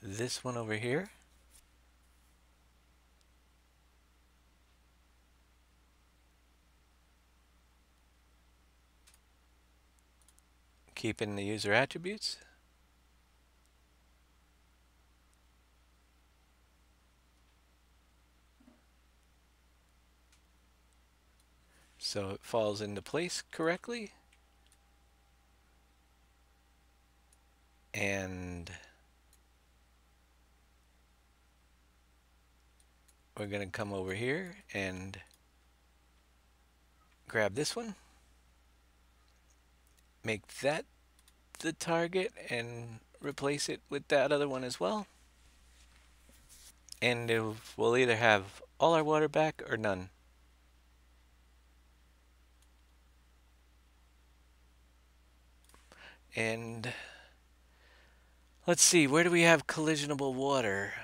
this one over here. Keeping the user attributes. So it falls into place correctly. And we're going to come over here and grab this one. Make that the target and replace it with that other one as well. And we'll either have all our water back or none. And let's see, where do we have collisionable water?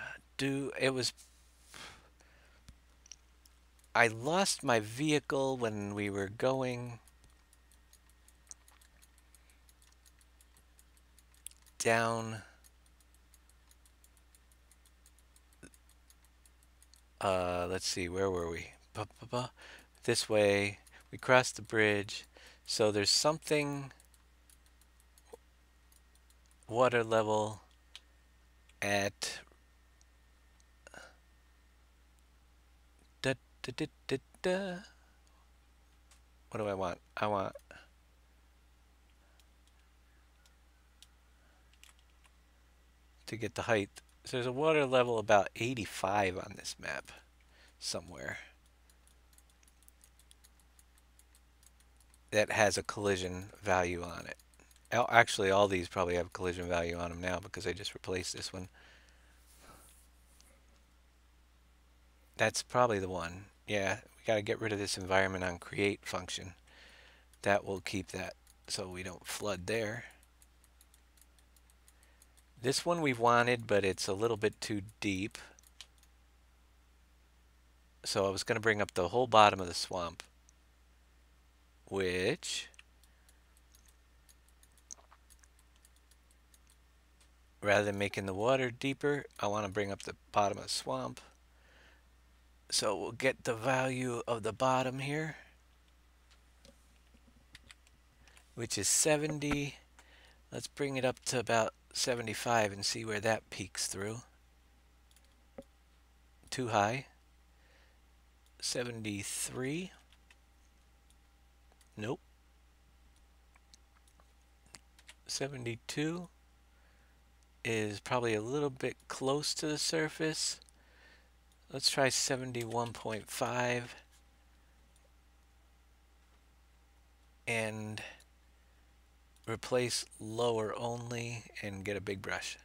I lost my vehicle when we were going down let's see, where were we? This way. We crossed the bridge. So there's something water level at what do I want? I want to get the height. So there's a water level about 85 on this map somewhere that has a collision value on it. Actually, all these probably have a collision value on them now because I just replaced this one. That's probably the one. Yeah, we got to get rid of this environment on create function. That will keep that so we don't flood there. This one we wanted, but it's a little bit too deep. So I was going to bring up the whole bottom of the swamp, which, rather than making the water deeper, I want to bring up the bottom of the swamp. So we'll get the value of the bottom here, which is 70. Let's bring it up to about 75 and see where that peaks through. Too high. 73. Nope. 72 is probably a little bit close to the surface. Let's try 71.5 and replace lower only and get a big brush.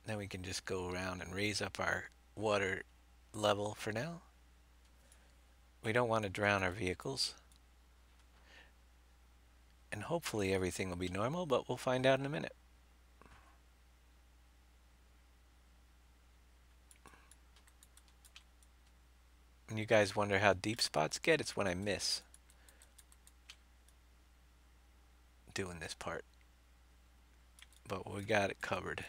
Then we can just go around and raise up our water level for now. We don't want to drown our vehicles. And hopefully everything will be normal, but we'll find out in a minute. And you guys wonder how deep spots get? It's when I miss doing this part. But we got it covered.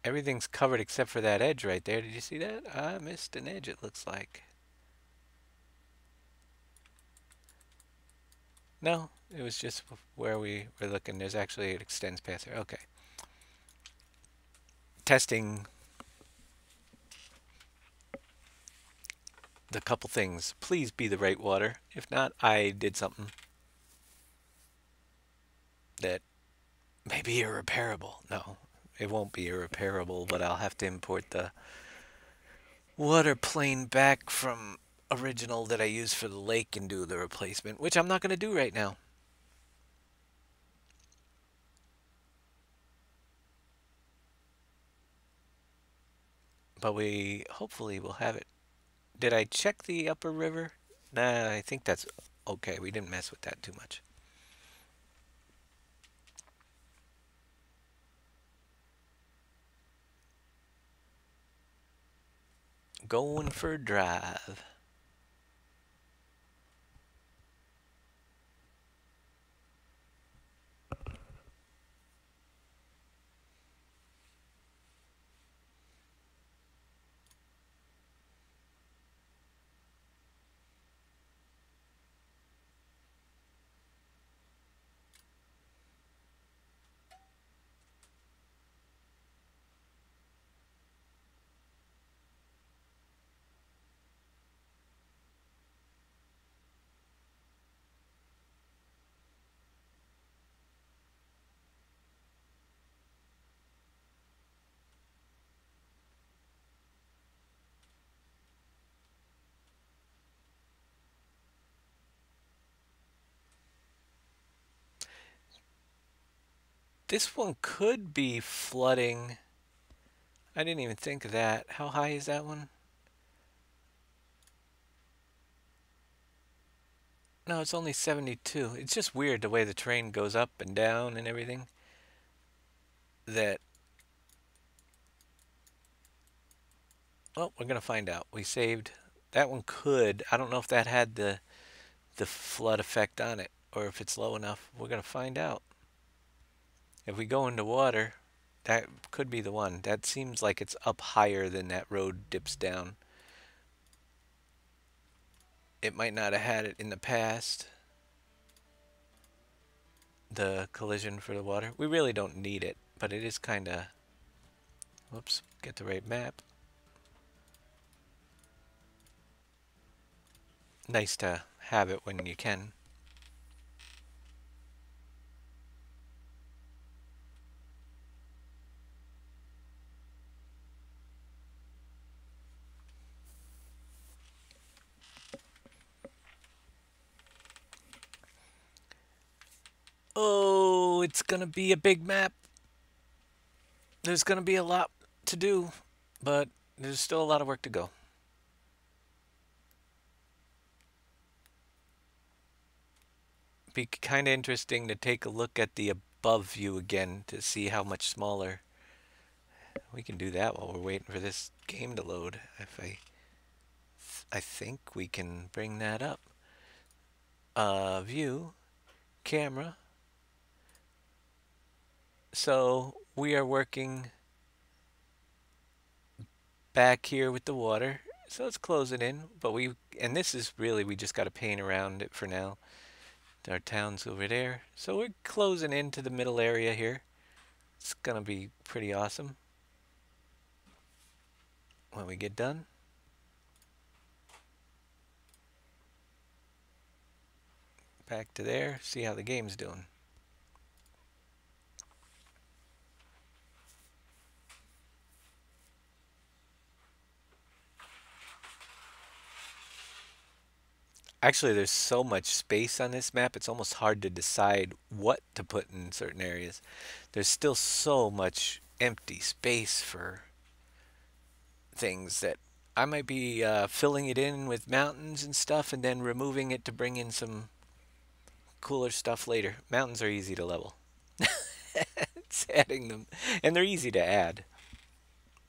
Everything's covered except for that edge right there. Did you see that? I missed an edge, it looks like. No, it was just where we were looking. There's actually, it extends past there. Okay. Testing the couple things. Please be the right water. If not, I did something that may be irreparable. No, it won't be irreparable, but I'll have to import the water plane back from original that I used for the lake and do the replacement, which I'm not going to do right now. But we hopefully will have it. Did I check the upper river? Nah, I think that's okay. We didn't mess with that too much. Going for a drive. This one could be flooding. I didn't even think of that. How high is that one? No, it's only 72. It's just weird the way the train goes up and down and everything. That, well, we're going to find out. We saved. That one could. I don't know if that had the flood effect on it or if it's low enough. We're going to find out. If we go into water, that could be the one. That seems like it's up higher than that road dips down. It might not have had it in the past. The collision for the water. We really don't need it, but it is kind of... Whoops, get the right map. Nice to have it when you can. Oh, it's gonna be a big map. There's gonna be a lot to do, but there's still a lot of work to go. Be kind of interesting to take a look at the above view again to see how much smaller. We can do that while we're waiting for this game to load. If I think we can bring that up. View, camera. So we are working back here with the water. So let's close it in. But and this is really, we just got to paint around it for now. Our town's over there. So we're closing into the middle area here. It's gonna be pretty awesome when we get done. Back to there, see how the game's doing. Actually, there's so much space on this map, it's almost hard to decide what to put in certain areas. There's still so much empty space for things that I might be filling it in with mountains and stuff and then removing it to bring in some cooler stuff later. Mountains are easy to level. It's adding them, and they're easy to add.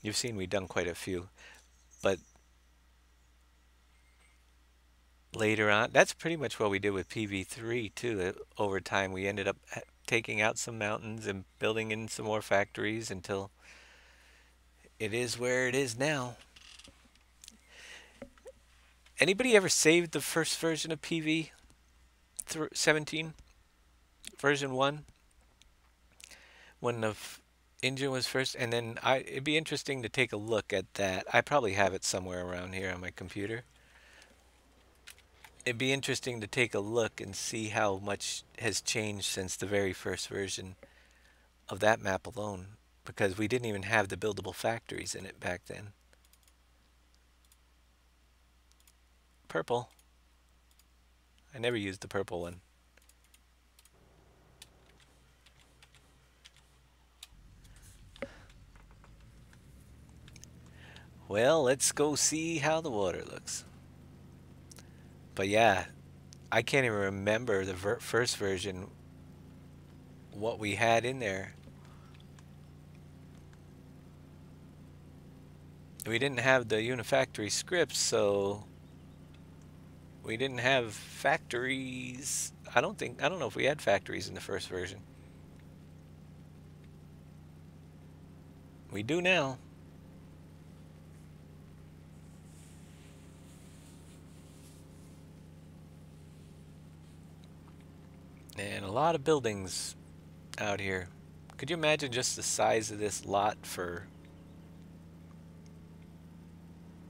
You've seen we've done quite a few, but later on, that's pretty much what we did with PV3 too. Over time, we ended up taking out some mountains and building in some more factories until it is where it is now. Anybody ever saved the first version of PV17 version 1 when the engine was first? And then it'd be interesting to take a look at that. I probably have it somewhere around here on my computer. It'd be interesting to take a look and see how much has changed since the very first version of that map alone, because we didn't even have the buildable factories in it back then. Purple. I never used the purple one. Well, let's go see how the water looks. But yeah, I can't even remember the first version, what we had in there. We didn't have the Unifactory scripts, so we didn't have factories. I don't know if we had factories in the first version. We do now. And a lot of buildings out here. Could you imagine just the size of this lot for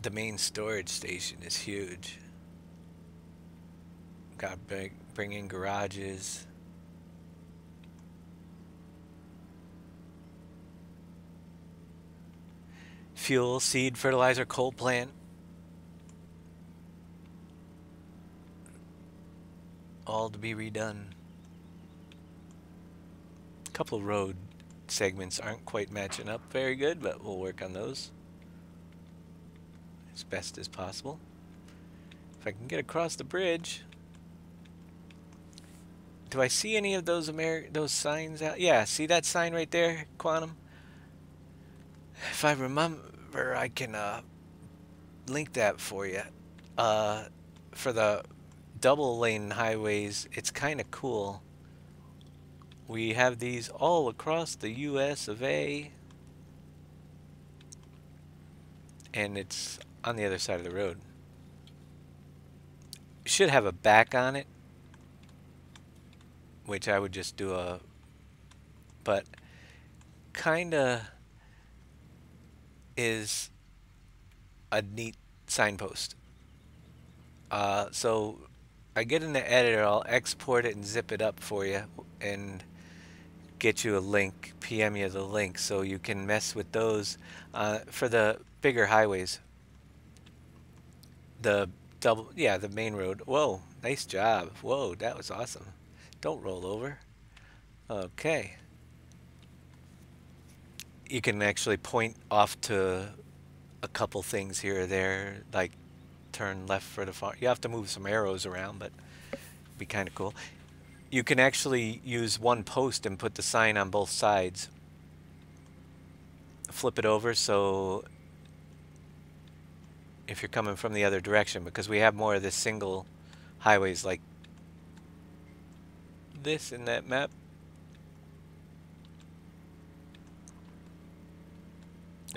the main storage station is huge. Got to bring in garages. Fuel, seed, fertilizer, coal plant. All to be redone. A couple of road segments aren't quite matching up very good, but we'll work on those as best as possible. If I can get across the bridge. Do I see any of those signs out? Yeah, see that sign right there, Quantum? If I remember, I can link that for you. For the double lane highways, it's kind of cool. We have these all across the US of A. And it's on the other side of the road. Should have a back on it, which I would just do but kinda is a neat signpost. So I get in the editor, I'll export it and zip it up for you and get you a link, PM you the link so you can mess with those for the bigger highways. The main road. Whoa, nice job. Whoa, that was awesome. Don't roll over. Okay. You can actually point off to a couple things here or there, like turn left for the farm. You have to move some arrows around, but it'd be kind of cool. You can actually use one post and put the sign on both sides. Flip it over so if you're coming from the other direction, because we have more of this single highways like this in that map.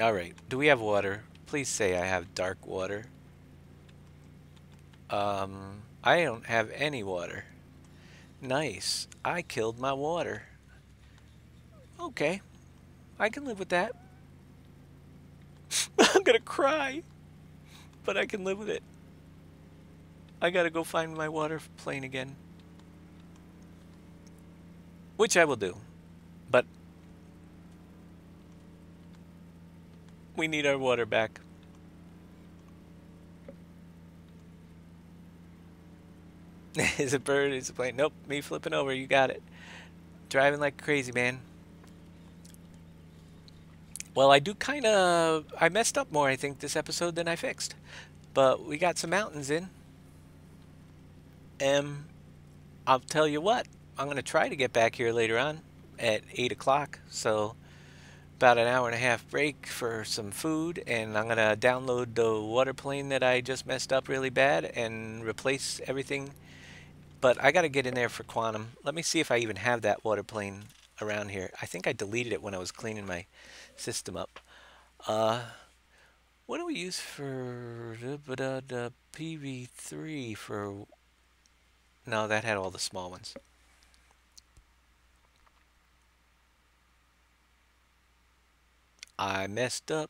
Alright, do we have water? Please say I have dark water. I don't have any water. Nice. I killed my water. Okay. I can live with that. I'm gonna cry. But I can live with it. I gotta go find my water plane again. Which I will do. But we need our water back. Is a bird, is a plane. Nope, me flipping over, you got it. Driving like crazy, man. Well, I messed up more, I think, this episode than I fixed. But we got some mountains in. I'll tell you what, I'm going to try to get back here later on at 8 o'clock. So about an hour and a half break for some food. And I'm going to download the water plane that I just messed up really bad and replace everything. But I got to get in there for Quantum. Let me see if I even have that water plane around here. I think I deleted it when I was cleaning my system up. Uh, what do we use for the PV3 for? No, that had all the small ones. I messed up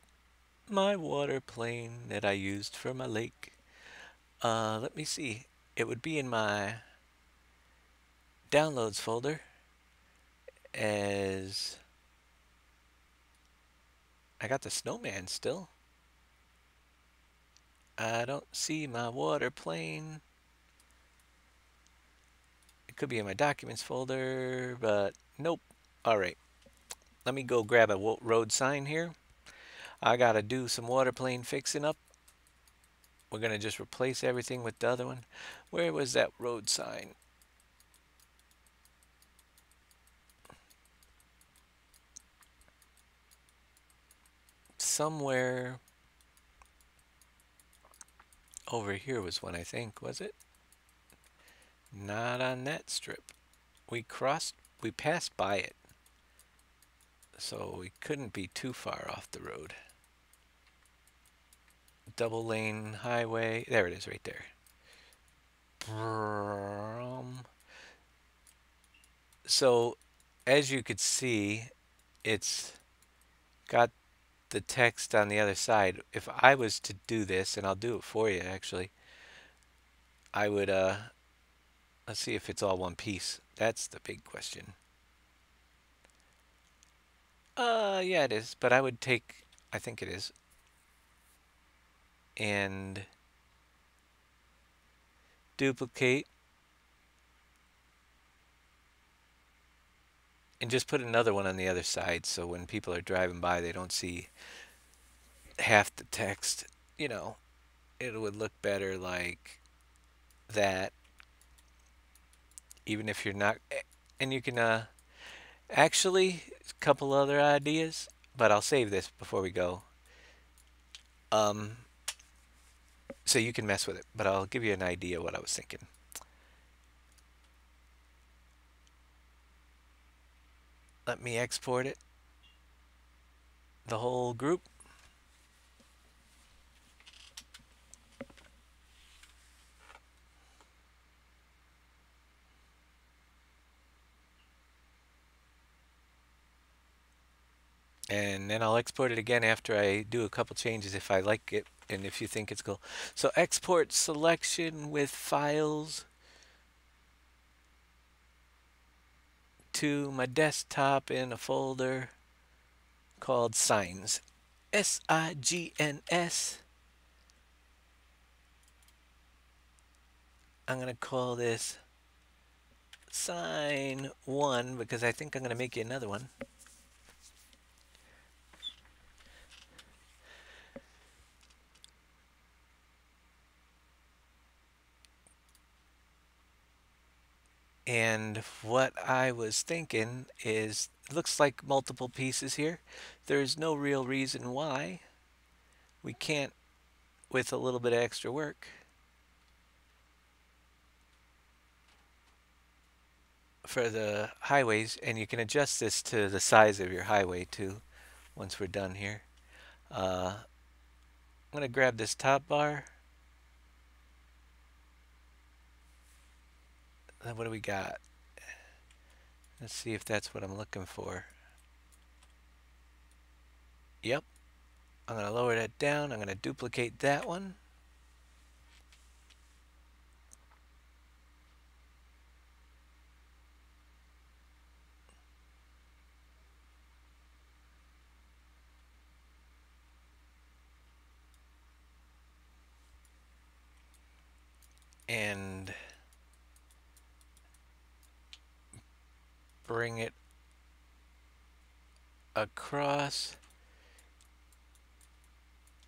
my water plane that I used for my lake. Let me see. It would be in my downloads folder as I got the snowman still. I don't see my water plane. It could be in my documents folder, but nope. All right, let me go grab a road sign here. I gotta do some water plane fixing up. We're gonna just replace everything with the other one. Where was that road sign? Somewhere over here was one, I think, was it? Not on that strip. We passed by it, so we couldn't be too far off the road. Double lane highway, there it is right there. So as you could see, it's got the text on the other side. If I was to do this, and I'll do it for you actually, I would let's see if it's all one piece. That's the big question. Yeah, it is, but I would take, I think it is, and duplicate, and just put another one on the other side so when people are driving by they don't see half the text. You know, it would look better like that, even if you're not, and you can, actually, a couple other ideas, but I'll save this before we go. Um, so you can mess with it, but I'll give you an idea what I was thinking. Let me export it, the whole group. And then I'll export it again after I do a couple changes if I like it and if you think it's cool. So export selection with files to my desktop in a folder called signs. S-I-G-N-S. I'm going to call this sign 1 because I think I'm going to make you another one. And what I was thinking is, it looks like multiple pieces here. There's no real reason why we can't, with a little bit of extra work, for the highways, and you can adjust this to the size of your highway too once we're done here. I'm going to grab this top bar. Then what do we got? Let's see if that's what I'm looking for. Yep. I'm going to lower that down. I'm going to duplicate that one. And bring it across.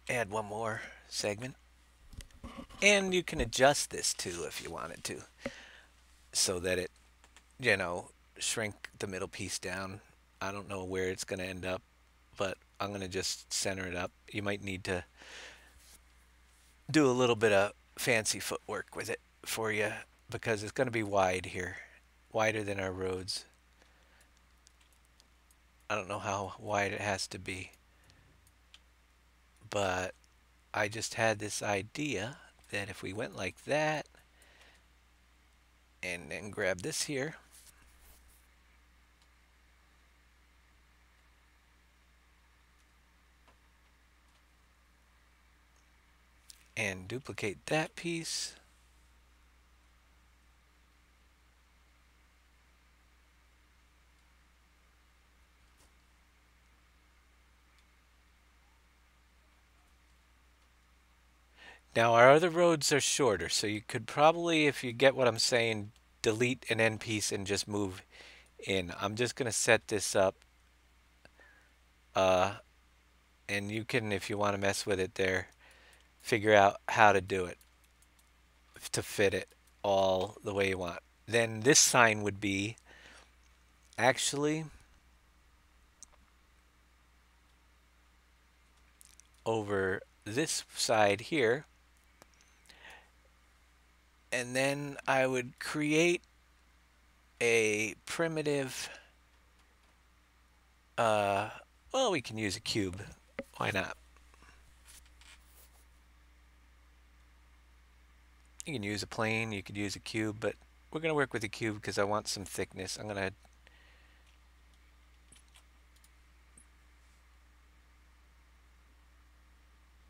Add one more segment. And you can adjust this too if you wanted to, so that it, you know, shrink the middle piece down. I don't know where it's going to end up, but I'm going to just center it up. You might need to do a little bit of fancy footwork with it for you because it's going to be wide here, wider than our roads. I don't know how wide it has to be. but I just had this idea that if we went like that and then grab this here and duplicate that piece, now our other roads are shorter, so you could probably, if you get what I'm saying, delete an end piece and just move in. I'm just going to set this up, and you can, if you want to mess with it there, figure out how to do it to fit it all the way you want. Then this sign would be actually over this side here, and then I would create a primitive, well, we can use a cube. Why not? You can use a plane, you could use a cube, but we're going to work with a cube because I want some thickness. I'm going to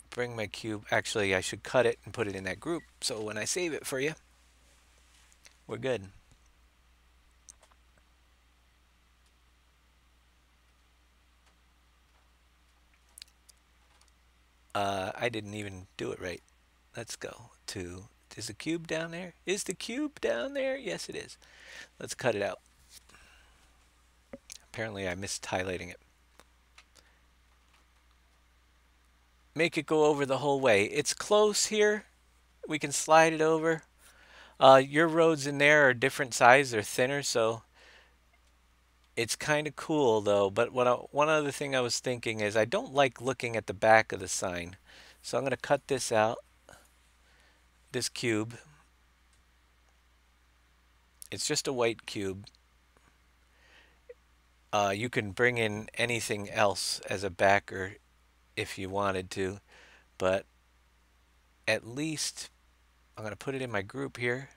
bring my cube. Actually, I should cut it and put it in that group, so when I save it for you, we're good. I didn't even do it right. Let's go to, is the cube down there? Is the cube down there? Yes, it is. Let's cut it out. Apparently I missed highlighting it. Make it go over the whole way. It's close here. We can slide it over. Your roads in there are different size. They're thinner, so it's kind of cool though. But one other thing I was thinking is I don't like looking at the back of the sign. So I'm going to cut this out, this cube. It's just a white cube. You can bring in anything else as a backer if you wanted to, but at least I'm going to put it in my group here.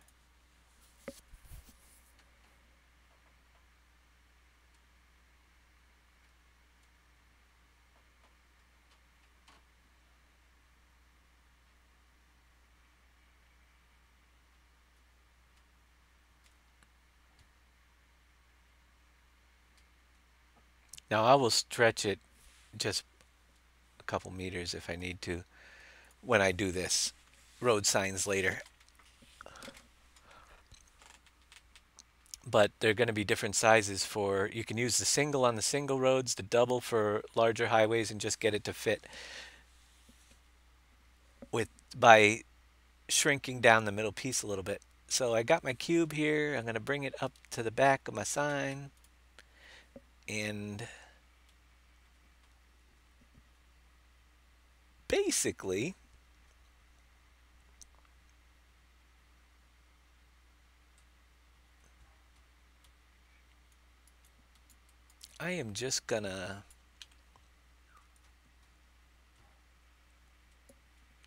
Now I will stretch it just a couple meters if I need to when I do this road signs later. But they're going to be different sizes for, you can use the single on the single roads, the double for larger highways, and just get it to fit with by shrinking down the middle piece a little bit. So I got my cube here. I'm going to bring it up to the back of my sign, and basically I am just gonna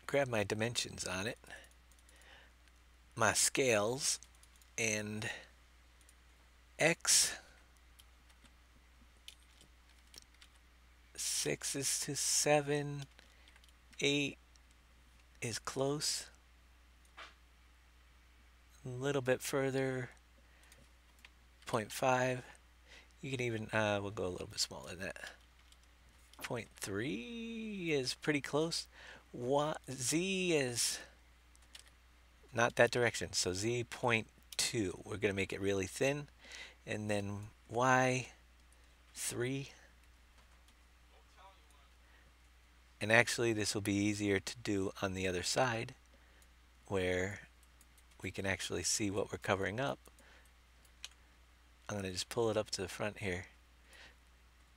grab my dimensions on it, my scales, and X 6 is to 7, 8 is close, a little bit further, 0.5. You can even, we'll go a little bit smaller than that. 0.3 is pretty close. Z is not that direction, so Z 0.2. We're going to make it really thin. And then Y 3. And actually this will be easier to do on the other side, where we can actually see what we're covering up. I'm going to just pull it up to the front here.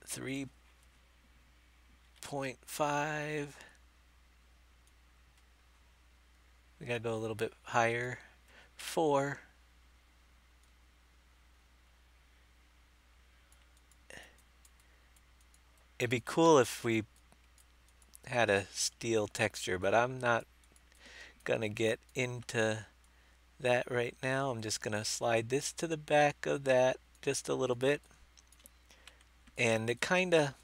3.5. We got to go a little bit higher. 4. It'd be cool if we had a steel texture, but I'm not gonna get into that right now. I'm just gonna slide this to the back of that just a little bit, and it kinda,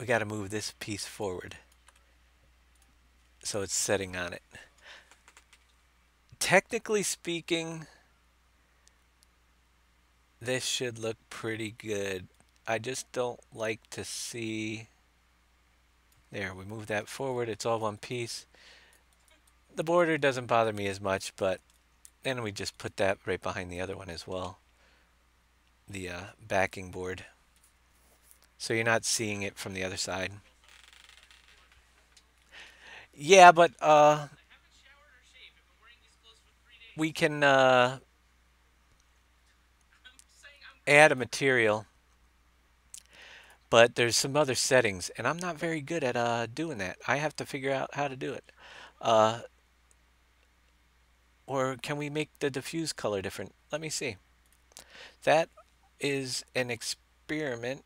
we gotta move this piece forward so it's setting on it. Technically speaking, this should look pretty good. I just don't like to see, there, we move that forward, it's all one piece. The border doesn't bother me as much, but then we just put that right behind the other one as well, the backing board, so you're not seeing it from the other side. Yeah, but we can add a material, but there's some other settings, and I'm not very good at doing that. I have to figure out how to do it. Uh, or can we make the diffuse color different? Let me see. That is an experiment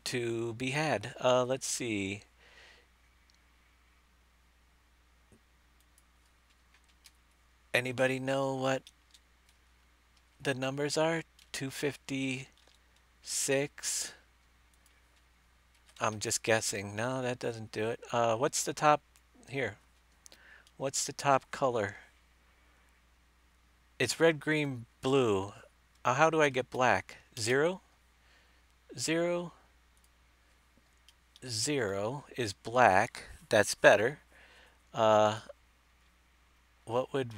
to be had. Let's see. Anybody know what the numbers are? 256. I'm just guessing. No, that doesn't do it. What's the top here? What's the top color? It's red, green, blue. How do I get black? 0? 0? 0 is black. That's better. Uh, what would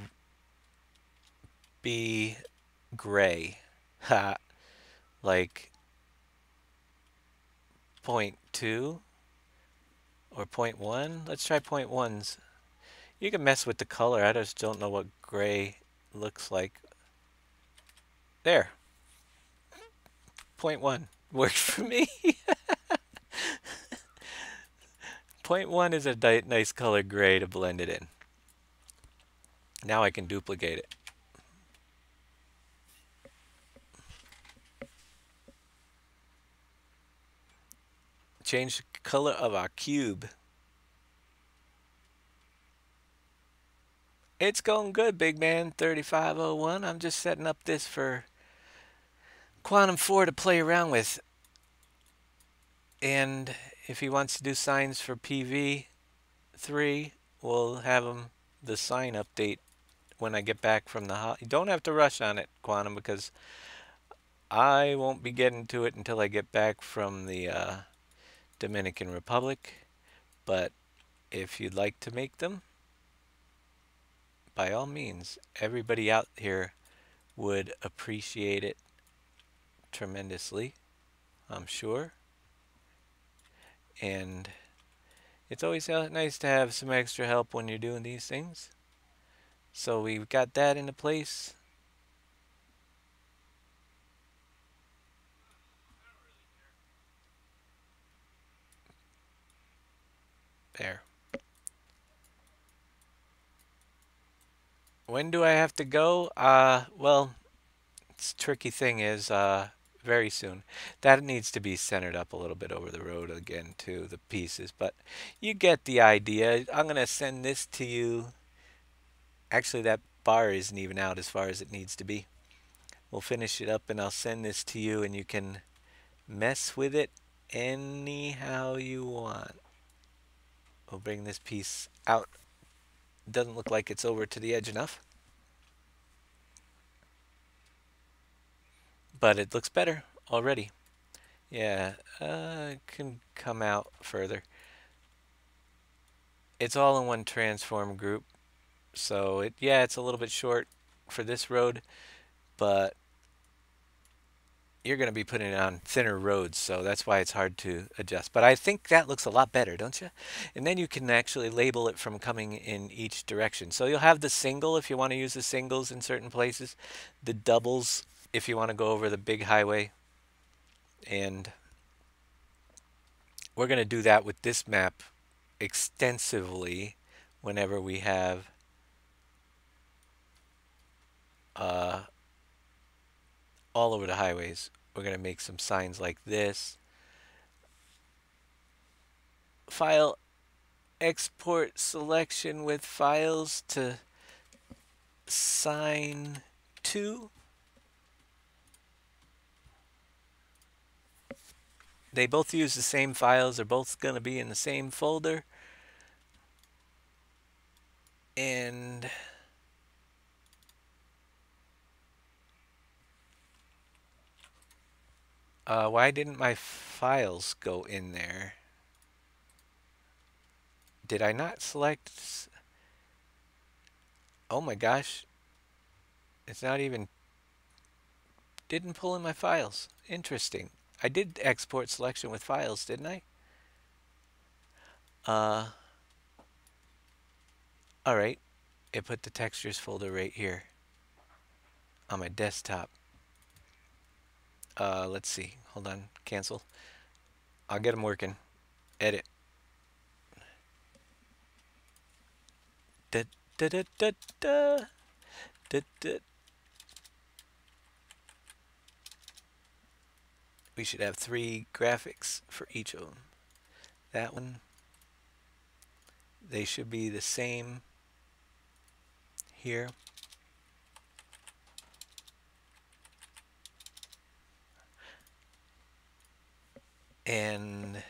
be gray? Ha. Like 0.2 or 0.1? Let's try 0.1s. You can mess with the color. I just don't know what gray looks like. There. 0.1 works for me. 0.1 is a nice color gray to blend it in. Now I can duplicate it. Change the color of our cube. It's going good, big man. 3501. I'm just setting up this for Quantum 4 to play around with. And if he wants to do signs for PV3, we'll have him the sign update when I get back from the you don't have to rush on it, Quantum, because I won't be getting to it until I get back from the Dominican Republic. But if you'd like to make them, by all means, everybody out here would appreciate it tremendously, I'm sure. And it's always nice to have some extra help when you're doing these things. So we've got that into place. There. When do I have to go? Well, it's tricky thing is, very soon. That needs to be centered up a little bit over the road again too, the pieces, but you get the idea. I'm gonna send this to you. Actually, that bar isn't even out as far as it needs to be. We'll finish it up and I'll send this to you and you can mess with it anyhow you want. We'll bring this piece out. Doesn't look like it's over to the edge enough, but it looks better already. Yeah, it can come out further. It's all in one transform group, so yeah, it's a little bit short for this road, but you're going to be putting it on thinner roads, so that's why it's hard to adjust. But I think that looks a lot better, don't you? And then you can actually label it from coming in each direction. So you'll have the single if you want to use the singles in certain places, the doubles if you want to go over the big highway. And we're going to do that with this map extensively whenever we have all over the highways. We're going to make some signs like this file export selection with files to sign to. They both use the same files. They're both going to be in the same folder. And why didn't my files go in there? Did I not select? Oh my gosh. It's not even, didn't pull in my files. Interesting. I did export selection with files, didn't I? Alright. It put the textures folder right here on my desktop. Let's see. Hold on. Cancel. I'll get them working. Edit. Da, da, da, da, da. Da, da. We should have 3 graphics for each of them. That one. They should be the same here. And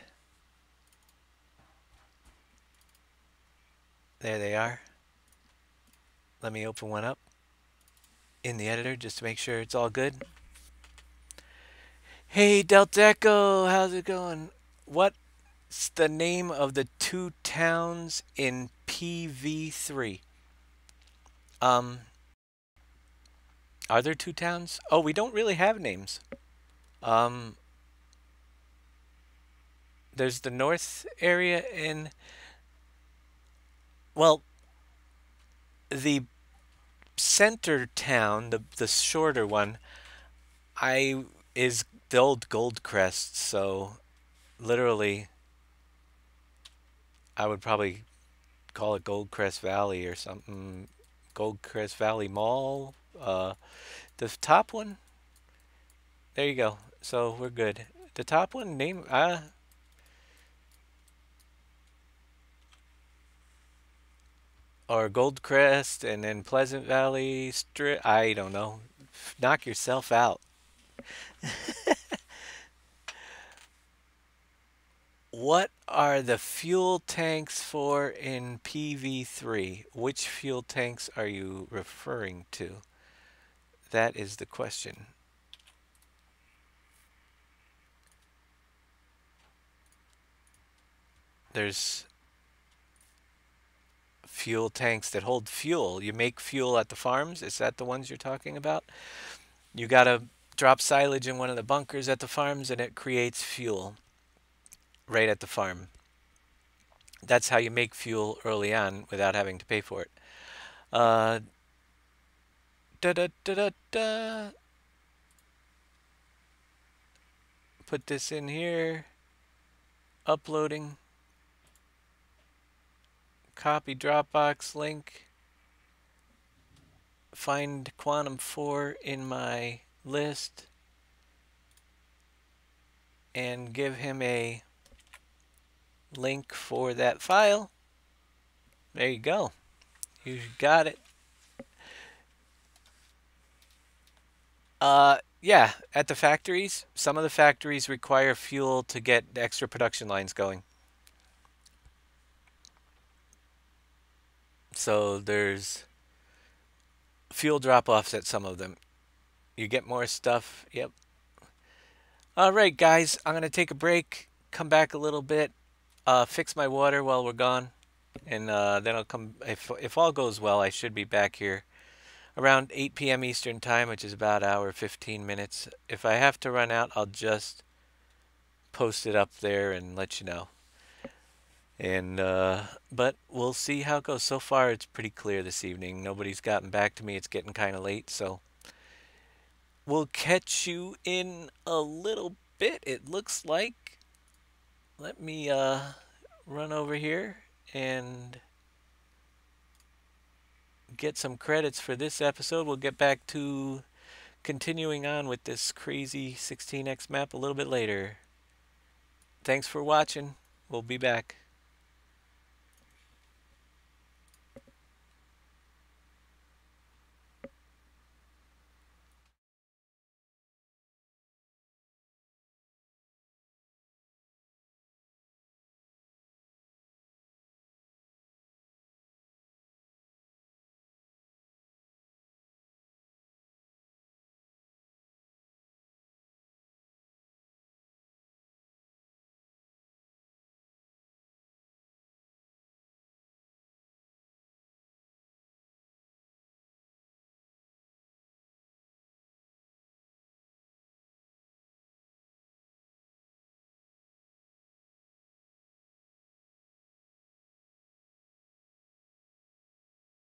there they are. Let me open one up in the editor just to make sure it's all good. Hey Delta Echo, how's it going? What's the name of the 2 towns in PV3? Are there 2 towns? Oh, we don't really have names. There's the north area and, well, the center town, the shorter one, is the old Goldcrest, so literally I would probably call it Goldcrest Valley or something. Goldcrest Valley Mall. The top one, there you go. So we're good. The top one, name, or Goldcrest and then Pleasant Valley Strip. I don't know. Knock yourself out. What are the fuel tanks for in PV3? Which fuel tanks are you referring to? That is the question. There's fuel tanks that hold fuel. You make fuel at the farms. Is that the ones you're talking about? You gotta drop silage in one of the bunkers at the farms and it creates fuel right at the farm. That's how you make fuel early on without having to pay for it. Da da da da da. Put this in here. Uploading. Copy Dropbox link. Find Quantum 4 in my list. And give him a link for that file. There you go. You got it. Yeah, at the factories, some of the factories require fuel to get extra production lines going. So there's fuel drop-offs at some of them. You get more stuff. Yep. All right, guys, I'm going to take a break, come back a little bit, fix my water while we're gone, and then I'll come. If all goes well, I should be back here around 8 p.m. Eastern Time, which is about an hour, 15 minutes. If I have to run out, I'll just post it up there and let you know. And but we'll see how it goes. So far, it's pretty clear this evening. Nobody's gotten back to me. It's getting kind of late, so we'll catch you in a little bit, it looks like. Let me run over here and get some credits for this episode. We'll get back to continuing on with this crazy 16x map a little bit later. Thanks for watching. We'll be back.